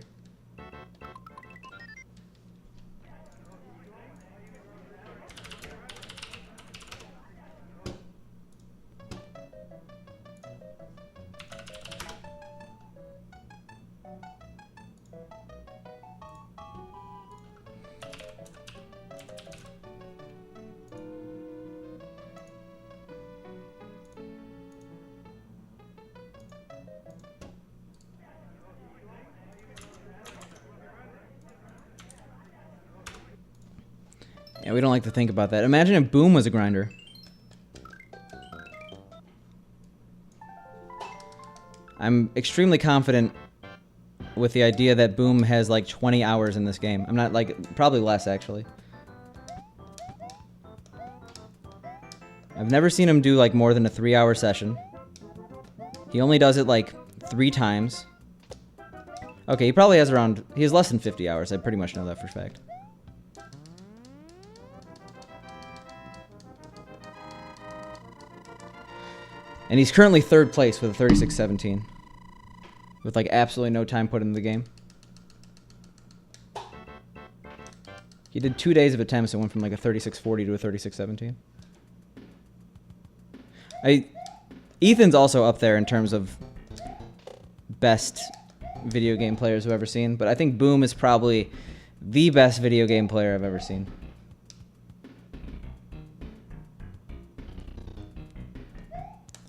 Yeah, we don't like to think about that. Imagine if Boom was a grinder. I'm extremely confident with the idea that Boom has like 20 hours in this game. I'm not like, probably less actually. I've never seen him do like more than a 3-hour session. He only does it like 3 times. Okay, he probably has around, he has less than 50 hours. I pretty much know that for a fact. And he's currently 3rd place with a 36-17. With like absolutely no time put in the game. He did 2 days of attempts and went from like a 36-40 to a 36-17. Ethan's also up there in terms of best video game players I've ever seen, but I think Boom is probably the best video game player I've ever seen.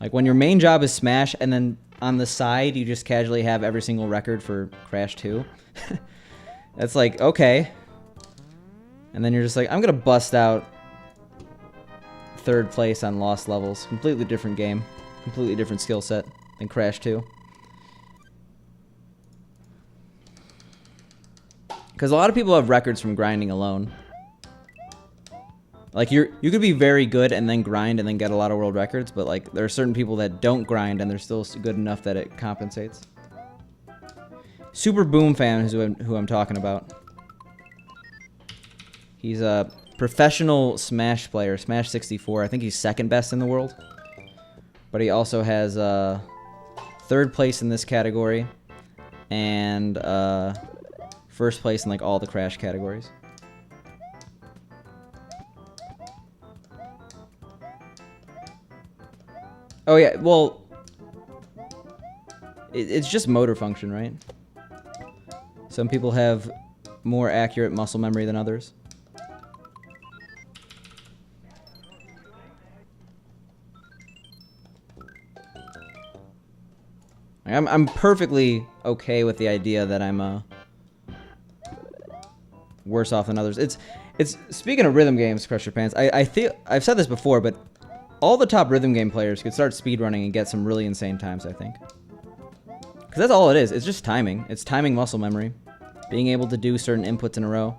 Like, when your main job is Smash, and then on the side, you just casually have every single record for Crash 2. That's like, okay. And then you're just like, I'm gonna bust out 3rd place on Lost Levels. Completely different game. Completely different skill set than Crash 2. Because a lot of people have records from grinding alone. Like you could be very good and then grind and then get a lot of world records, but like there are certain people that don't grind and they're still good enough that it compensates. Super Boom Fan is who I'm talking about. He's a professional Smash player, Smash 64. I think he's second best in the world. But he also has third place in this category and first place in like all the Crash categories. Oh yeah, well, it's just motor function, right? Some people have more accurate muscle memory than others. I'm perfectly okay with the idea that I'm worse off than others. It's speaking of rhythm games, Crush Your Pants. I feel I've said this before, but all the top rhythm game players could start speedrunning and get some really insane times, I think. Because that's all it is. It's just timing. It's timing muscle memory. Being able to do certain inputs in a row.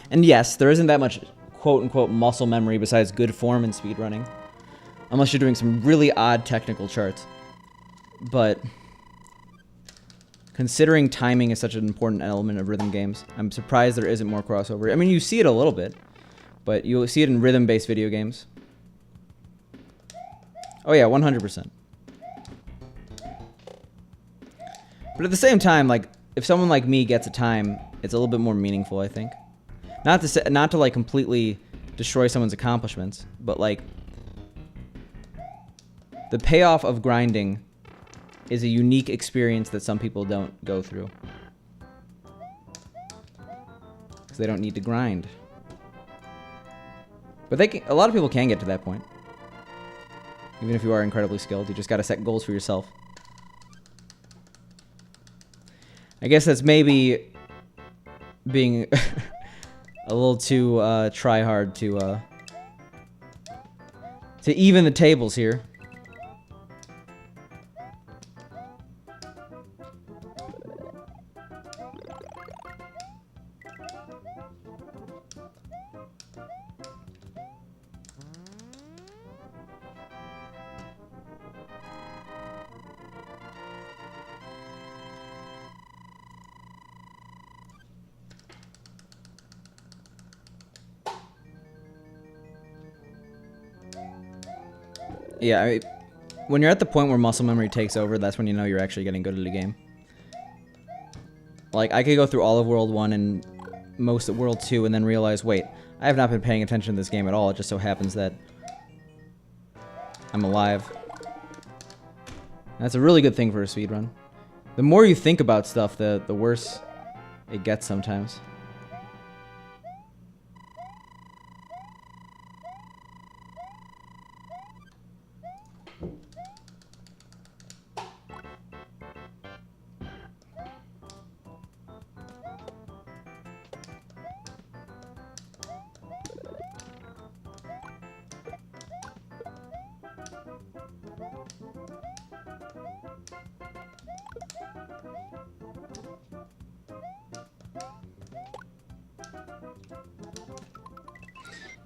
And yes, there isn't that much quote-unquote muscle memory besides good form in speedrunning. Unless you're doing some really odd technical charts. But considering timing is such an important element of rhythm games, I'm surprised there isn't more crossover. I mean, you see it a little bit. But you'll see it in rhythm-based video games. Oh yeah, 100%. But at the same time, like, if someone like me gets a time, it's a little bit more meaningful, I think. Not to like completely destroy someone's accomplishments, but like the payoff of grinding is a unique experience that some people don't go through. Because they don't need to grind. But a lot of people can get to that point. Even if you are incredibly skilled, you just gotta set goals for yourself. I guess that's maybe being a little too try hard to even the tables here. Yeah, when you're at the point where muscle memory takes over, that's when you know you're actually getting good at the game. Like, I could go through all of World 1 and most of World 2 and then realize, wait, I have not been paying attention to this game at all. It just so happens that I'm alive. That's a really good thing for a speedrun. The more you think about stuff, the worse it gets sometimes.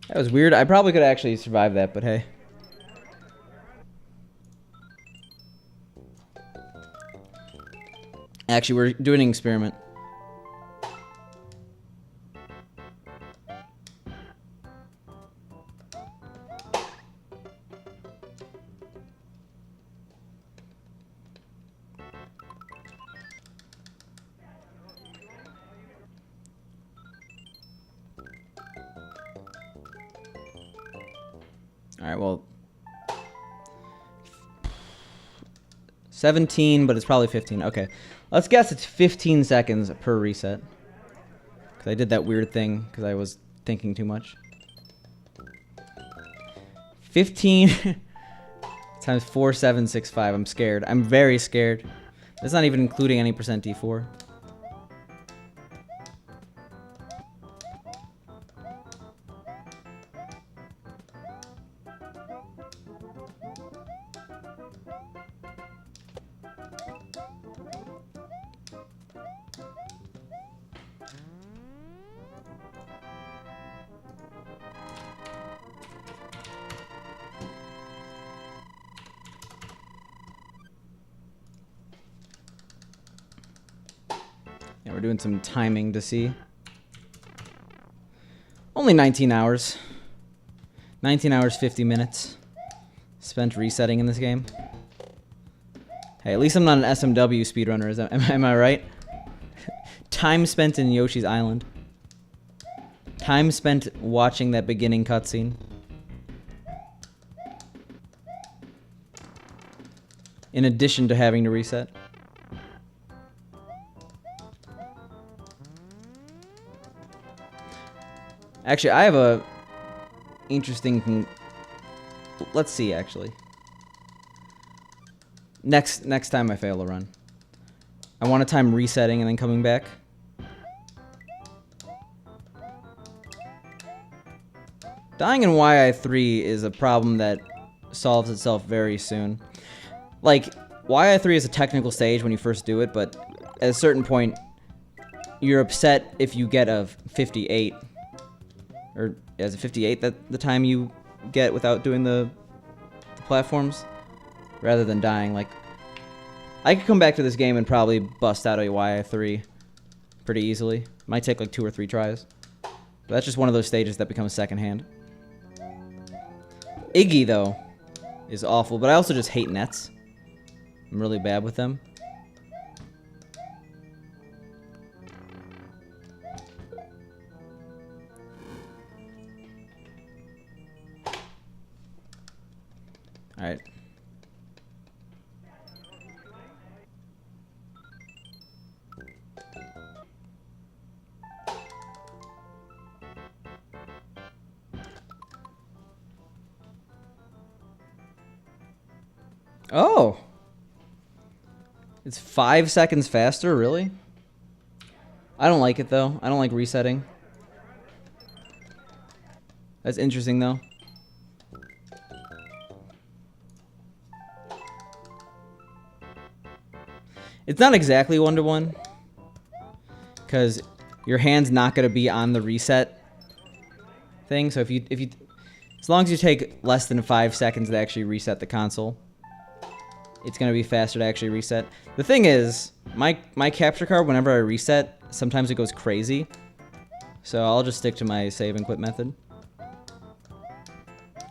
That was weird. I probably could actually survive that, but hey. Actually, we're doing an experiment. Alright, well... 17, but it's probably 15. Okay. Let's guess it's 15 seconds per reset. Because I did that weird thing because I was thinking too much. 15 times 4765. I'm scared. I'm very scared. That's not even including any percent D4. We're doing some timing to see. Only 19 hours. 19 hours, 50 minutes spent resetting in this game. Hey, at least I'm not an SMW speedrunner, am I right? Time spent in Yoshi's Island. Time spent watching that beginning cutscene. In addition to having to reset. Actually, I have a interesting... Let's see, actually. Next time I fail a run. I want a time resetting and then coming back. Dying in YI3 is a problem that solves itself very soon. Like, YI3 is a technical stage when you first do it, but at a certain point, you're upset if you get a 58. Or is it 58 that the time you get without doing the platforms? Rather than dying. Like, I could come back to this game and probably bust out a YI3 pretty easily. Might take like 2 or 3 tries. But that's just one of those stages that becomes secondhand. Iggy, though, is awful, but I also just hate nets. I'm really bad with them. Alright. Oh! It's 5 seconds faster, really? I don't like it, though. I don't like resetting. That's interesting, though. It's not exactly 1-to-1. Because your hand's not going to be on the reset thing. So if you... As long as you take less than 5 seconds to actually reset the console, it's going to be faster to actually reset. The thing is, my capture card, whenever I reset, sometimes it goes crazy. So I'll just stick to my save and quit method.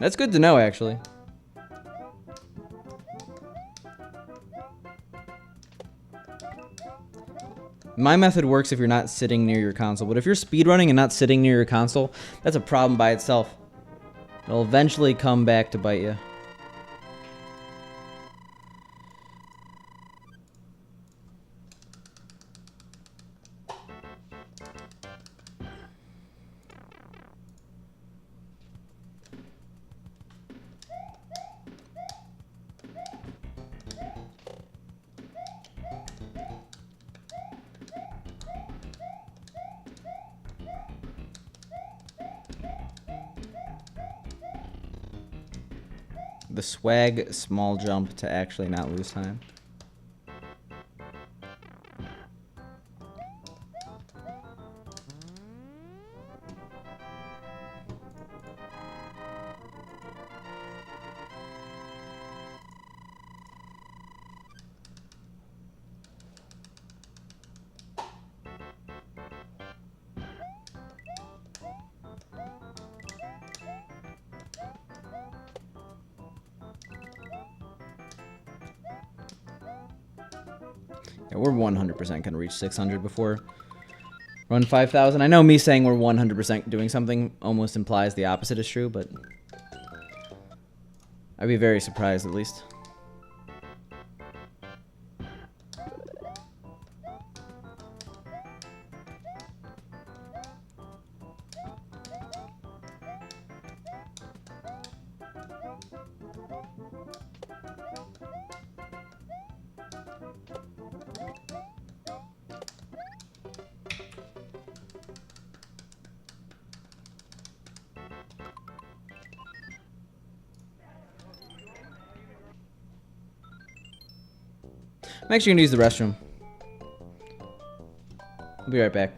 That's good to know, actually. My method works if you're not sitting near your console, but if you're speedrunning and not sitting near your console, that's a problem by itself. It'll eventually come back to bite you. The swag small jump to actually not lose time. Yeah, we're 100% going to reach 600 before run 5,000. I know me saying we're 100% doing something almost implies the opposite is true, but I'd be very surprised at least. I'm actually gonna use the restroom. I'll be right back.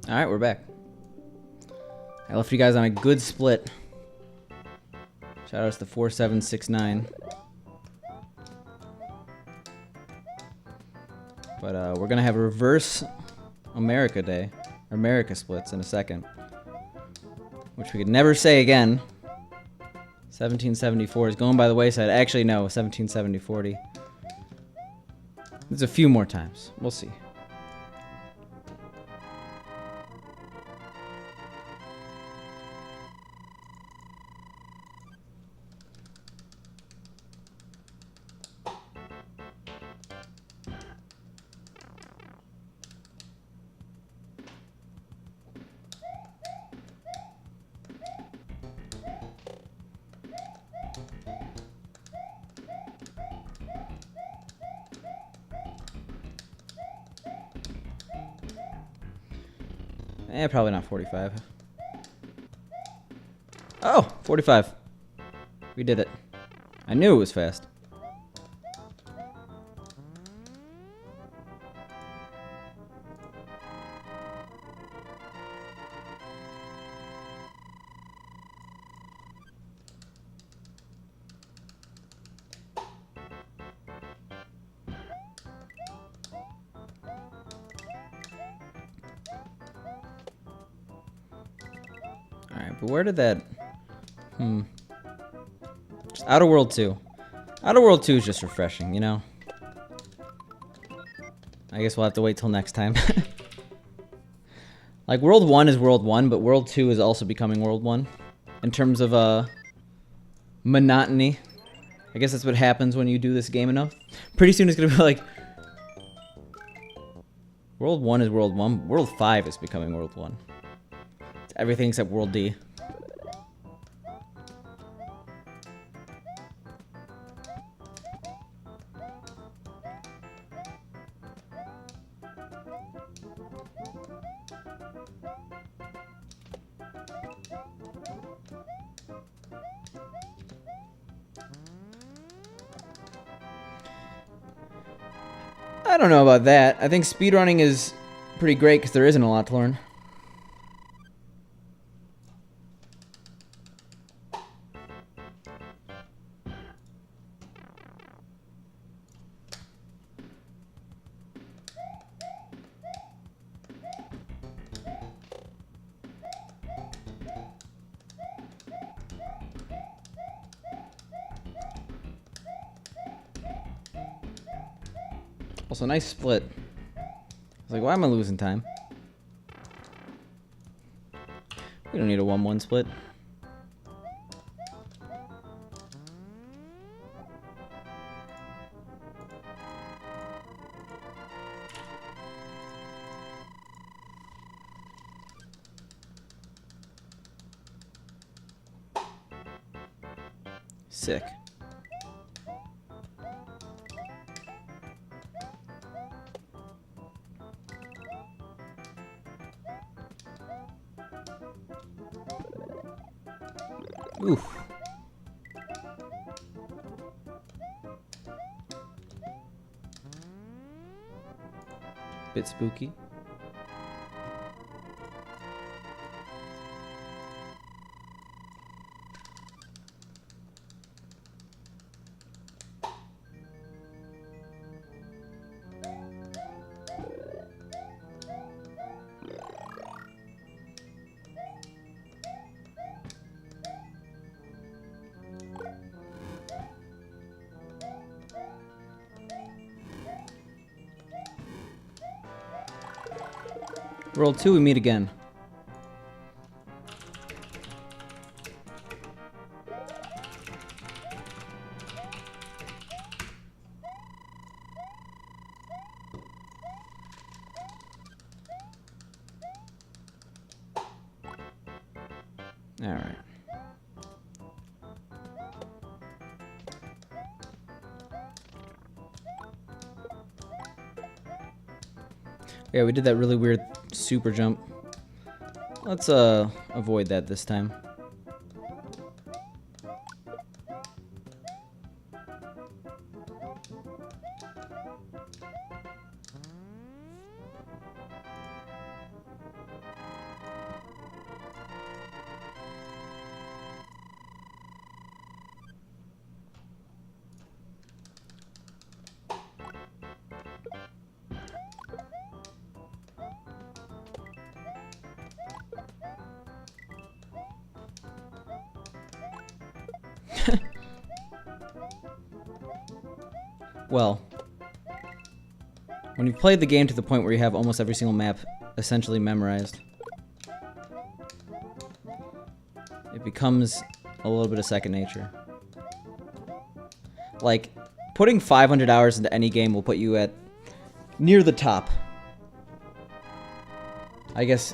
Alright, we're back. I left you guys on a good split. Shout outs to 4769. But we're gonna have a reverse America Day. America splits in a second. Which we could never say again. 1774 is going by the wayside. Actually, no, 1770-40. There's a few more times. We'll see. Probably not 45. Oh, 45. We did it. I knew it was fast. But where did that... Just Outer World 2. Outer World 2 is just refreshing, you know? I guess we'll have to wait till next time. Like, World 1 is World 1, but World 2 is also becoming World 1. In terms of, monotony. I guess that's what happens when you do this game enough. Pretty soon it's gonna be like... World 1 is World 1, World 5 is becoming World 1. It's everything except World D. I don't know about that. I think speedrunning is pretty great because there isn't a lot to learn. Also, nice split. I was like, why am I losing time? We don't need a 1-1 split. Sick. Oof. Bit spooky. World 2, we meet again. Alright. Yeah, we did that really weird super jump. Let's avoid that this time. Well, when you've played the game to the point where you have almost every single map essentially memorized, it becomes a little bit of second nature. Like, putting 500 hours into any game will put you at near the top. I guess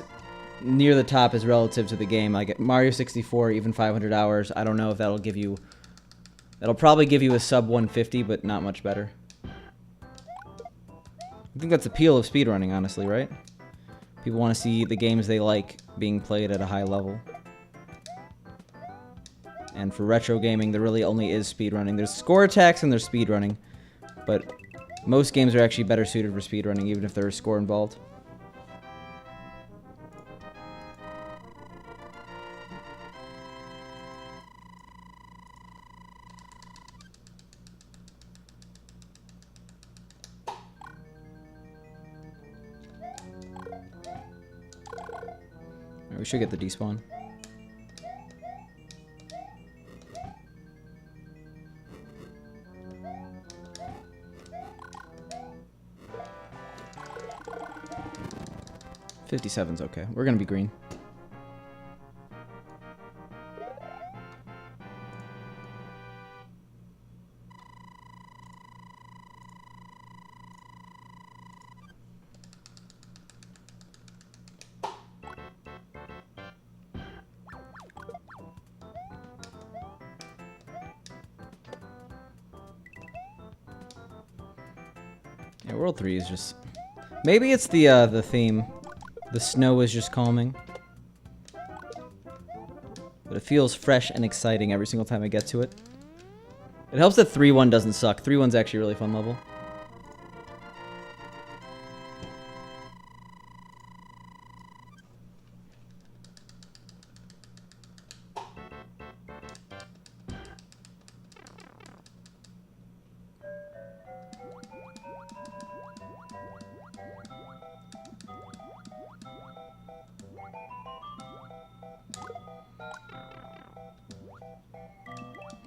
near the top is relative to the game. Like Mario 64, even 500 hours, I don't know if that'll give you... That'll probably give you a sub 150, but not much better. I think that's the appeal of speedrunning, honestly, right? People want to see the games they like being played at a high level. And for retro gaming, there really only is speedrunning. There's score attacks and there's speedrunning. But most games are actually better suited for speedrunning, even if there is score involved. We should get the despawn. $57's okay. We're gonna be green. Yeah, World 3 is just... Maybe it's the theme. The snow is just calming. But it feels fresh and exciting every single time I get to it. It helps that 3-1 doesn't suck. 3-1's actually a really fun level.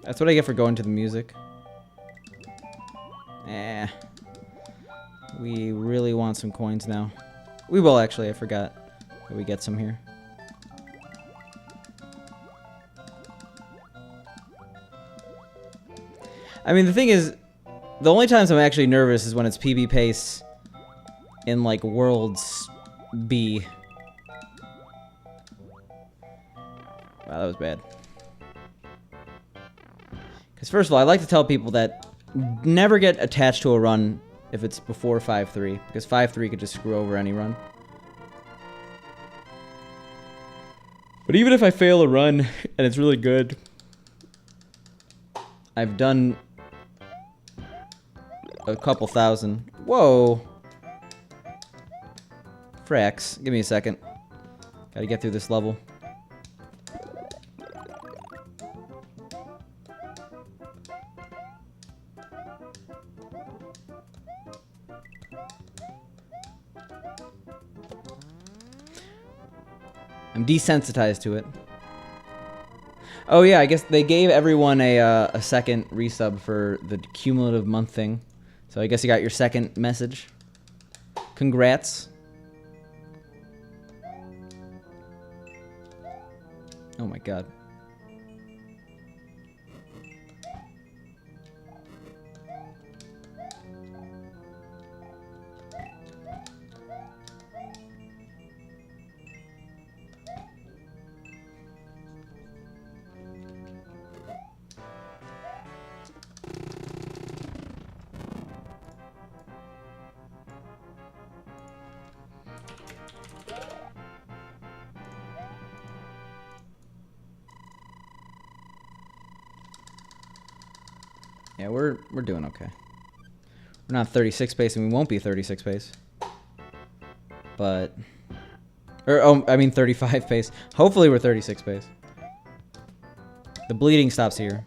That's what I get for going to the music. Eh. We really want some coins now. We will actually, I forgot that we get some here. I mean, the thing is, the only times I'm actually nervous is when it's PB pace in, like, Worlds B. Wow, that was bad. Because first of all, I like to tell people that never get attached to a run if it's before 5-3, because 5-3 could just screw over any run. But even if I fail a run and it's really good, I've done a couple thousand. Whoa! Frax, give me a second. Gotta get through this level. I'm desensitized to it. Oh yeah, I guess they gave everyone a second resub for the cumulative month thing. So I guess you got your second message. Congrats. Oh my god. Yeah, we're doing okay. We're not 36 pace, and we won't be 36 pace. But, I mean 35 pace. Hopefully we're 36 pace. The bleeding stops here.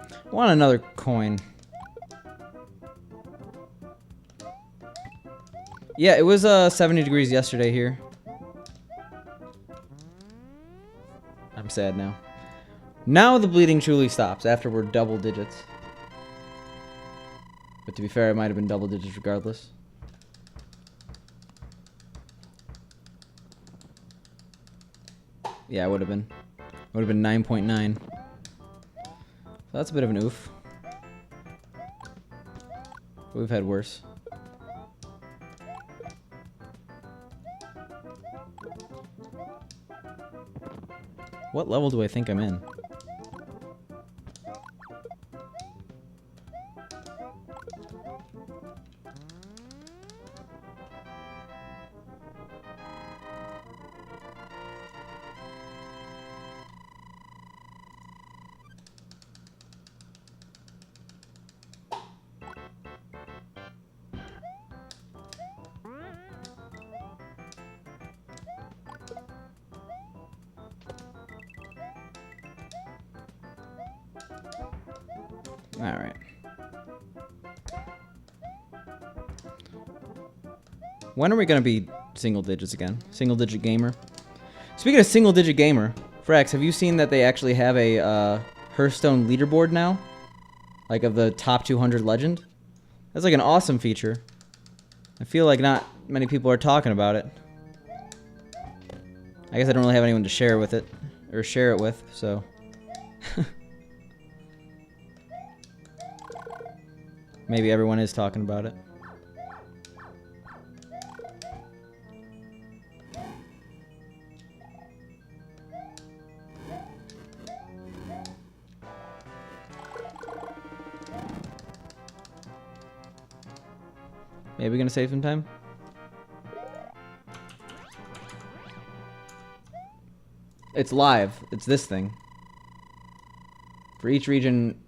I want another coin. Yeah, it was 70 degrees yesterday here. I'm sad now. Now the bleeding truly stops after we're double digits. But to be fair, it might have been double digits regardless. Yeah, it would have been. It would have been 9.9. So that's a bit of an oof. We've had worse. What level do I think I'm in? Alright. When are we going to be single digits again? Single digit gamer? Speaking of single digit gamer, Frax, have you seen that they actually have a Hearthstone leaderboard now? Like of the top 200 legend? That's like an awesome feature. I feel like not many people are talking about it. I guess I don't really have anyone to share with it, or share it with, so. Maybe everyone is talking about it. Maybe we're gonna save some time. It's live. It's this thing. For each region,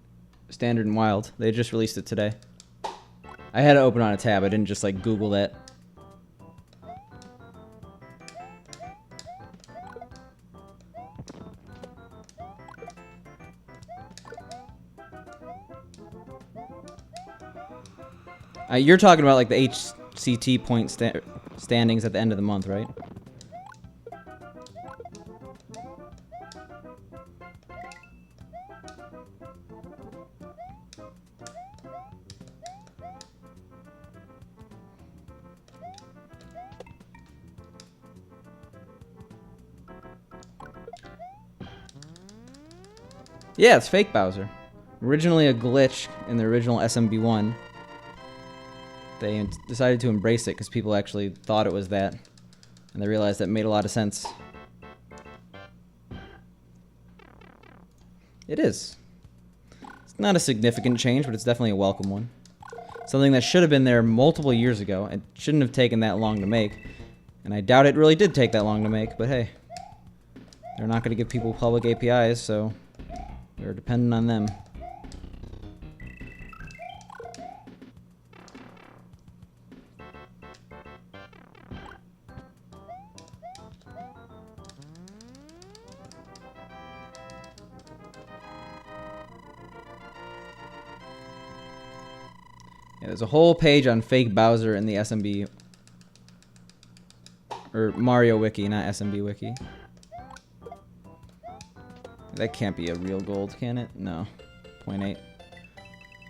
standard and wild. They just released it today. I had to open on a tab. I didn't just like Google that. You're talking about like the HCT point standings at the end of the month, right? Yeah, it's fake Bowser. Originally a glitch in the original SMB1. They decided to embrace it because people actually thought it was that. And they realized that made a lot of sense. It is. It's not a significant change, but it's definitely a welcome one. Something that should have been there multiple years ago. It shouldn't have taken that long to make. And I doubt it really did take that long to make, but hey. They're not going to give people public APIs, so we're dependent on them. Yeah, there's a whole page on fake Bowser in the SMB, or Mario Wiki, not SMB Wiki. That can't be a real gold, can it? No. 0.8.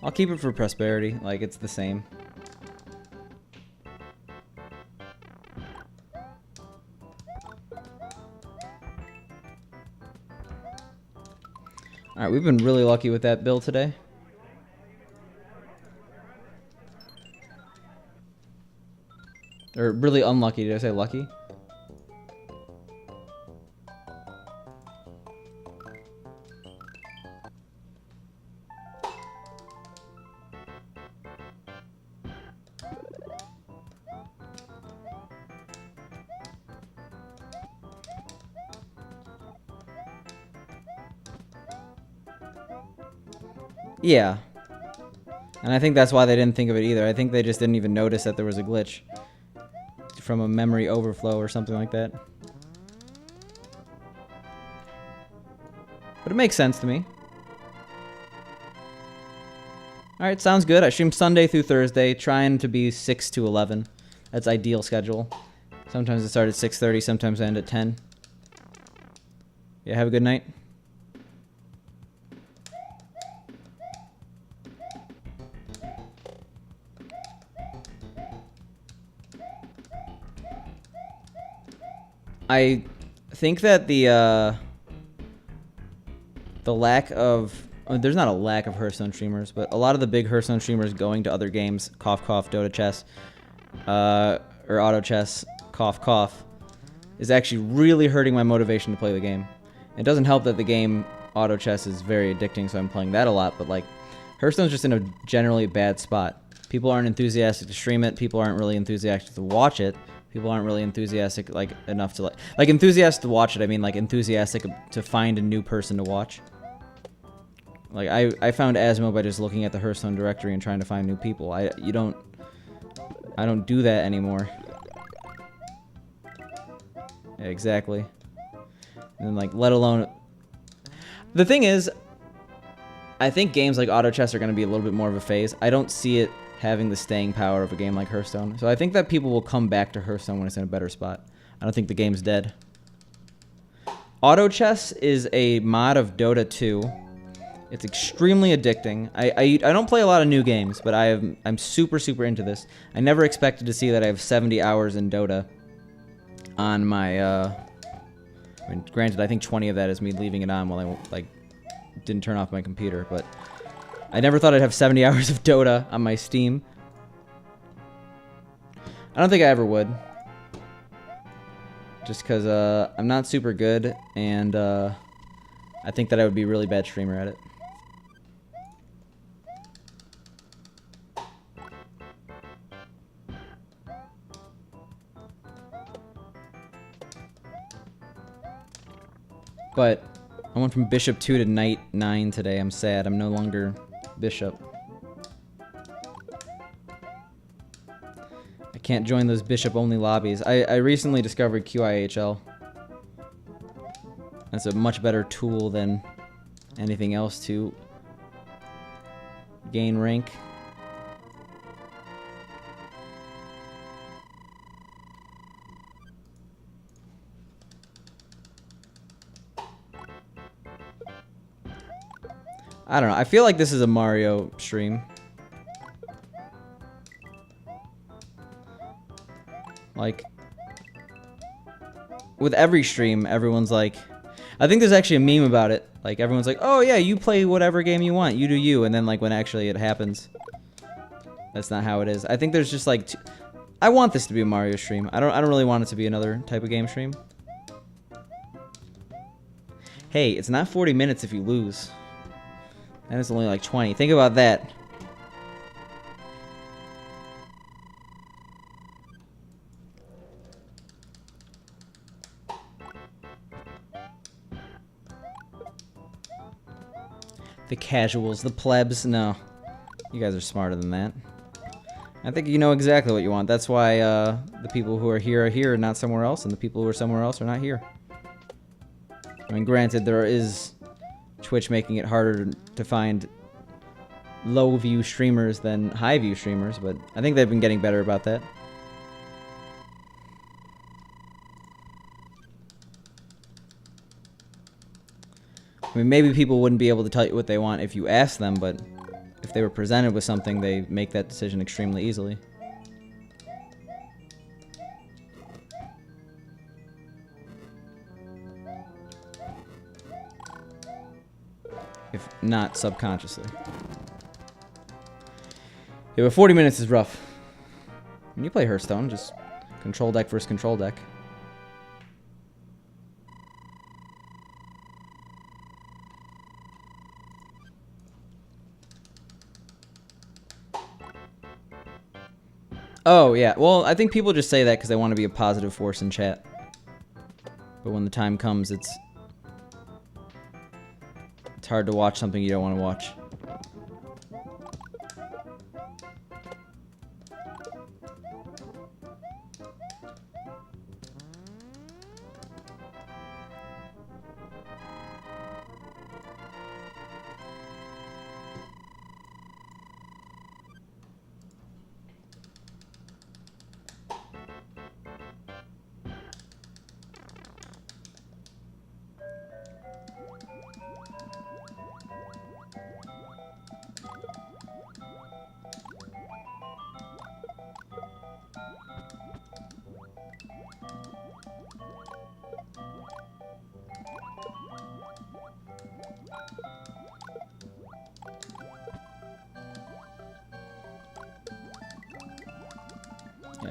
I'll keep it for prosperity, like it's the same. Alright, we've been really lucky with that build today. Or really unlucky, did I say lucky? Yeah. And I think that's why they didn't think of it either. I think they just didn't even notice that there was a glitch from a memory overflow or something like that. But it makes sense to me. Alright, sounds good. I stream Sunday through Thursday, trying to be 6 to 11. That's ideal schedule. Sometimes I start at 6:30, sometimes I end at 10. Yeah, have a good night. I think that the lack of... there's not a lack of Hearthstone streamers, but a lot of the big Hearthstone streamers going to other games, cough cough, Dota chess, or auto chess, cough cough, is actually really hurting my motivation to play the game. It doesn't help that the game auto chess is very addicting, so I'm playing that a lot, but like Hearthstone's just in a generally bad spot. People aren't enthusiastic to stream it, people aren't really enthusiastic to watch it. People aren't really enthusiastic enough to like enthusiastic to watch it. I mean like enthusiastic to find a new person to watch. Like I found Asmo by just looking at the Hearthstone directory and trying to find new people. I don't do that anymore. Yeah, exactly. And then, like, let alone... The thing is, I think games like auto chess are going to be a little bit more of a phase. I don't see it having the staying power of a game like Hearthstone. So I think that people will come back to Hearthstone when it's in a better spot. I don't think the game's dead. Auto chess is a mod of Dota 2. It's extremely addicting. I don't play a lot of new games, but I'm super into this. I never expected to see that I have 70 hours in Dota on my I mean, granted, I think 20 of that is me leaving it on while I didn't turn off my computer, but I never thought I'd have 70 hours of Dota on my Steam. I don't think I ever would. Just because I'm not super good, and I think that I would be a really bad streamer at it. But I went from Bishop 2 to Knight 9 today. I'm sad. I'm no longer Bishop. I can't join those Bishop-only lobbies. I recently discovered QIHL. That's a much better tool than anything else to gain rank. I don't know. I feel like this is a Mario stream. Like, with every stream, everyone's like... I think there's actually a meme about it. Like, everyone's like, oh yeah, you play whatever game you want. You do you. And then, like, when actually it happens, that's not how it is. I think there's just, like... I want this to be a Mario stream. I don't really want it to be another type of game stream. Hey, it's not 40 minutes if you lose. And it's only like 20. Think about that. The casuals, the plebs. No. You guys are smarter than that. I think you know exactly what you want. That's why the people who are here, not somewhere else, and the people who are somewhere else are not here. I mean, granted, there is Twitch making it harder to find low view streamers than high view streamers, but I think they've been getting better about that. I mean, maybe people wouldn't be able to tell you what they want if you asked them, but if they were presented with something, they make that decision extremely easily. If not subconsciously. Yeah, but 40 minutes is rough. When you play Hearthstone, just control deck versus control deck. Oh, yeah. Well, I think people just say that because they want to be a positive force in chat. But when the time comes, it's hard to watch something you don't want to watch.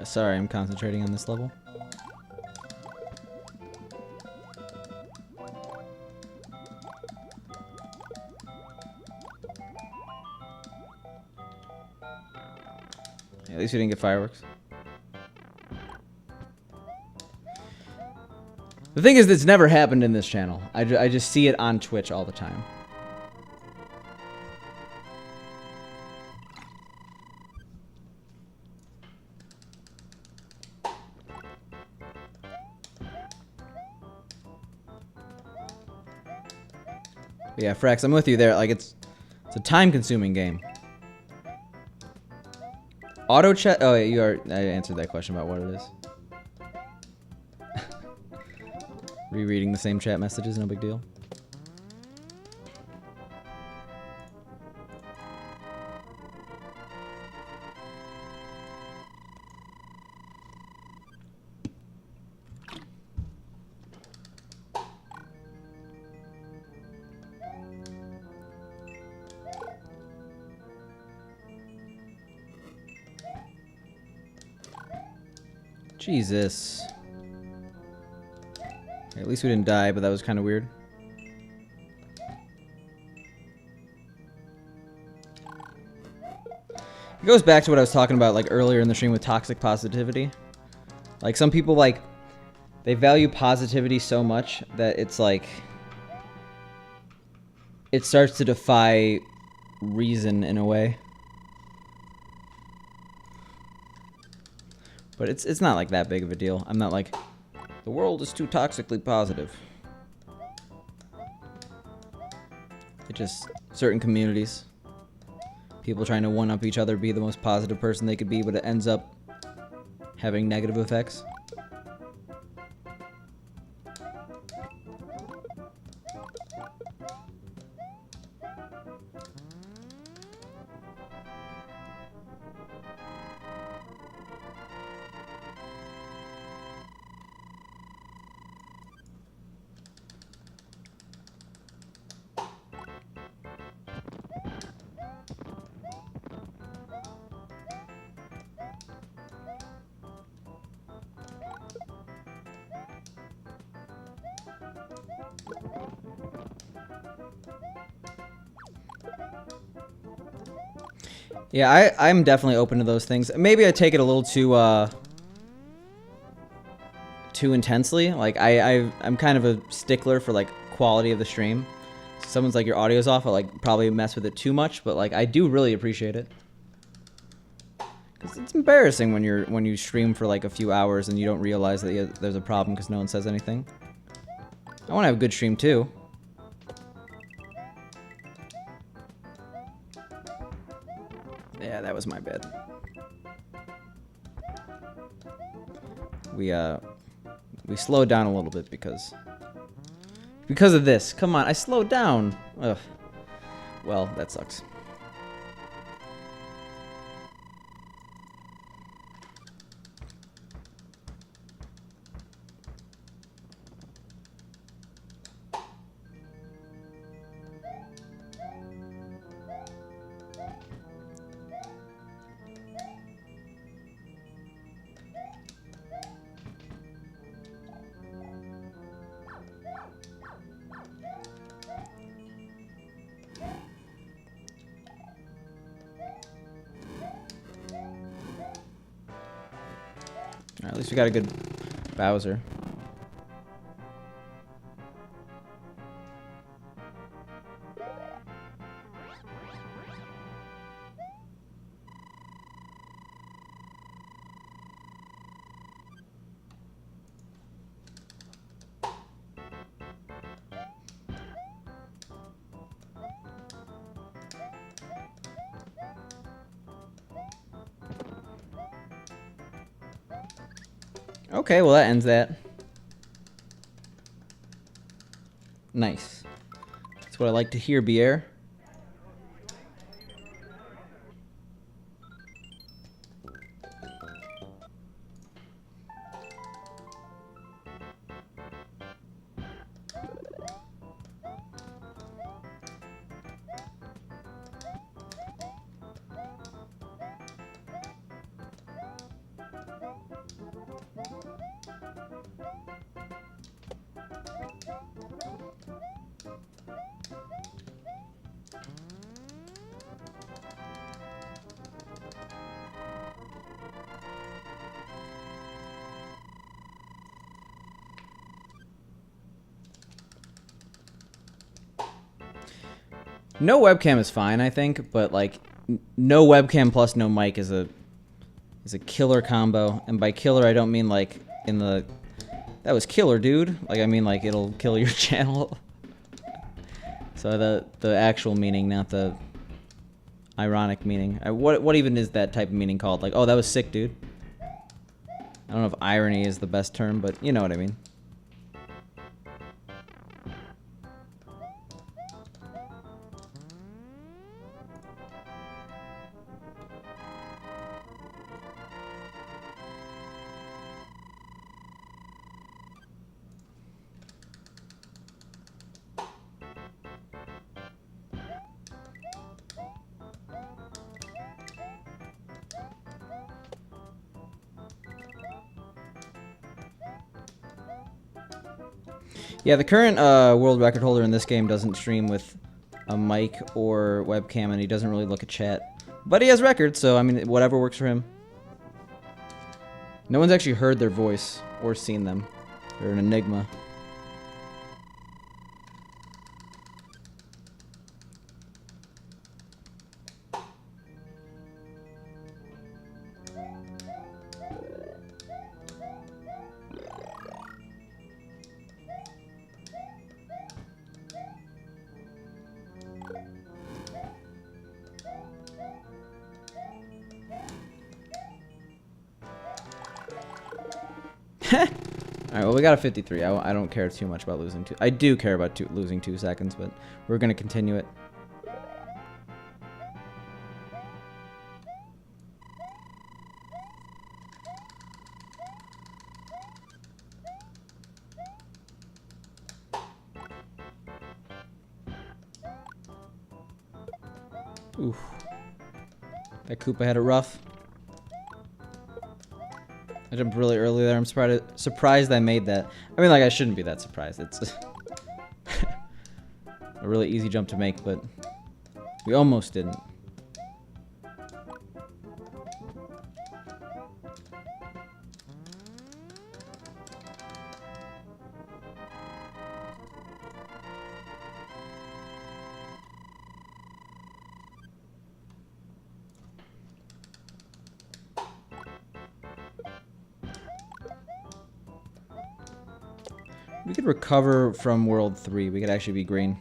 Yeah, sorry, I'm concentrating on this level. At least we didn't get fireworks. The thing is, it's never happened in this channel. I just see it on Twitch all the time. But yeah, Frax, I'm with you there. Like, it's a time-consuming game. Auto chat. Oh, yeah, I answered that question about what it is. Rereading the same chat messages, no big deal. Jesus. At least we didn't die, but that was kind of weird. It goes back to what I was talking about like earlier in the stream with toxic positivity. Like some people like they value positivity so much that it's like it starts to defy reason in a way. But it's not like that big of a deal. I'm not like the world is too toxically positive. It just certain communities. People trying to one-up each other, be the most positive person they could be, but it ends up having negative effects. Yeah, I'm definitely open to those things. Maybe I take it a little too intensely. Like I'm kind of a stickler for like quality of the stream. So someone's like your audio's off, I like probably mess with it too much, but like I do really appreciate it. Cause it's embarrassing when you stream for like a few hours and you don't realize that there's a problem because no one says anything. I want to have a good stream too. Yeah, that was my bad. We slowed down a little bit because of this. Come on, I slowed down. Ugh. Well, that sucks. At least we got a good Bowser. Okay, well that ends that. Nice. That's what I like to hear, Bier. No webcam is fine, I think, but like no webcam plus no mic is a killer combo. And by killer, I don't mean like in the that was killer, dude. Like I mean like it'll kill your channel. So the actual meaning, not the ironic meaning. What even is that type of meaning called? Like, oh, that was sick, dude. I don't know if irony is the best term, but you know what I mean. Yeah, the current world record holder in this game doesn't stream with a mic or webcam, and he doesn't really look at chat. But he has records, so I mean, whatever works for him. No one's actually heard their voice or seen them. They're an enigma. Alright, well, we got a 53. I don't care too much about losing 2. I do care about losing 2 seconds, but we're going to continue it. Oof. That Koopa had it rough. I jumped really early there. I'm surprised I made that. I mean, like, I shouldn't be that surprised. It's a really easy jump to make, but we almost didn't. We could recover from World 3. We could actually be green.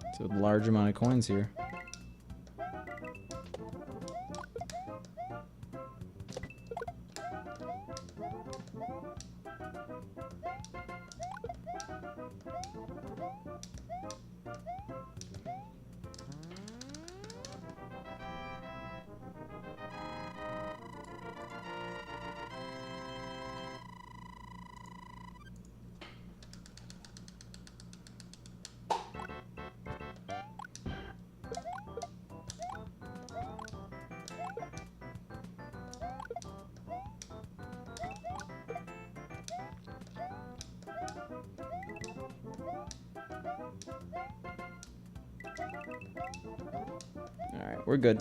It's a large amount of coins here. Alright, we're good.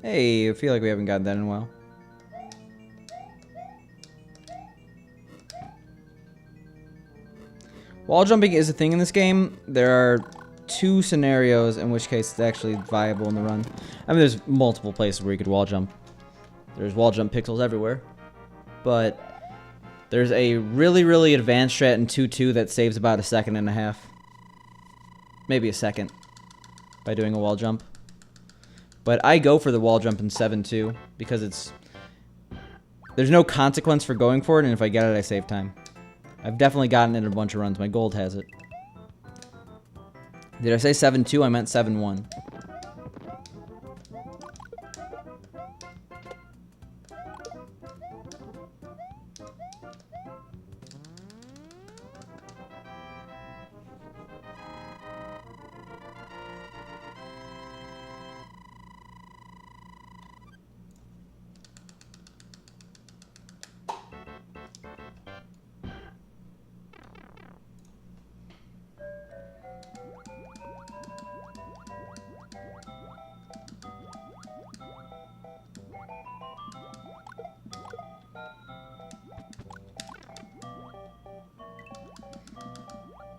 Hey, I feel like we haven't gotten that in a while. Wall jumping is a thing in this game. There are 2 scenarios in which case it's actually viable in the run. I mean, there's multiple places where you could wall jump. There's wall jump pixels everywhere. But there's a really, really advanced strat in 2-2 that saves about 1.5 seconds. Maybe a second by doing a wall jump. But I go for the wall jump in 7-2 because there's no consequence for going for it, and if I get it, I save time. I've definitely gotten it in a bunch of runs. My gold has it. Did I say 7-2? I meant 7-1.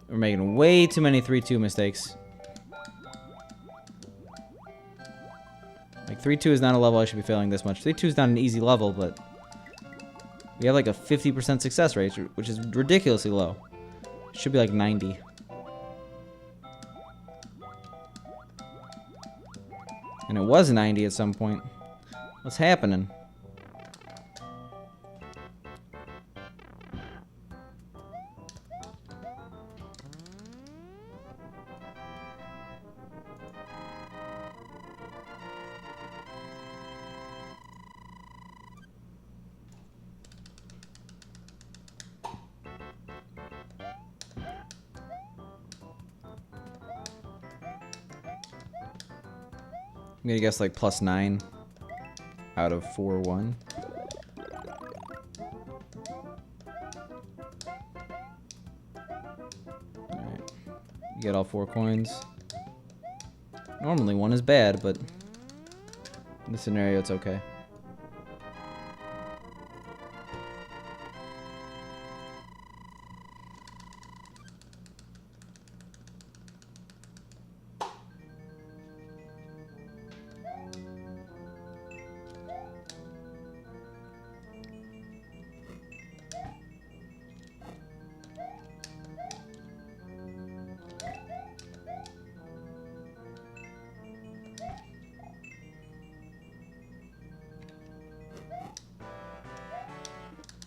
We're making way too many 3-2 mistakes. Like, 3-2 is not a level I should be failing this much. 3-2 is not an easy level, but we have like a 50% success rate, which is ridiculously low. It should be like 90. And it was 90 at some point. What's happening? I'm gonna guess like +9 out of 4-1. Alright. You get all 4 coins. Normally 1 is bad, but in this scenario it's okay.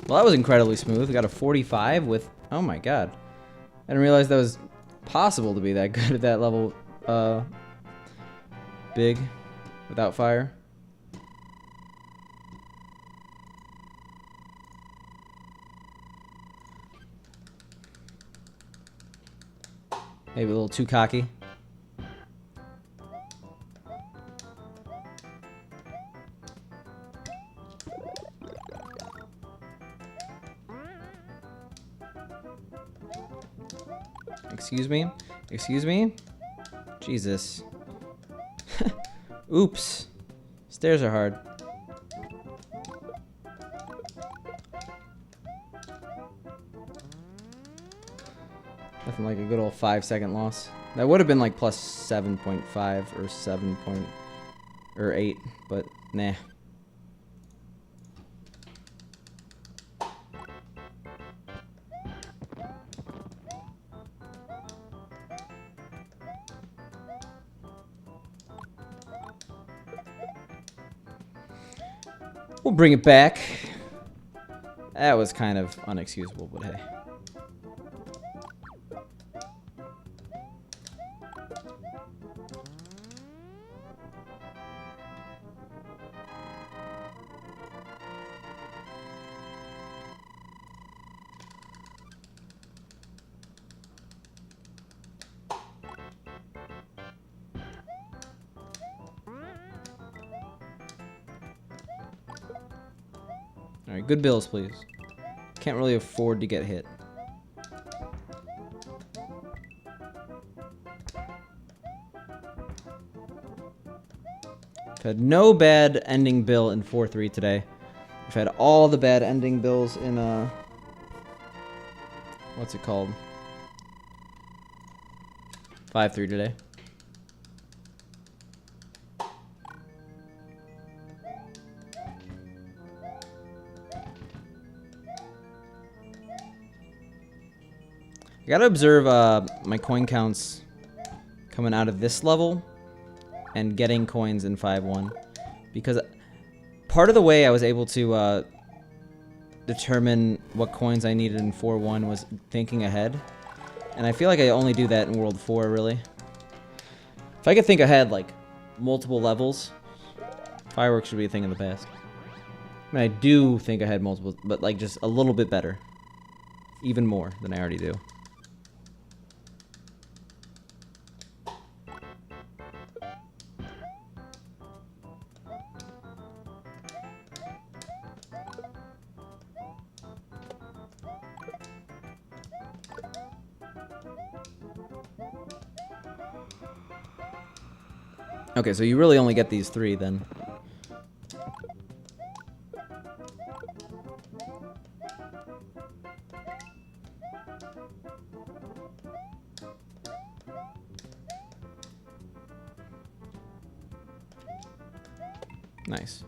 Well, that was incredibly smooth. We got a 45 with... Oh my god. I didn't realize that was possible to be that good at that level. Big. Without fire. Maybe a little too cocky. Excuse me? Excuse me? Jesus. Oops. Stairs are hard. Nothing like a good old 5-second loss. That would have been like plus 7.5 or 8, but nah. We'll bring it back. That was kind of unexcusable, but hey. Alright, good bills, please. Can't really afford to get hit. I've had no bad ending bill in 4-3 today. I've had all the bad ending bills in, what's it called? 5-3 today. I gotta observe my coin counts coming out of this level and getting coins in 5-1, because part of the way I was able to determine what coins I needed in 4-1 was thinking ahead, and I feel like I only do that in World 4, really. If I could think ahead, like, multiple levels, fireworks should be a thing of the past. I mean, I do think ahead multiple, but, like, just a little bit better. Even more than I already do. Okay, so you really only get these 3 then. Nice.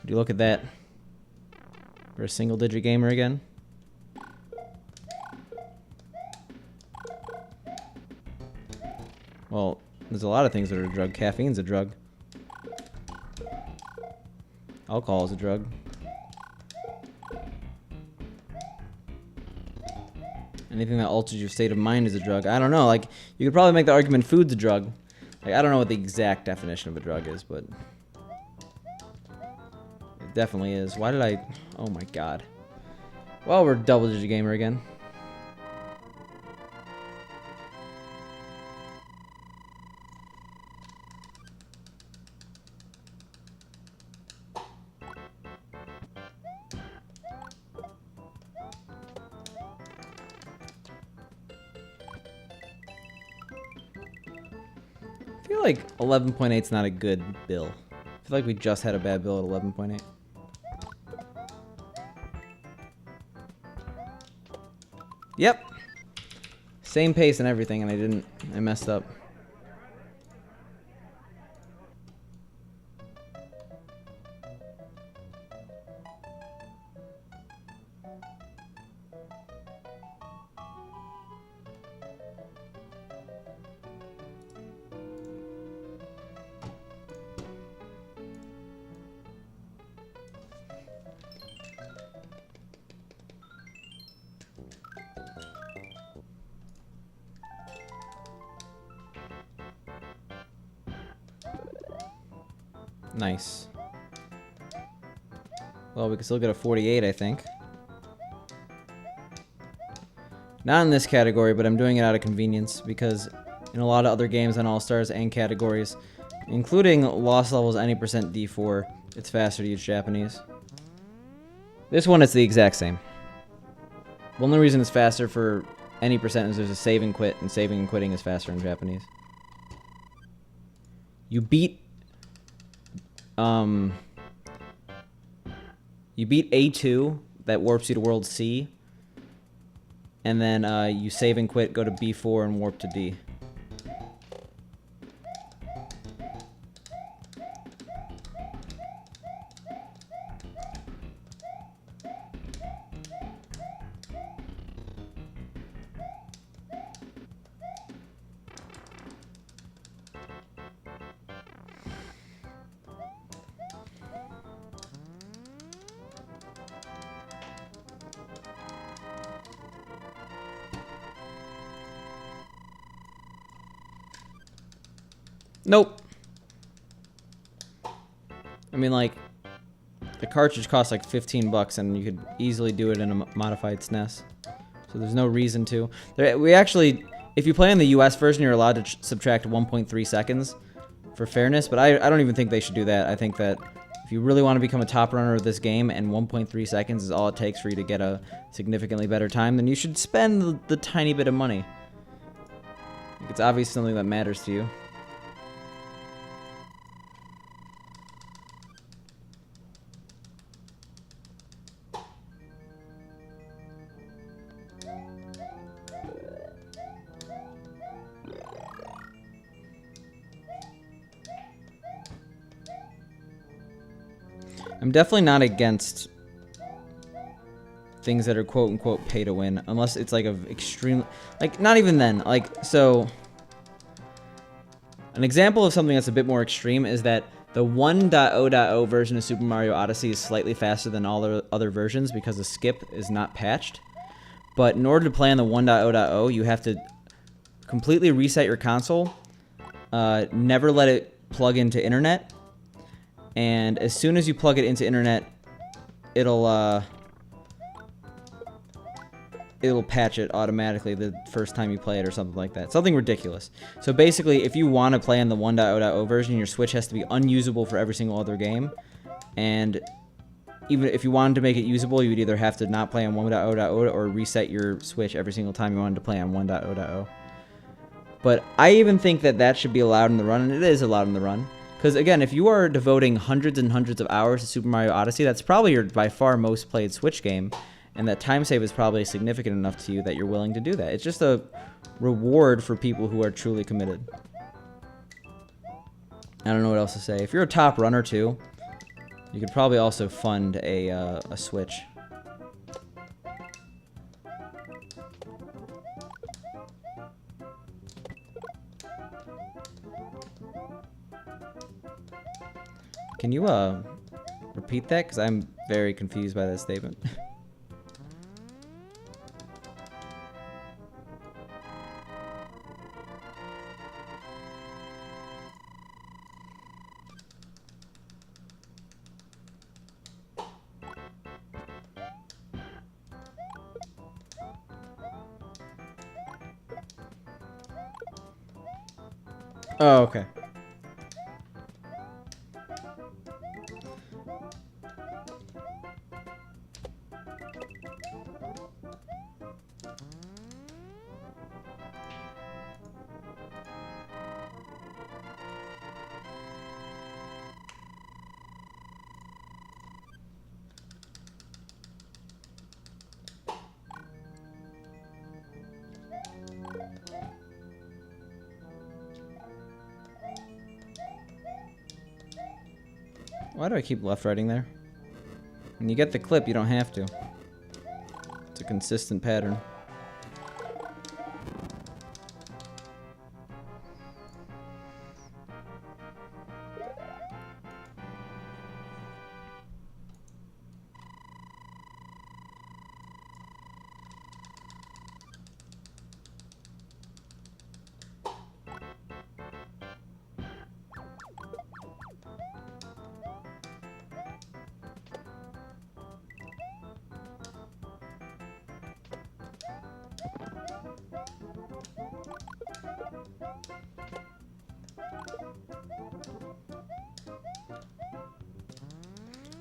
Would you look at that? For a single-digit gamer again. Well, there's a lot of things that are a drug. Caffeine's a drug. Alcohol is a drug. Anything that alters your state of mind is a drug. I don't know. Like, you could probably make the argument food's a drug. Like, I don't know what the exact definition of a drug is, but it definitely is. Why did I... Oh my god. Well, we're double-digit gamer again. I feel like 11.8 is not a good bill. I feel like we just had a bad bill at 11.8. Yep. Same pace and everything, and I messed up. Nice. Well, we can still get a 48, I think. Not in this category, but I'm doing it out of convenience because in a lot of other games on All-Stars and categories, including loss levels any percent D4, it's faster to use Japanese. This one, it's the exact same. The only reason it's faster for any percent is there's a save and quit, and saving and quitting is faster in Japanese. You beat A2, that warps you to World C, and then you save and quit, go to B4, and warp to D. Nope. I mean, like, the cartridge costs like 15 bucks, and you could easily do it in a modified SNES. So there's no reason to. We actually, if you play in the US version, you're allowed to subtract 1.3 seconds for fairness, but I don't even think they should do that. I think that if you really want to become a top runner of this game, and 1.3 seconds is all it takes for you to get a significantly better time, then you should spend the tiny bit of money. It's obviously something that matters to you. I'm definitely not against things that are quote-unquote pay to win, unless it's like of extreme, like, not even then. Like, so an example of something that's a bit more extreme is that the 1.0.0 version of Super Mario Odyssey is slightly faster than all the other versions because the skip is not patched. But in order to play on the 1.0.0, you have to completely reset your console, never let it plug into internet, and as soon as you plug it into internet, it'll patch it automatically the first time you play it or something like that. Something ridiculous. So basically, if you want to play on the 1.0.0 version, your Switch has to be unusable for every single other game. And even if you wanted to make it usable, you would either have to not play on 1.0.0 or reset your Switch every single time you wanted to play on 1.0.0. But I even think that that should be allowed in the run, and it is allowed in the run. Because, again, if you are devoting hundreds and hundreds of hours to Super Mario Odyssey, that's probably your by far most played Switch game, and that time save is probably significant enough to you that you're willing to do that. It's just a reward for people who are truly committed. I don't know what else to say. If you're a top runner, too, you could probably also fund a Switch. Can you, repeat that? Because I'm very confused by that statement. Oh, okay. Why do I keep left-righting there? When you get the clip, you don't have to. It's a consistent pattern.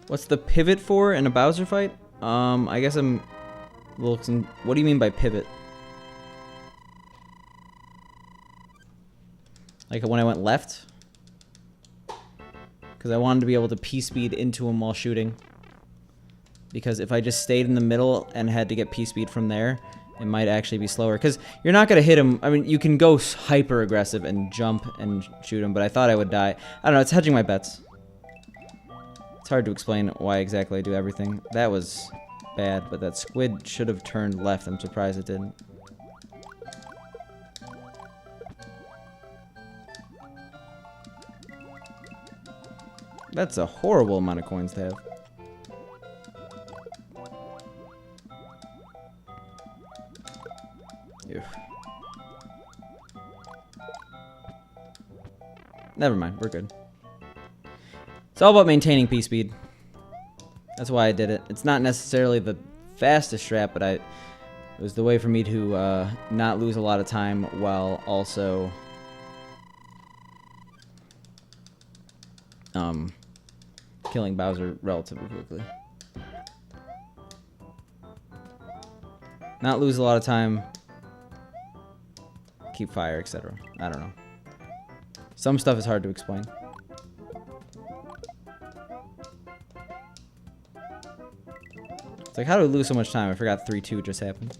What's the pivot for in a Bowser fight? I guess I'm looking. What do you mean by pivot? Like when I went left? Because I wanted to be able to P-speed into him while shooting. Because if I just stayed in the middle and had to get P-speed from there, it might actually be slower. Because you're not going to hit him. I mean, you can go hyper aggressive and jump and shoot him, but I thought I would die. I don't know, it's hedging my bets. It's hard to explain why exactly I do everything. That was bad, but that squid should have turned left. I'm surprised it didn't. That's a horrible amount of coins to have. Ew. Never mind, we're good. It's all about maintaining P-speed. That's why I did it. It's not necessarily the fastest strat, but it was the way for me to not lose a lot of time while also killing Bowser relatively quickly. Not lose a lot of time, keep fire, etc. I don't know. Some stuff is hard to explain. It's like, how do we lose so much time? I forgot 3-2 just happened.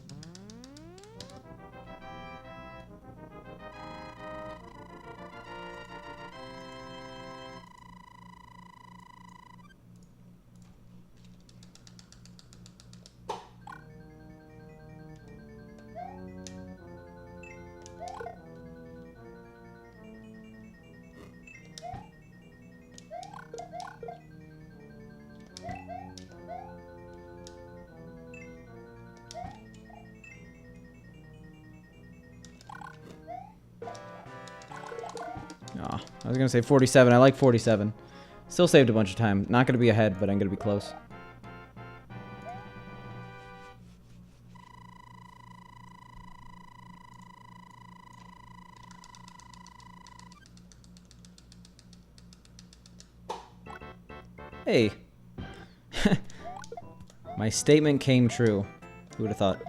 Oh, I was gonna say 47. I like 47. Still saved a bunch of time. Not gonna be ahead, but I'm gonna be close. Hey. My statement came true. Who would have thought?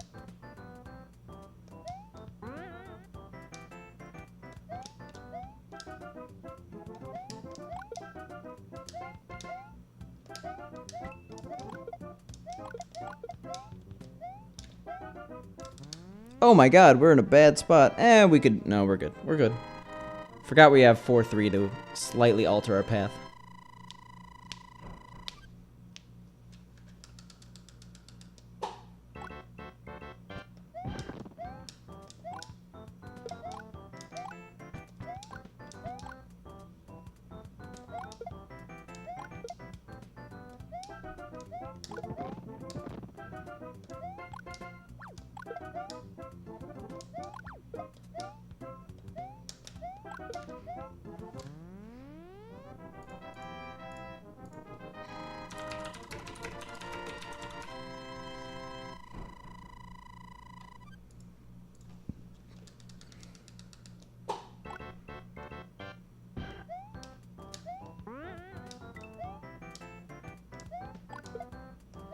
Oh my god, we're in a bad spot. We could... No, we're good. We're good. Forgot we have 4-3 to slightly alter our path.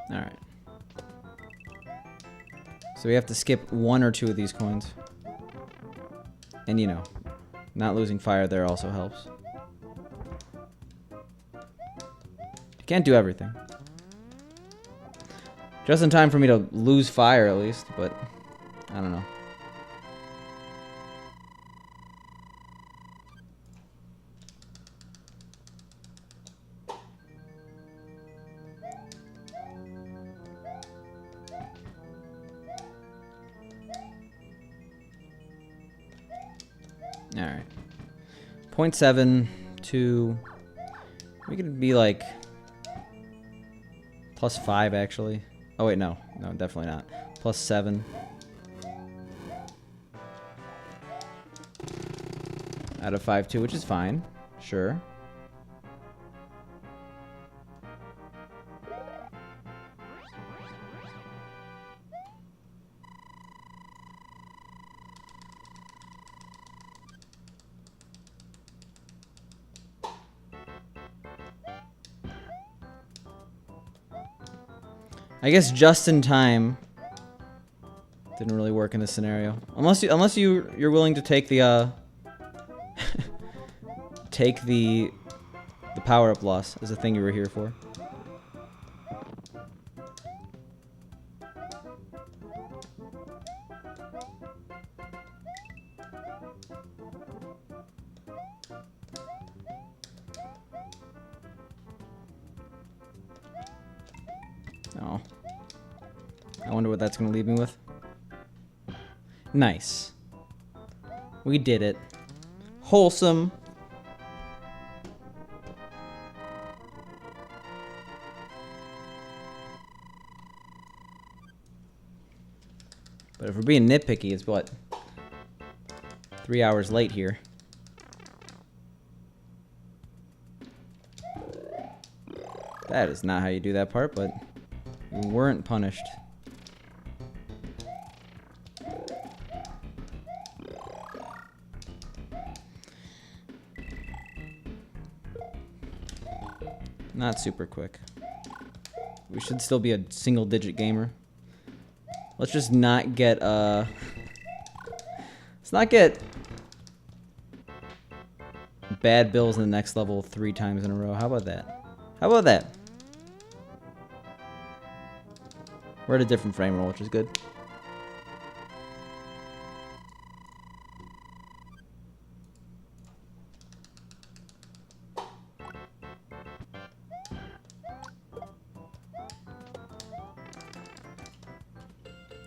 Alright. So we have to skip 1 or 2 of these coins. And you know, not losing fire there also helps. You can't do everything. Just in time for me to lose fire at least, but I don't know. Alright. 0.7 to... We could be like... +5 actually. Oh wait, no. No, definitely not. +7. Out of 5-2, which is fine. Sure. I guess just in time didn't really work in this scenario. Unless you're willing to take the take the power-up loss as a thing you were here for. Oh. I wonder what that's going to leave me with. Nice. We did it. Wholesome. But if we're being nitpicky, it's what? 3 hours late here. That is not how you do that part, but you weren't punished. Not super quick. We should still be a single-digit gamer. Let's just not get, let's not get bad bills in the next level 3 times in a row. How about that? How about that? We're at a different frame roll, which is good.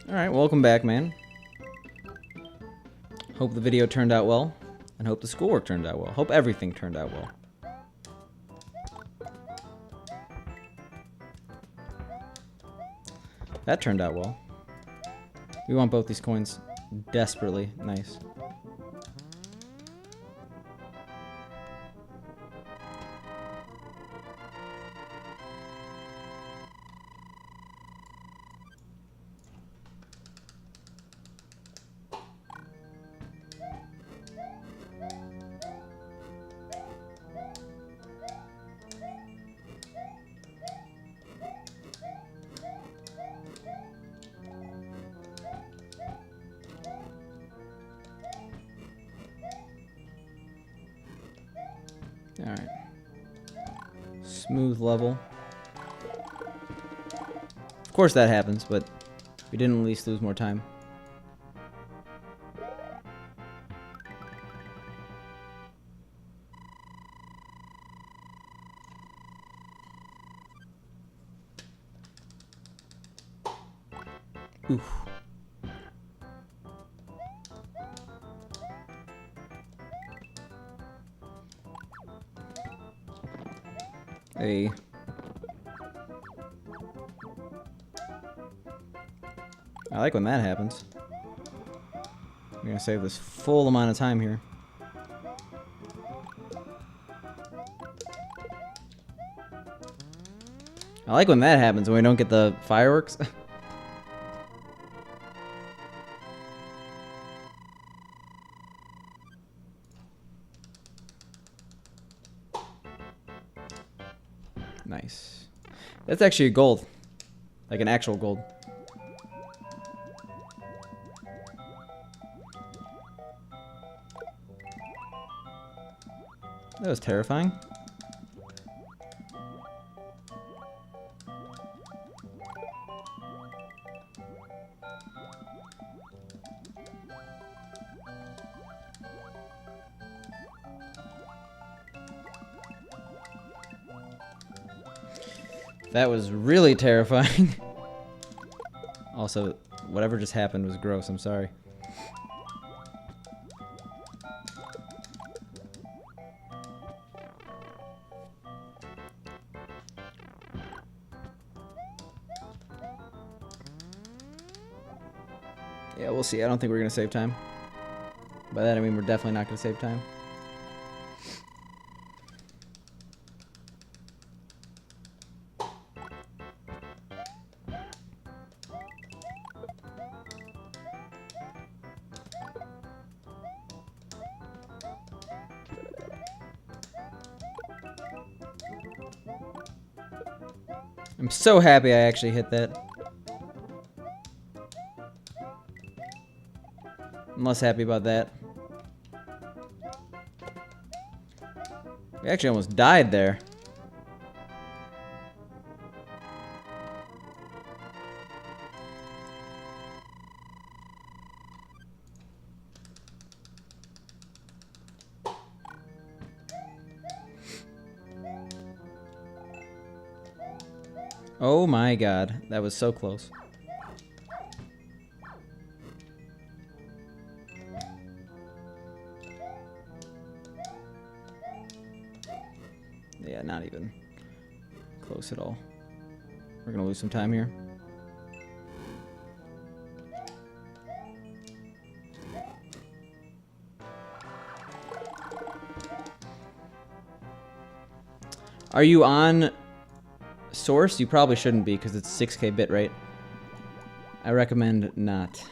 Alright, welcome back, man. Hope the video turned out well, and hope the schoolwork turned out well. Hope everything turned out well. That turned out well. We want both these coins desperately. Nice. Alright. Smooth level. Of course that happens, but we didn't at least lose more time. Oof. Hey. I like when that happens. I'm gonna save this full amount of time here. I like when that happens, when we don't get the fireworks. Nice. That's actually a gold. Like an actual gold. That was terrifying. That was really terrifying. Also, whatever just happened was gross, I'm sorry. Yeah, we'll see. I don't think we're going to save time. By that I mean we're definitely not going to save time. I'm so happy I actually hit that. I'm less happy about that. We actually almost died there. Oh my god, that was so close. Yeah, not even close at all. We're gonna lose some time here. Are you on Source? You probably shouldn't be because it's 6K bit rate. I recommend not.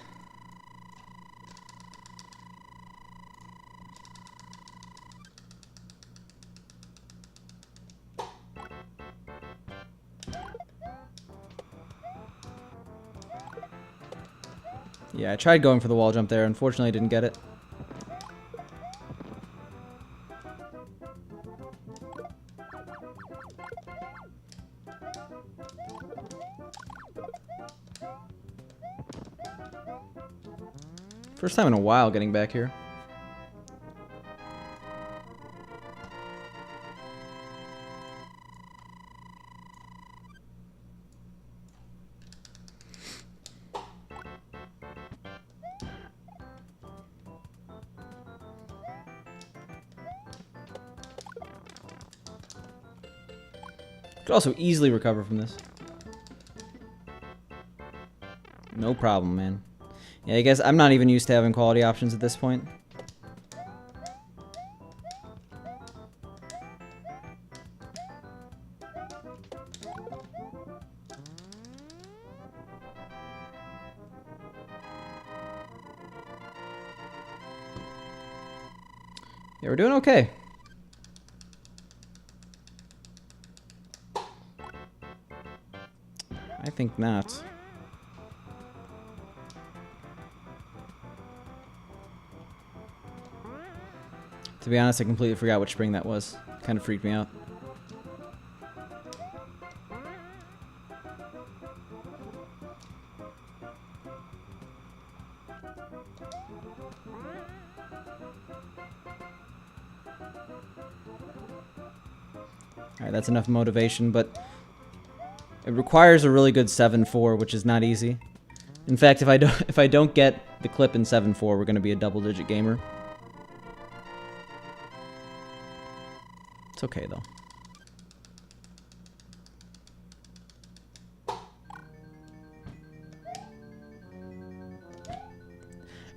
Yeah, I tried going for the wall jump there. Unfortunately, I didn't get it. First time in a while getting back here. Could also easily recover from this. No problem, man. Yeah, I guess I'm not even used to having quality options at this point. Yeah, we're doing okay. I think not. To be honest, I completely forgot which spring that was. Kind of freaked me out. Alright, that's enough motivation, but it requires a really good 7-4, which is not easy. In fact, if I don't get the clip in 7-4, we're gonna be a double-digit gamer. It's okay though.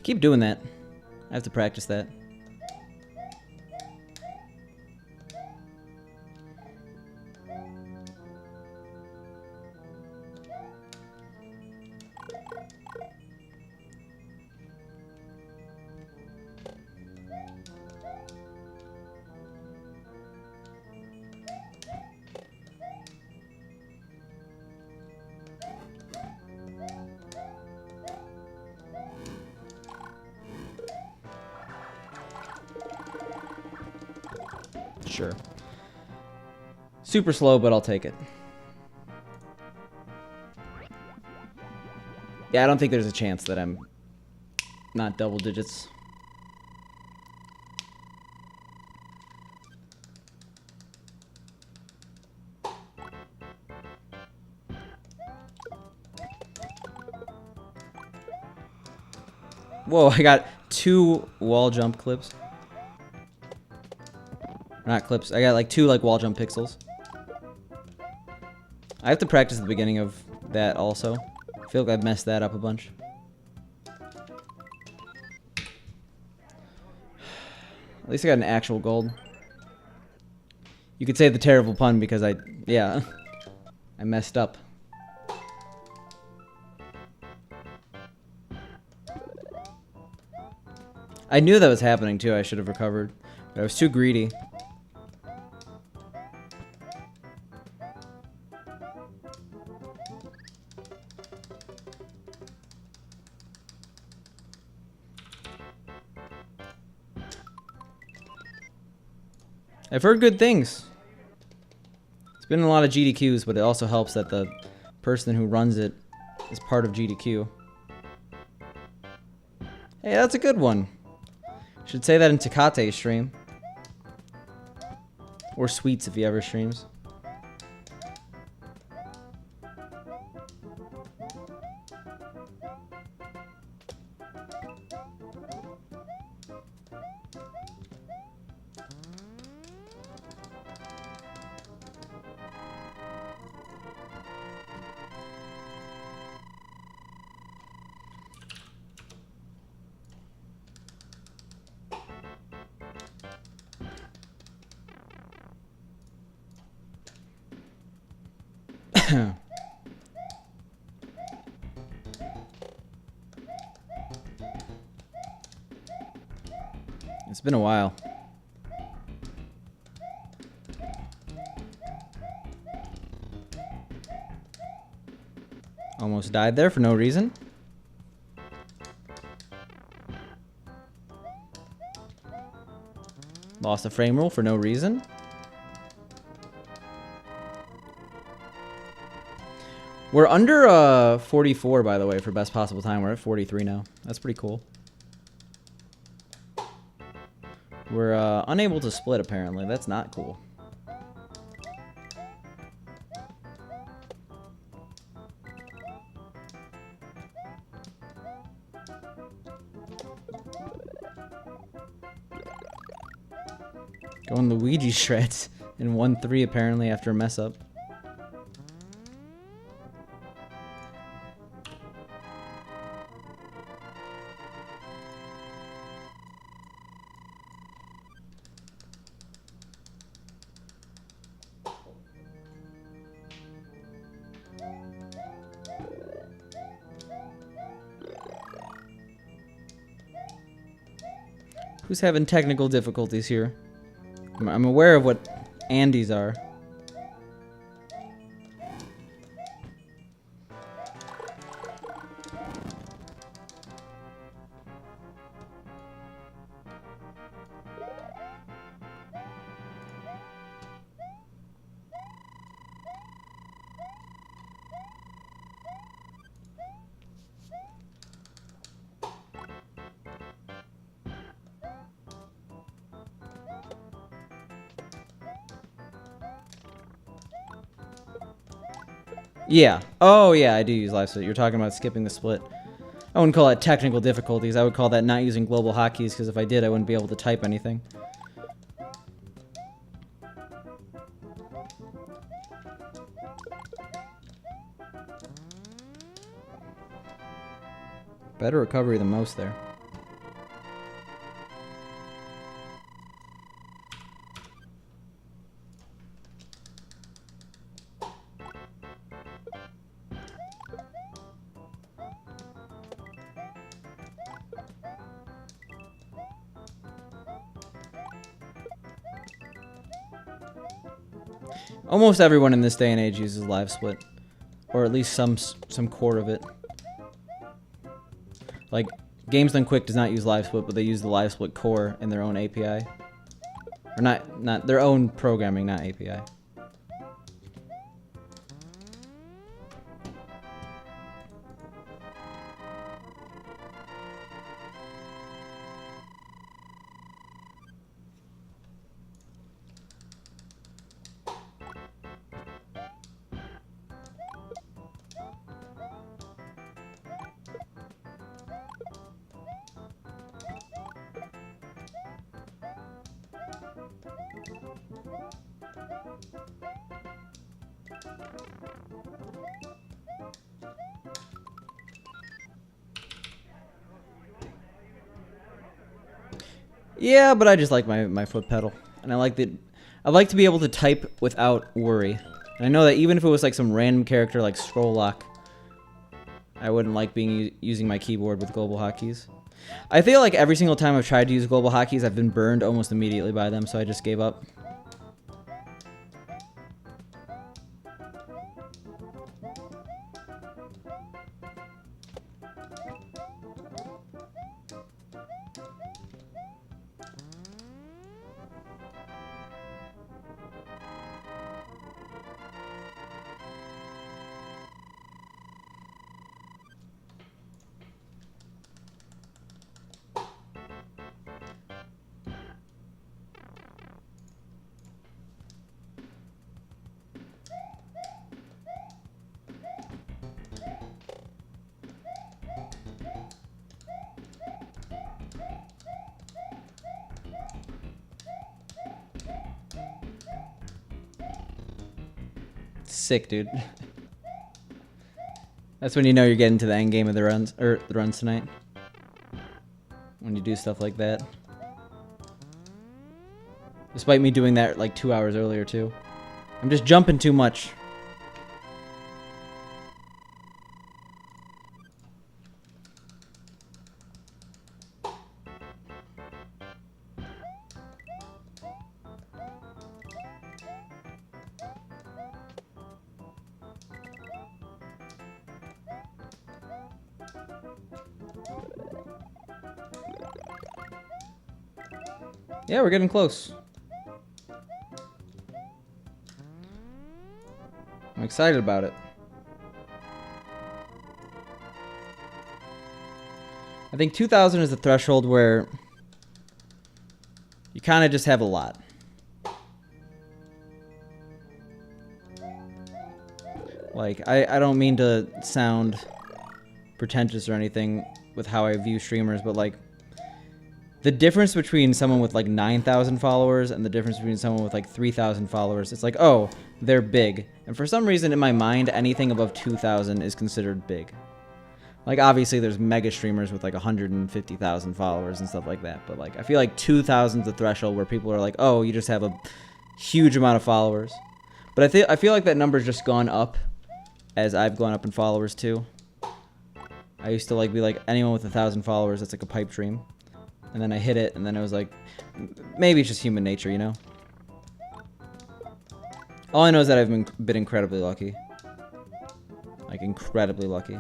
Keep doing that. I have to practice that. Sure. Super slow, but I'll take it. Yeah, I don't think there's a chance that I'm not double digits. Whoa, I got 2 wall jump clips. Not clips. I got like 2 like wall jump pixels. I have to practice the beginning of that also. I feel like I've messed that up a bunch. At least I got an actual gold. You could say the terrible pun because I messed up. I knew that was happening too. I should have recovered, but I was too greedy. I've heard good things. It's been a lot of GDQs, but it also helps that the person who runs it is part of GDQ. Hey, that's a good one. Should say that in Tekate's stream. Or Sweets if he ever streams. It's been a while. Almost died there for no reason. Lost a frame rule for no reason. We're under 44, by the way, for best possible time. We're at 43 now. That's pretty cool. We're unable to split, apparently. That's not cool. Going Luigi shreds in 1-3, apparently, after a mess up. Who's having technical difficulties here? I'm aware of what Andy's are. Yeah. Oh, yeah, I do use live split. You're talking about skipping the split. I wouldn't call that technical difficulties. I would call that not using global hotkeys, because if I did, I wouldn't be able to type anything. Better recovery than most there. Almost everyone in this day and age uses live split, or at least some core of it. Like, Games Done Quick does not use live split, but they use the live split core in their own API, or not their own programming, not API. Yeah, but I just like my foot pedal, and I like to be able to type without worry. And I know that even if it was like some random character like scroll lock, I wouldn't like using my keyboard with global hotkeys. I feel like every single time I've tried to use global hotkeys, I've been burned almost immediately by them, so I just gave up. Sick, dude. That's when you know you're getting to the end game of the runs, or the runs tonight. When you do stuff like that. Despite me doing that like 2 hours earlier too. I'm just jumping too much. Yeah, we're getting close. I'm excited about it. I think 2,000 is the threshold where you kind of just have a lot. Like, I don't mean to sound pretentious or anything with how I view streamers, but like, the difference between someone with like 9,000 followers and the difference between someone with like 3,000 followers, it's like, oh, they're big. And for some reason in my mind, anything above 2,000 is considered big. Like, obviously there's mega streamers with like 150,000 followers and stuff like that. But like, I feel like 2,000 is the threshold where people are like, oh, you just have a huge amount of followers. But I feel like that number's just gone up as I've gone up in followers too. I used to like be like, anyone with 1,000 followers, that's like a pipe dream. And then I hit it, and then I was like, maybe it's just human nature, you know? All I know is that I've been incredibly lucky. Like, incredibly lucky.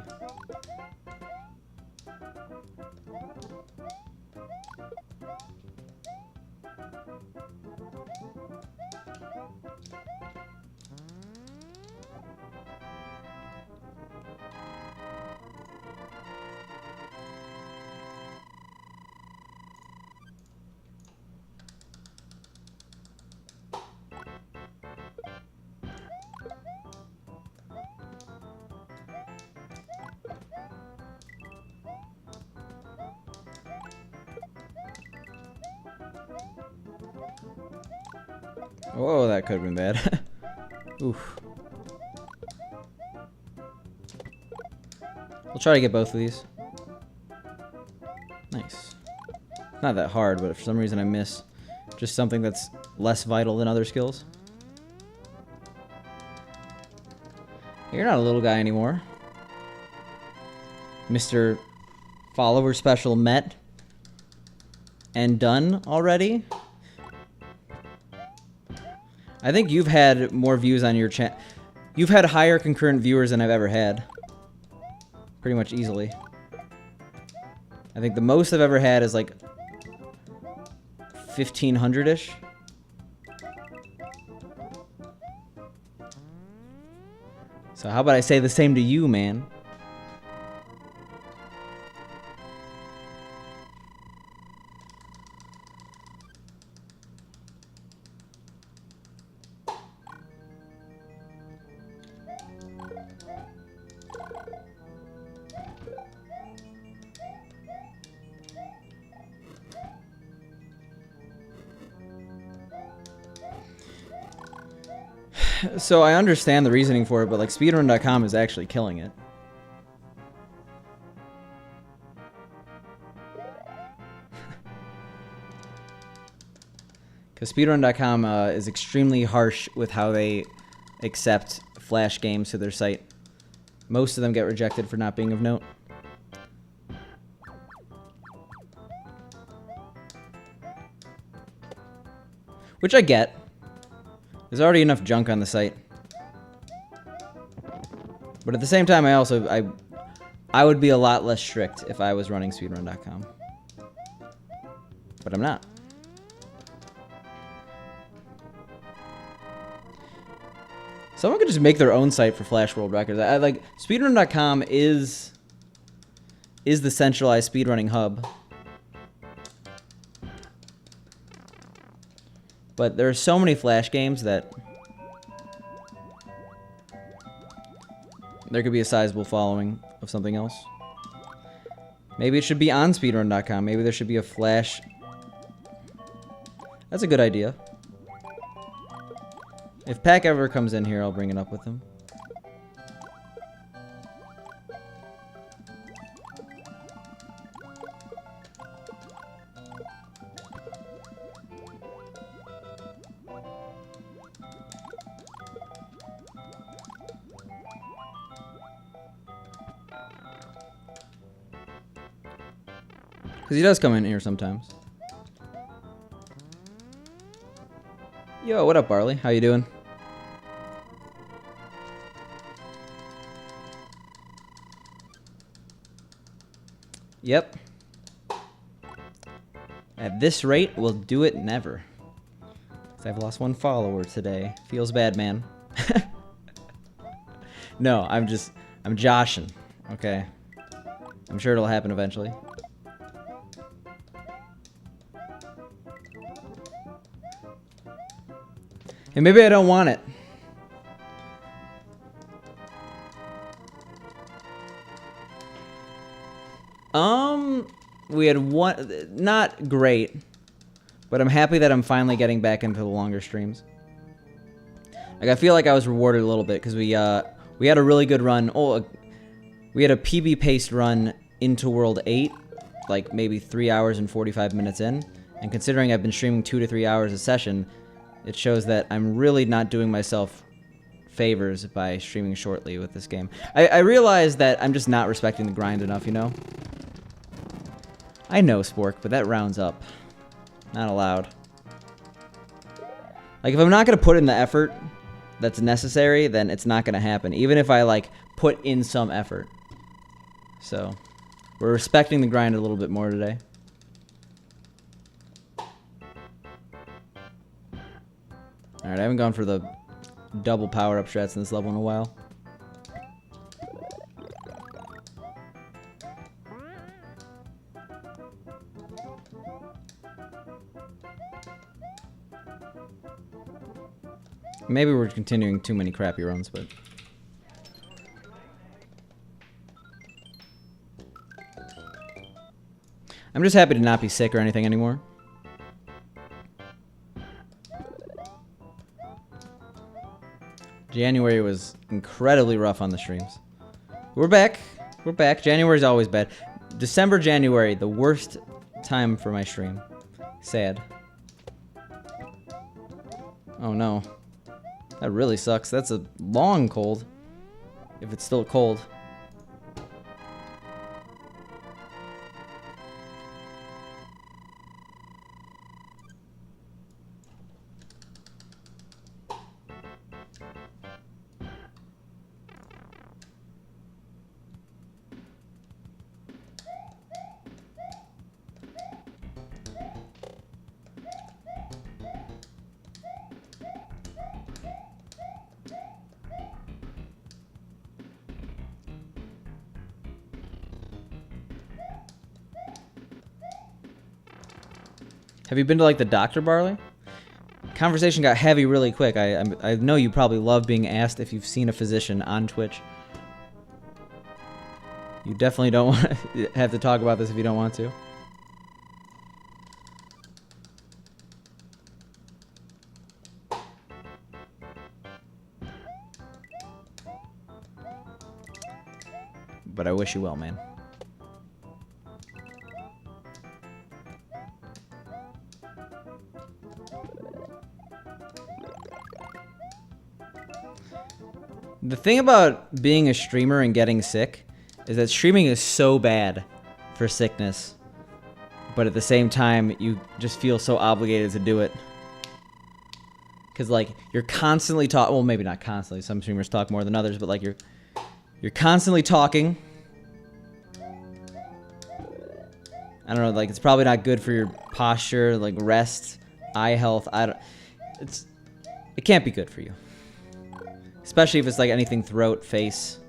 Whoa, that could have been bad. Oof. We'll try to get both of these. Nice. Not that hard, but for some reason I miss just something that's less vital than other skills. You're not a little guy anymore. Mr. Follower Special met and done already. I think you've had more views on your channel. You've had higher concurrent viewers than I've ever had. Pretty much easily. I think the most I've ever had is like 1,500-ish. So how about I say the same to you, man? So I understand the reasoning for it, but like speedrun.com is actually killing it. Because speedrun.com is extremely harsh with how they accept Flash games to their site. Most of them get rejected for not being of note. Which I get. There's already enough junk on the site. But at the same time, I would be a lot less strict if I was running speedrun.com. But I'm not. Someone could just make their own site for Flash World Records. I like speedrun.com is the centralized speedrunning hub. But there are so many Flash games that there could be a sizable following of something else. Maybe it should be on speedrun.com. Maybe there should be a Flash. That's a good idea. If Pac ever comes in here, I'll bring it up with him. Because he does come in here sometimes. Yo, what up, Barley? How you doing? Yep. At this rate, we'll do it never. 'Cause I've lost one follower today. Feels bad, man. No, I'm joshing. Okay. I'm sure it'll happen eventually. And maybe I don't want it. We had one, not great, but I'm happy that I'm finally getting back into the longer streams. Like, I feel like I was rewarded a little bit because we had a really good run. Oh, we had a PB paced run into World 8, like maybe 3 hours and 45 minutes in. And considering I've been streaming 2 to 3 hours a session, it shows that I'm really not doing myself favors by streaming shortly with this game. I realize that I'm just not respecting the grind enough, you know? I know, Spork, but that rounds up. Not allowed. Like, if I'm not going to put in the effort that's necessary, then it's not going to happen. Even if I, like, put in some effort. So, we're respecting the grind a little bit more today. Alright, I haven't gone for the double power-up strats in this level in a while. Maybe we're continuing too many crappy runs, but... I'm just happy to not be sick or anything anymore. January was incredibly rough on the streams. We're back. We're back. January's always bad. December, January, the worst time for my stream. Sad. Oh no. That really sucks. That's a long cold. If it's still cold. Have you been to like the Dr. Barley? Conversation got heavy really quick. I know you probably love being asked if you've seen a physician on Twitch. You definitely don't want to have to talk about this if you don't want to. But I wish you well, man. The thing about being a streamer and getting sick is that streaming is so bad for sickness, but at the same time, you just feel so obligated to do it. Because, like, you're constantly talking, well, maybe not constantly, some streamers talk more than others, but, like, you're constantly talking. I don't know, like, it's probably not good for your posture, like, rest, eye health, it can't be good for you. Especially if it's like anything throat, face.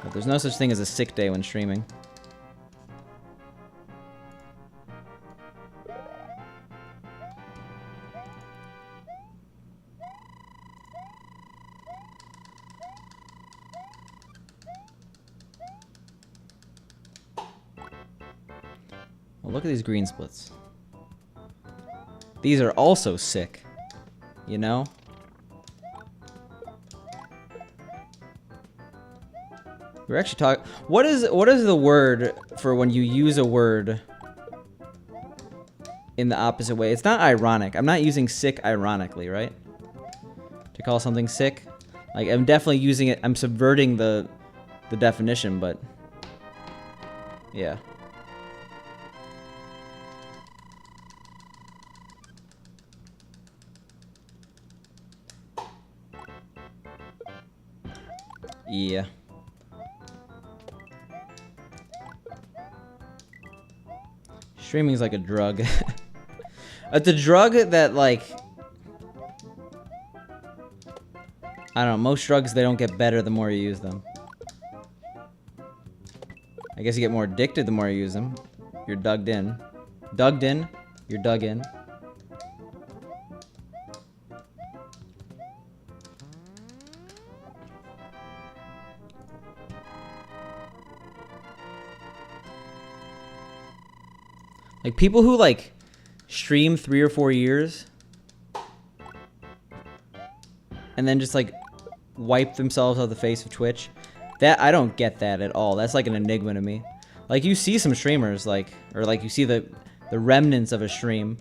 But there's no such thing as a sick day when streaming. Well, look at these green splits. These are also sick, you know? We're actually talking. What is the word for when you use a word in the opposite way? It's not ironic. I'm not using sick ironically, right? To call something sick, like I'm definitely using it. I'm subverting the definition, but yeah. Yeah. Streaming is like a drug. It's a drug that, like, I don't know, most drugs, they don't get better the more you use them. I guess you get more addicted the more you use them. You're dug in. Dugged in? You're dug in. Like, people who, like, stream 3 or 4 years and then just, like, wipe themselves off the face of Twitch, that, I don't get that at all. That's, like, an enigma to me. Like, you see some streamers, like, or, like, you see the remnants of a stream.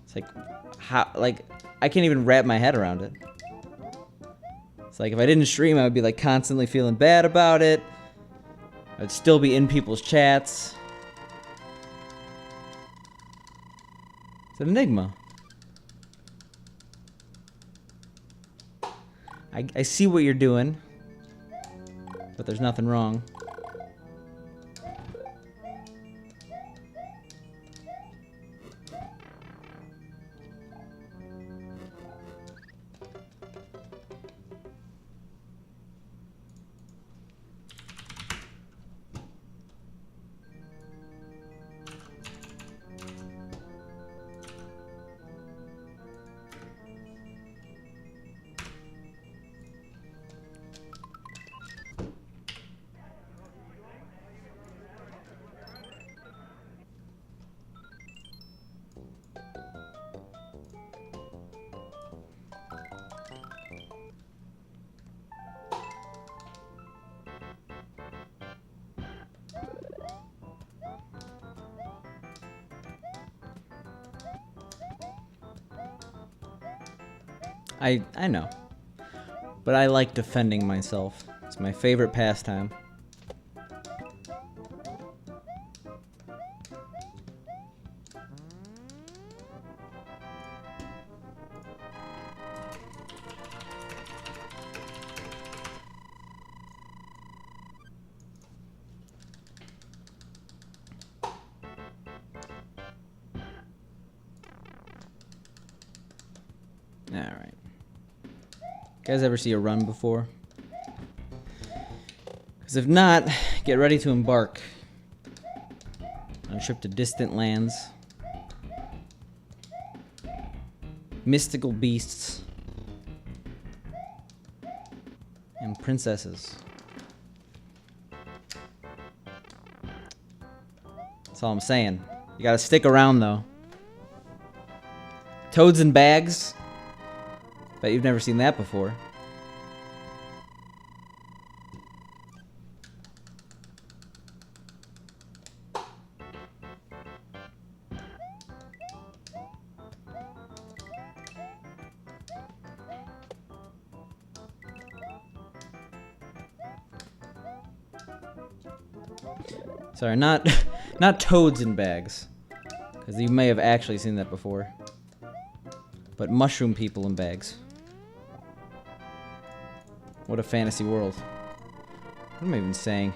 It's like, how, like, I can't even wrap my head around it. It's like, if I didn't stream, I would be, like, constantly feeling bad about it. I'd still be in people's chats. It's an enigma. I see what you're doing, but there's nothing wrong. I know. But I like defending myself. It's my favorite pastime. Alright. Guys ever see a run before? Because if not, get ready to embark on a trip to distant lands. Mystical beasts. And princesses. That's all I'm saying. You gotta stick around though. Toads in bags? Bet you've never seen that before. Sorry, not toads in bags, because you may have actually seen that before. But mushroom people in bags. What a fantasy world. What am I even saying?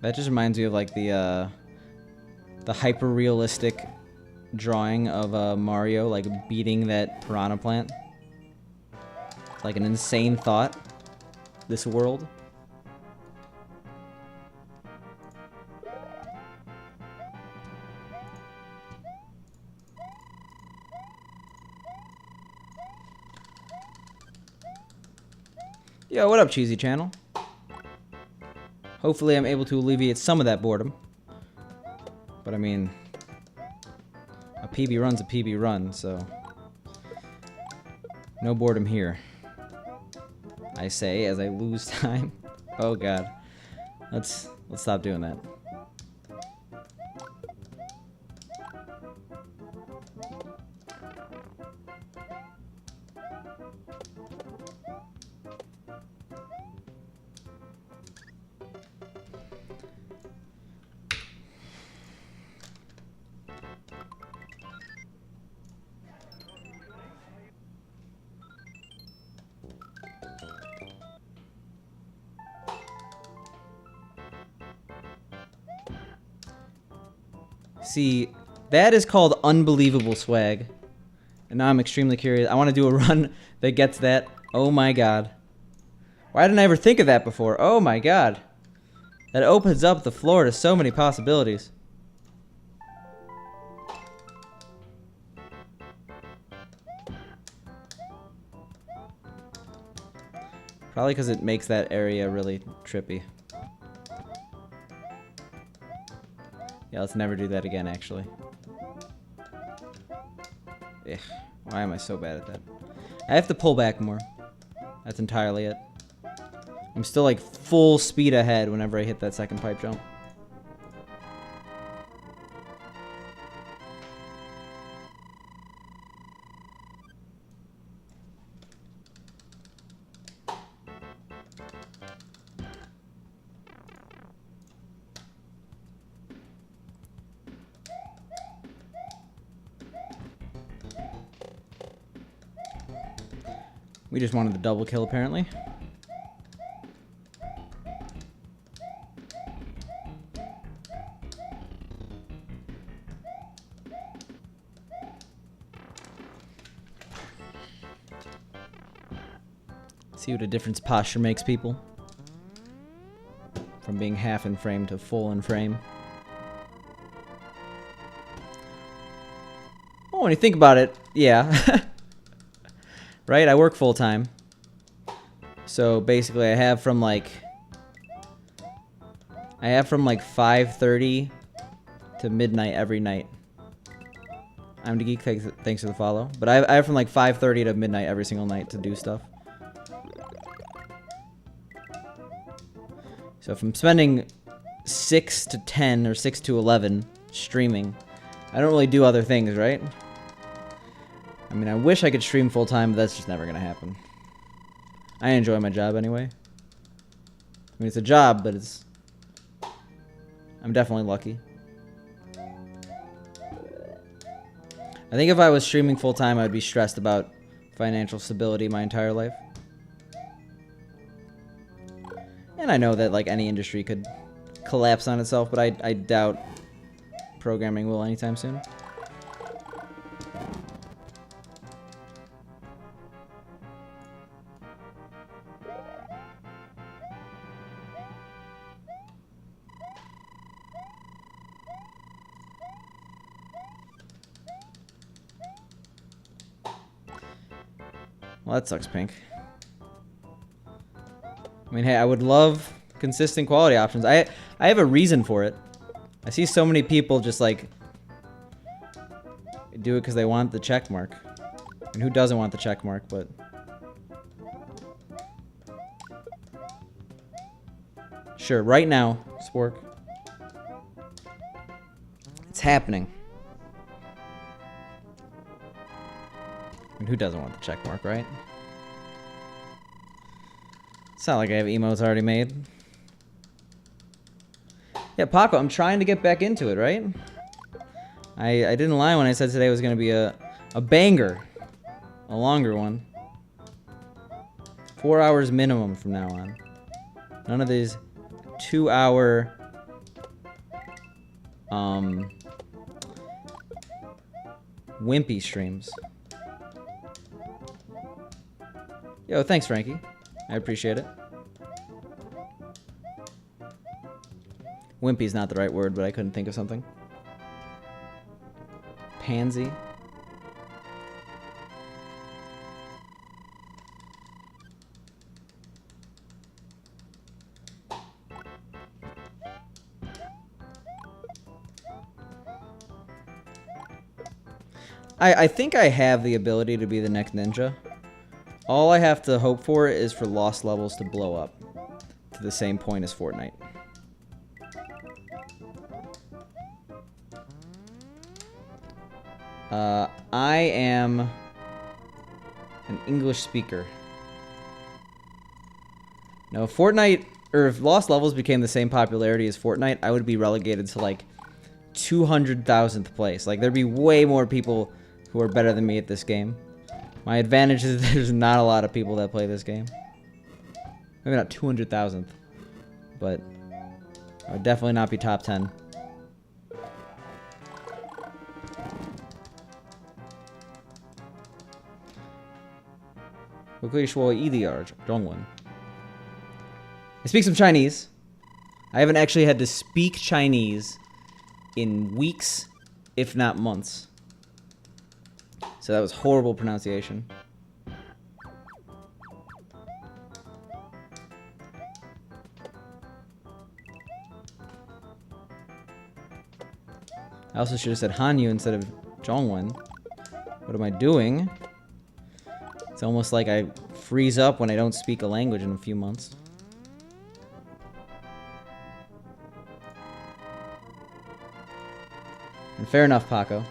That just reminds me of like the hyper realistic drawing of Mario like beating that piranha plant. It's like an insane thought. This world. Yo, what up, Cheesy Channel? Hopefully I'm able to alleviate some of that boredom. But I mean, a PB run's a PB run, so no boredom here. I say as I lose time. Oh god. Let's stop doing that. See, that is called unbelievable swag. And now I'm extremely curious. I want to do a run that gets that. Oh my god. Why didn't I ever think of that before? Oh my god. That opens up the floor to so many possibilities. Probably because it makes that area really trippy. Yeah, let's never do that again, actually. Ugh, why am I so bad at that? I have to pull back more. That's entirely it. I'm still like full speed ahead whenever I hit that second pipe jump. We just wanted the double kill, apparently. See what a difference posture makes people? From being half in frame to full in frame. Oh, when you think about it, yeah. Right? I work full time. So basically I have from like 5:30 to midnight every night. I'm the Geek. Thanks for the follow. But I have from like 5:30 to midnight every single night to do stuff. So if I'm spending 6 to 10 or 6 to 11 streaming, I don't really do other things, right? I mean, I wish I could stream full time, but that's just never gonna happen. I enjoy my job anyway. I mean, it's a job, but I'm definitely lucky. I think if I was streaming full time, I'd be stressed about financial stability my entire life. And I know that like any industry could collapse on itself, but I doubt programming will anytime soon. Well, that sucks, Pink. I mean, hey, I would love consistent quality options. I have a reason for it. I see so many people just like do it because they want the check mark. And who doesn't want the check mark, but sure, right now, Spork. It's happening. And who doesn't want the check mark, right? It's not like I have emotes already made. Yeah, Paco, I'm trying to get back into it, right? I didn't lie when I said today was going to be a banger. A longer one. 4 hours minimum from now on. None of these 2-hour... wimpy streams. Yo, thanks, Frankie. I appreciate it. Wimpy's not the right word, but I couldn't think of something. Pansy. I think I have the ability to be the next ninja. All I have to hope for is for lost levels to blow up to the same point as Fortnite. I am an English speaker. No, if Fortnite, or if Lost Levels became the same popularity as Fortnite, I would be relegated to like 200,000th place. Like, there'd be way more people who are better than me at this game. My advantage is there's not a lot of people that play this game. Maybe not 200,000th, but I would definitely not be top 10. I speak some Chinese. I haven't actually had to speak Chinese in weeks, if not months. So that was horrible pronunciation. I also should have said Hanyu instead of Zhongwen. What am I doing? It's almost like I freeze up when I don't speak a language in a few months. And fair enough, Paco.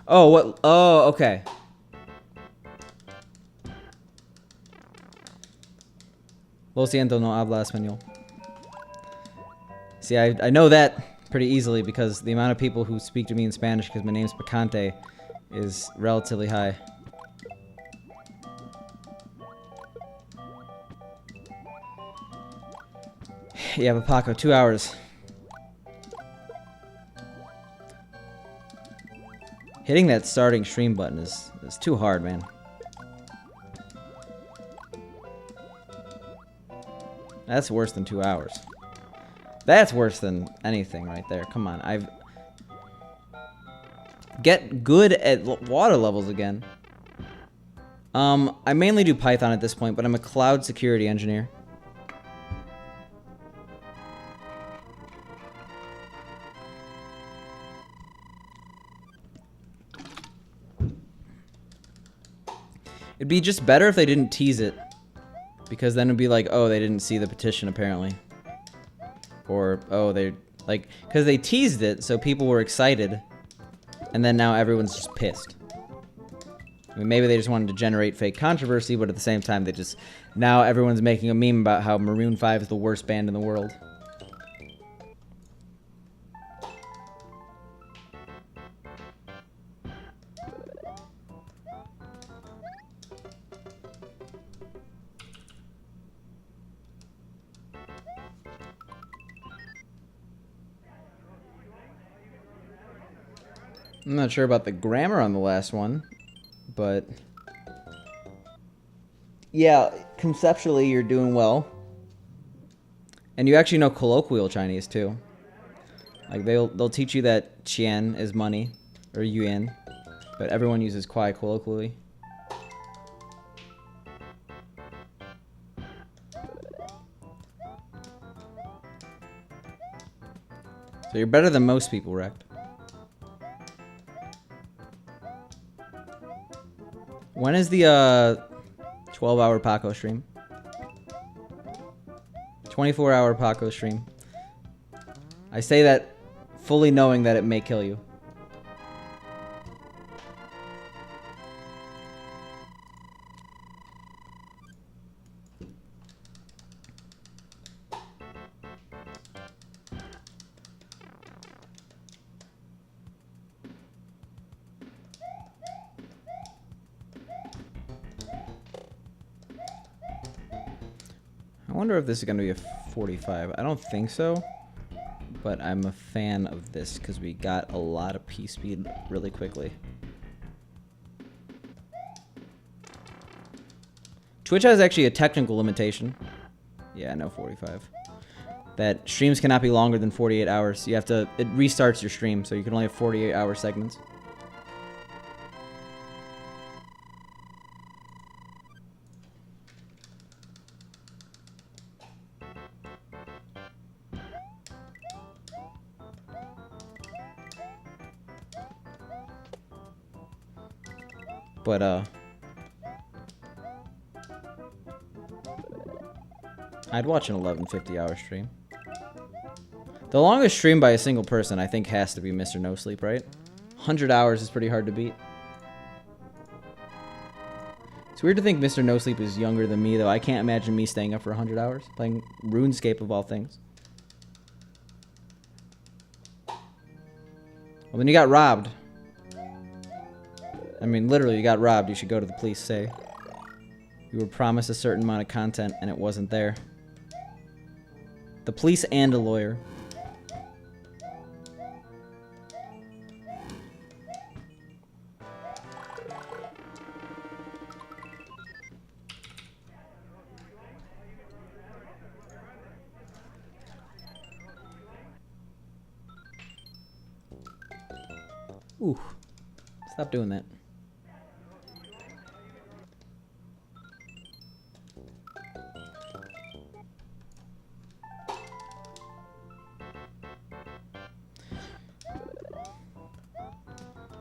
Oh, what? Oh, okay. Lo siento, no habla español. See, I know that pretty easily because the amount of people who speak to me in Spanish because my name's Picante is relatively high. Yeah, but Paco, 2 hours. Hitting that starting stream button is too hard, man. That's worse than 2 hours. That's worse than anything right there. Come on, get good at water levels again. I mainly do Python at this point, but I'm a cloud security engineer. It'd be just better if they didn't tease it. Because then it'd be like, oh, they didn't see the petition, apparently. Or, oh, they... Like, because they teased it, so people were excited. And then now everyone's just pissed. I mean, maybe they just wanted to generate fake controversy, but at the same time, they just... Now everyone's making a meme about how Maroon 5 is the worst band in the world. I'm not sure about the grammar on the last one, but yeah, conceptually you're doing well. And you actually know colloquial Chinese too. Like they'll teach you that qian is money or yuan, but everyone uses kuai colloquially. So you're better than most people, Rect. When is the 12-hour Paco stream? 24-hour Paco stream. I say that fully knowing that it may kill you. I wonder if this is going to be a 45. I don't think so, but I'm a fan of this because we got a lot of P speed really quickly. Twitch has actually a technical limitation. Yeah, no 45. That streams cannot be longer than 48 hours. You have to, it restarts your stream, so you can only have 48-hour segments. But, I'd watch an 1150-hour stream. The longest stream by a single person, I think, has to be Mr. No Sleep, right? 100 hours is pretty hard to beat. It's weird to think Mr. No Sleep is younger than me, though. I can't imagine me staying up for 100 hours, playing RuneScape of all things. Well, then you got robbed. I mean, literally, you got robbed. You should go to the police, say. You were promised a certain amount of content, and it wasn't there. The police and a lawyer. Ooh. Stop doing that.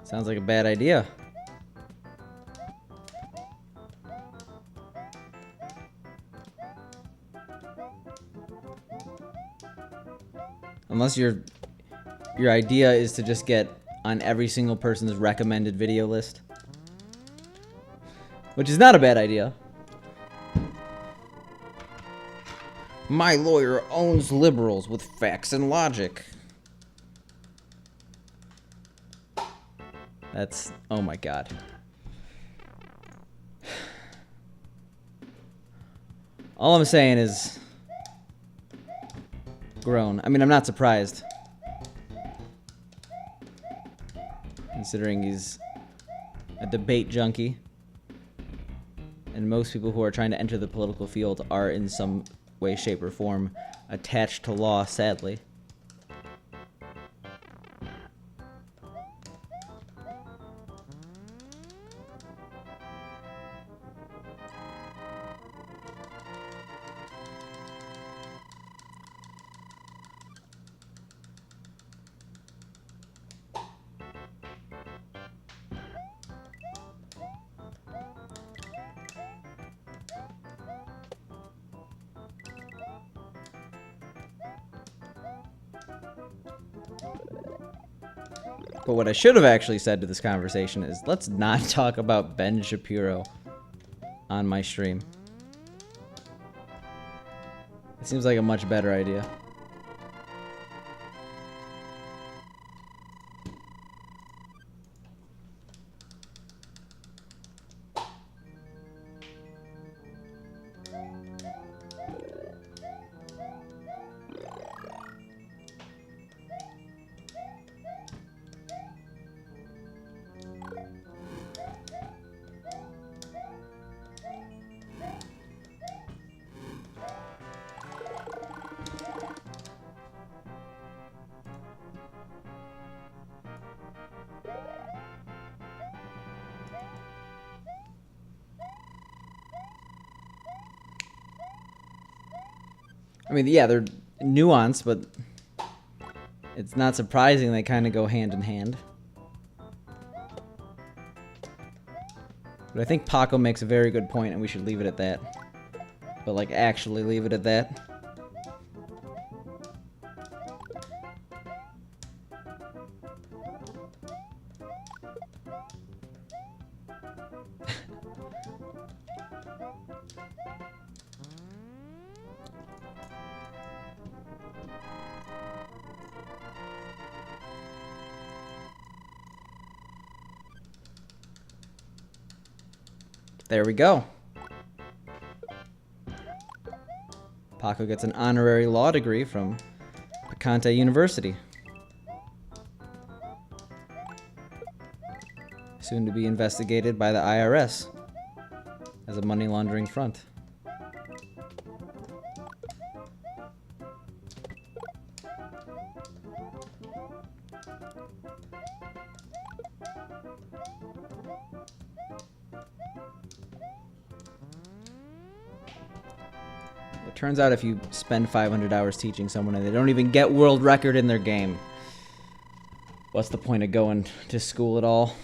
Sounds like a bad idea. Unless your idea is to just get on every single person's recommended video list. Which is not a bad idea. My lawyer owns liberals with facts and logic. That's... oh my god. All I'm saying is... grown. I mean, I'm not surprised. Considering he's a debate junkie. And most people who are trying to enter the political field are in some way, shape, or form attached to law, sadly. But what I should have actually said to this conversation is, let's not talk about Ben Shapiro on my stream. It seems like a much better idea. I mean, yeah, they're nuanced, but it's not surprising they kind of go hand in hand. But I think Paco makes a very good point, and we should leave it at that. But, like, actually leave it at that. There we go. Paco gets an honorary law degree from Picante University. Soon to be investigated by the IRS as a money laundering front. Turns out if you spend 500 hours teaching someone and they don't even get world record in their game, what's the point of going to school at all?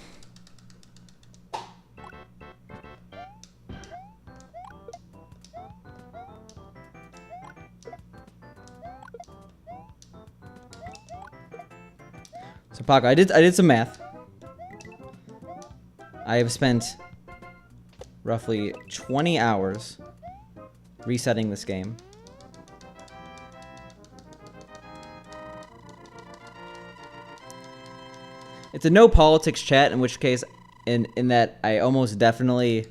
So Paco, I did some math. I have spent roughly 20 hours resetting this game. It's a no politics chat, in which case, in that I almost definitely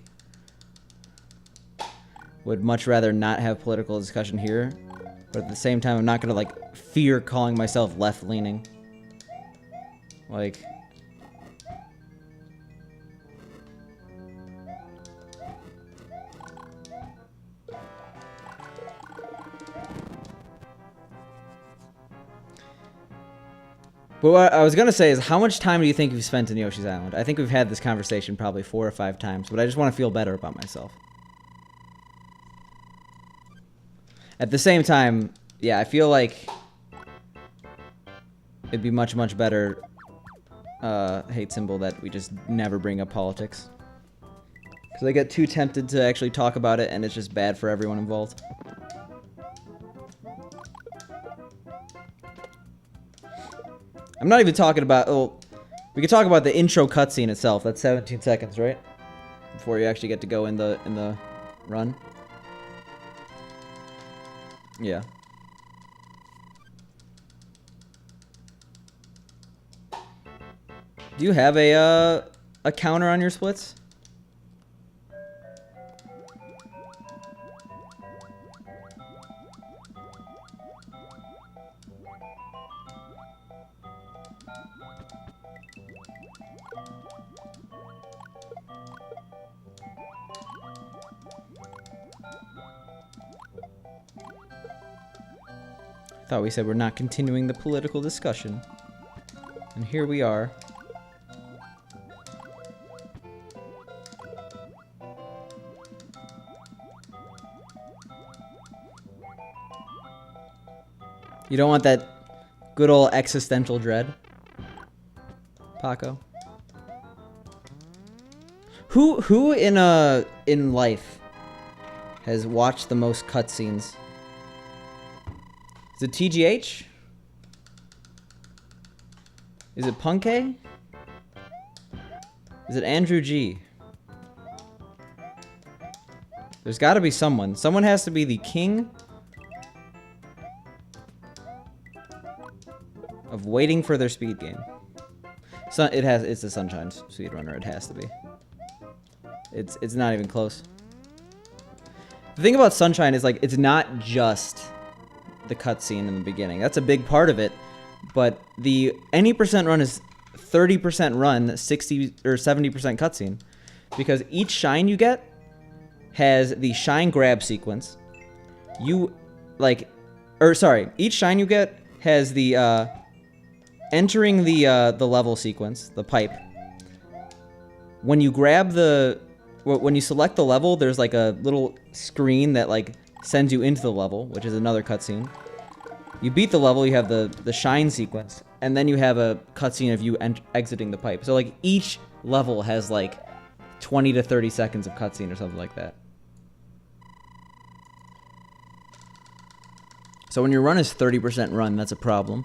would much rather not have political discussion here, but at the same time, I'm not gonna like fear calling myself left-leaning. Like, but what I was going to say is, how much time do you think you've spent in Yoshi's Island? I think we've had this conversation probably 4 or 5 times, but I just want to feel better about myself. At the same time, yeah, I feel like it'd be much, much better, hate symbol, that we just never bring up politics. Because I get too tempted to actually talk about it, and it's just bad for everyone involved. I'm not even talking about, oh, we could talk about the intro cutscene itself. That's 17 seconds, right? Before you actually get to go in the run. Yeah. Do you have a counter on your splits? Thought we said we're not continuing the political discussion. And here we are. You don't want that good old existential dread, Paco? Who in life has watched the most cutscenes? Is it TGH? Is it Punkay? Is it Andrew G? There's got to be someone. Someone has to be the king of waiting for their speed game. So it's the Sunshine speedrunner. It has to be. It's not even close. The thing about Sunshine is, like, it's not just the cutscene in the beginning. That's a big part of it. But the any percent run is 30% run, 60 or 70% cutscene, because each shine you get has the shine grab sequence. Each shine you get has the entering the level sequence, the pipe. When you grab when you select the level, there's like a little screen that like sends you into the level, which is another cutscene. You beat the level, you have the shine sequence, and then you have a cutscene of you exiting the pipe. So like each level has like 20 to 30 seconds of cutscene or something like that. So when your run is 30% run, that's a problem.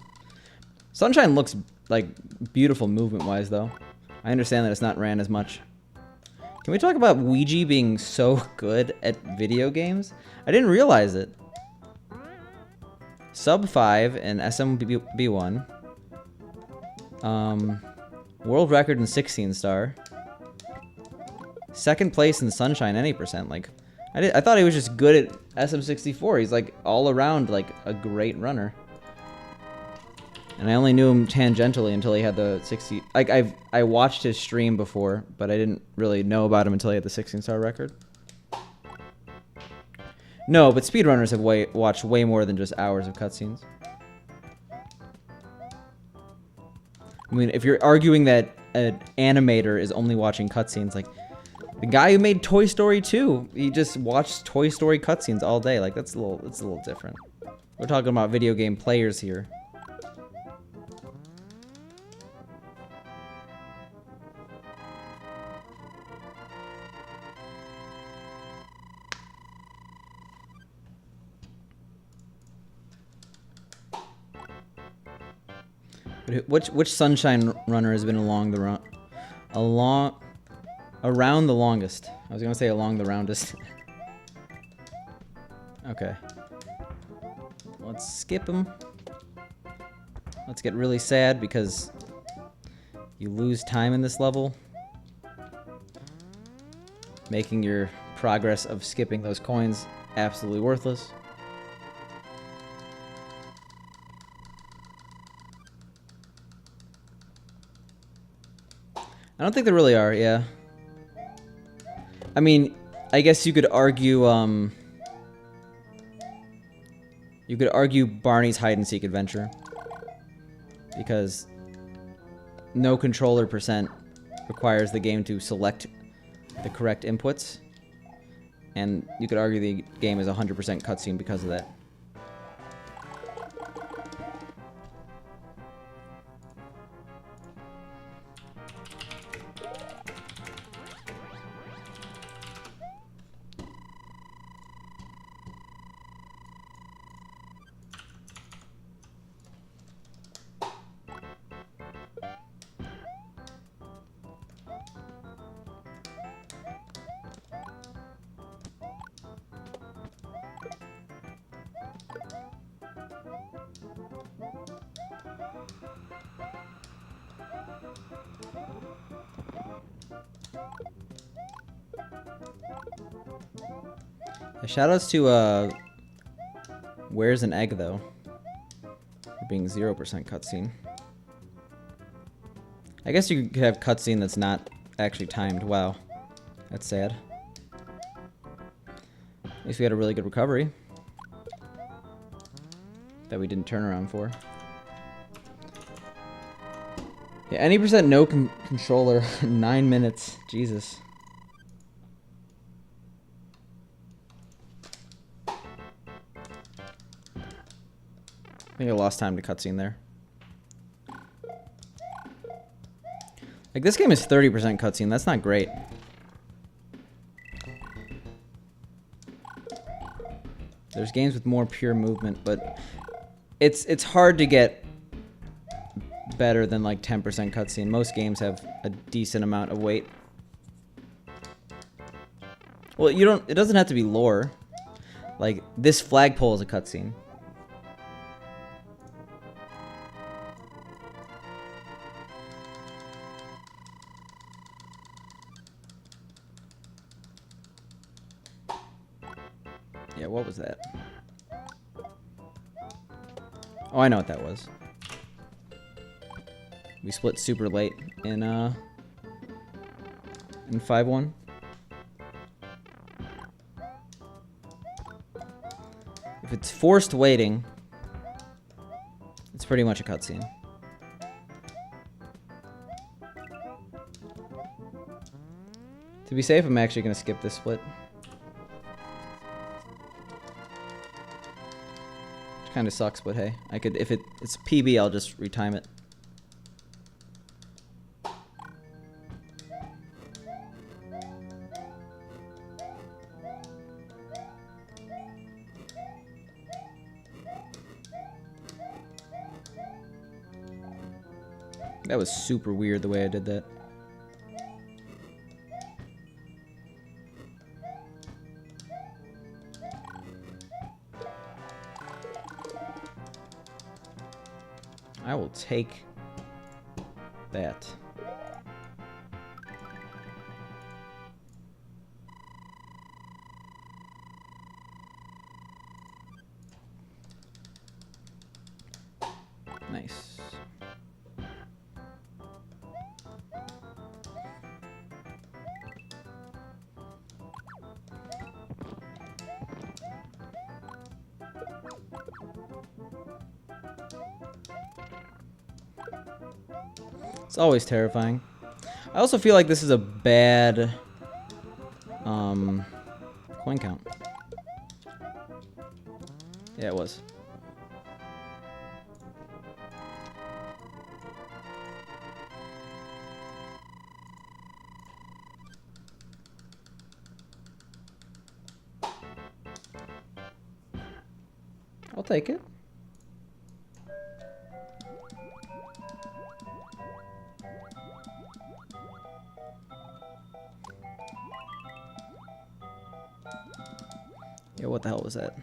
Sunshine looks like beautiful movement-wise, though. I understand that it's not ran as much. Can we talk about Ouija being so good at video games? I didn't realize it. Sub 5 in SMB1. World record in 16 star. Second place in Sunshine any percent. Like, I thought he was just good at SM64. He's like all around like a great runner. And I only knew him tangentially until he had the 60. Like I watched his stream before, but I didn't really know about him until he had the 16-star record. No, but speedrunners have watched way more than just hours of cutscenes. I mean, if you're arguing that an animator is only watching cutscenes, like the guy who made Toy Story 2, he just watched Toy Story cutscenes all day. Like that's a little different. We're talking about video game players here. Which Sunshine runner has been around the longest? I was gonna say along the roundest. Okay. Let's skip him. Let's get really sad because you lose time in this level, making your progress of skipping those coins absolutely worthless. I don't think there really are, yeah. I mean, I guess you could argue, Barney's hide-and-seek adventure. Because no controller percent requires the game to select the correct inputs. And you could argue the game is 100% cutscene because of that. Shoutouts to, Where's an Egg, though? For being 0% cutscene. I guess you could have cutscene that's not actually timed. Wow. That's sad. At least we had a really good recovery. That we didn't turn around for. Yeah, any percent no controller, 9 minutes. Jesus. I think I lost time to cutscene there. Like, this game is 30% cutscene. That's not great. There's games with more pure movement, but it's hard to get better than like 10% cutscene. Most games have a decent amount of weight. Well, it doesn't have to be lore. Like, this flagpole is a cutscene. Yeah, what was that? Oh, I know what that was. We split super late in 5-1. If it's forced waiting, it's pretty much a cutscene. To be safe, I'm actually gonna skip this split. Kind of sucks, but hey, I could, if it's PB, I'll just retime it. That was super weird the way I did that. I will take that. Nice. It's always terrifying. I also feel like this is a bad coin count. Yeah, it was. I'll take it. Yeah, what the hell was that?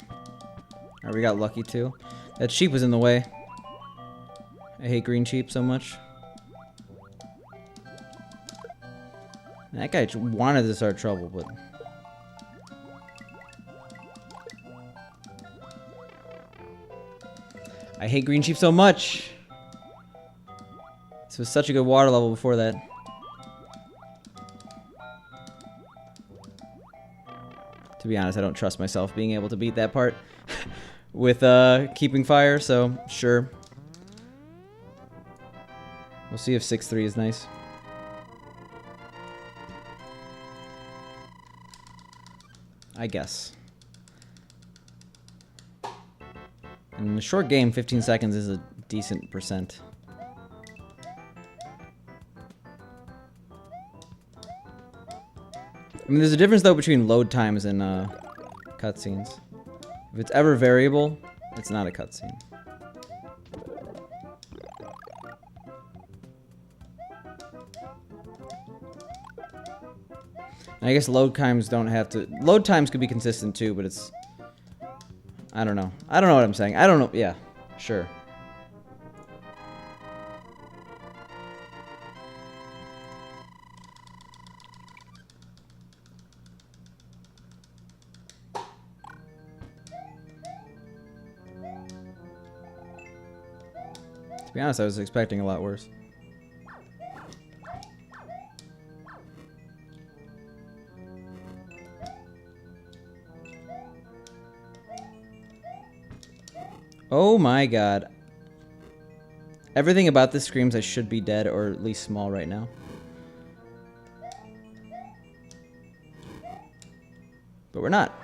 Alright, we got lucky too. That sheep was in the way. I hate green sheep so much. That guy wanted to start trouble, but... I hate green sheep so much! This was such a good water level before that. To be honest, I don't trust myself being able to beat that part with keeping fire, so sure. We'll see if 6-3 is nice. I guess. In a short game, 15 seconds is a decent percent. I mean, there's a difference, though, between load times and cutscenes. If it's ever variable, it's not a cutscene. I guess load times don't have to... Load times could be consistent, too, but it's... I don't know. I don't know what I'm saying. I don't know. Yeah, sure. To be honest, I was expecting a lot worse. Oh my god. Everything about this screams I should be dead or at least small right now. But we're not.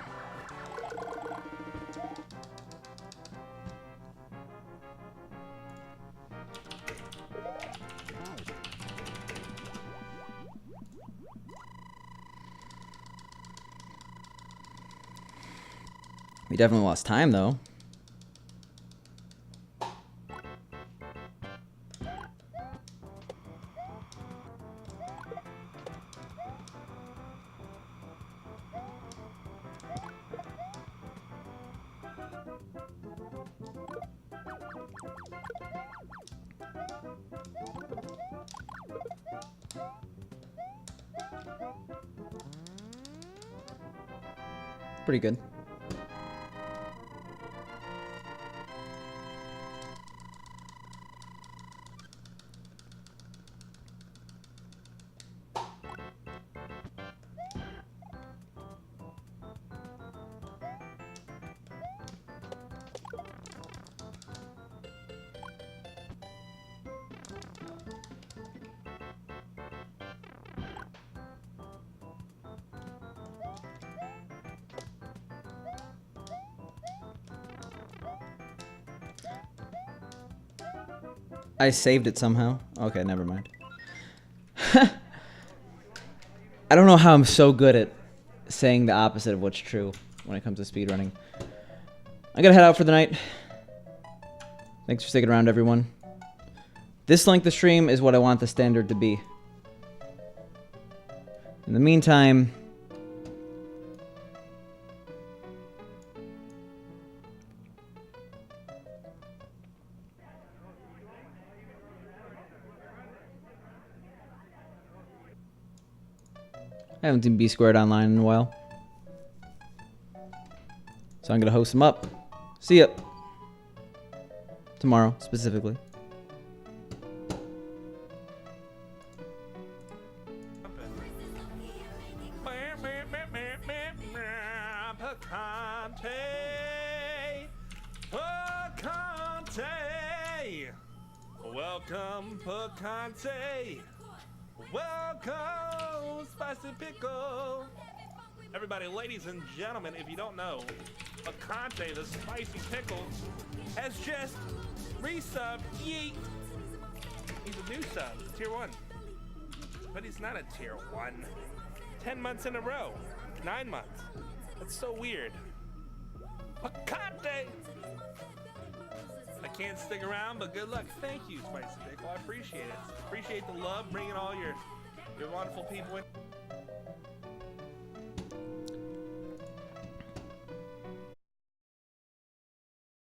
We definitely lost time, though. Pretty good. I saved it somehow. Okay, never mind. I don't know how I'm so good at saying the opposite of what's true when it comes to speedrunning. I gotta head out for the night. Thanks for sticking around, everyone. This length of stream is what I want the standard to be. In the meantime, I haven't seen B Squared online in a while. So I'm gonna host him up. See ya. Tomorrow, specifically. Welcome, Picante. Welcome, Spicy Pickle. Everybody, ladies and gentlemen, if you don't know, Picante, the Spicy Pickle, has just resubbed. Yeet. He's a new sub, tier 1. But he's not a tier 1. 10 months in a row. 9 months. That's so weird. Picante! I can't stick around, but good luck. Thank you, Spicy Pickle. I appreciate it. Appreciate the love, bringing all your wonderful people in.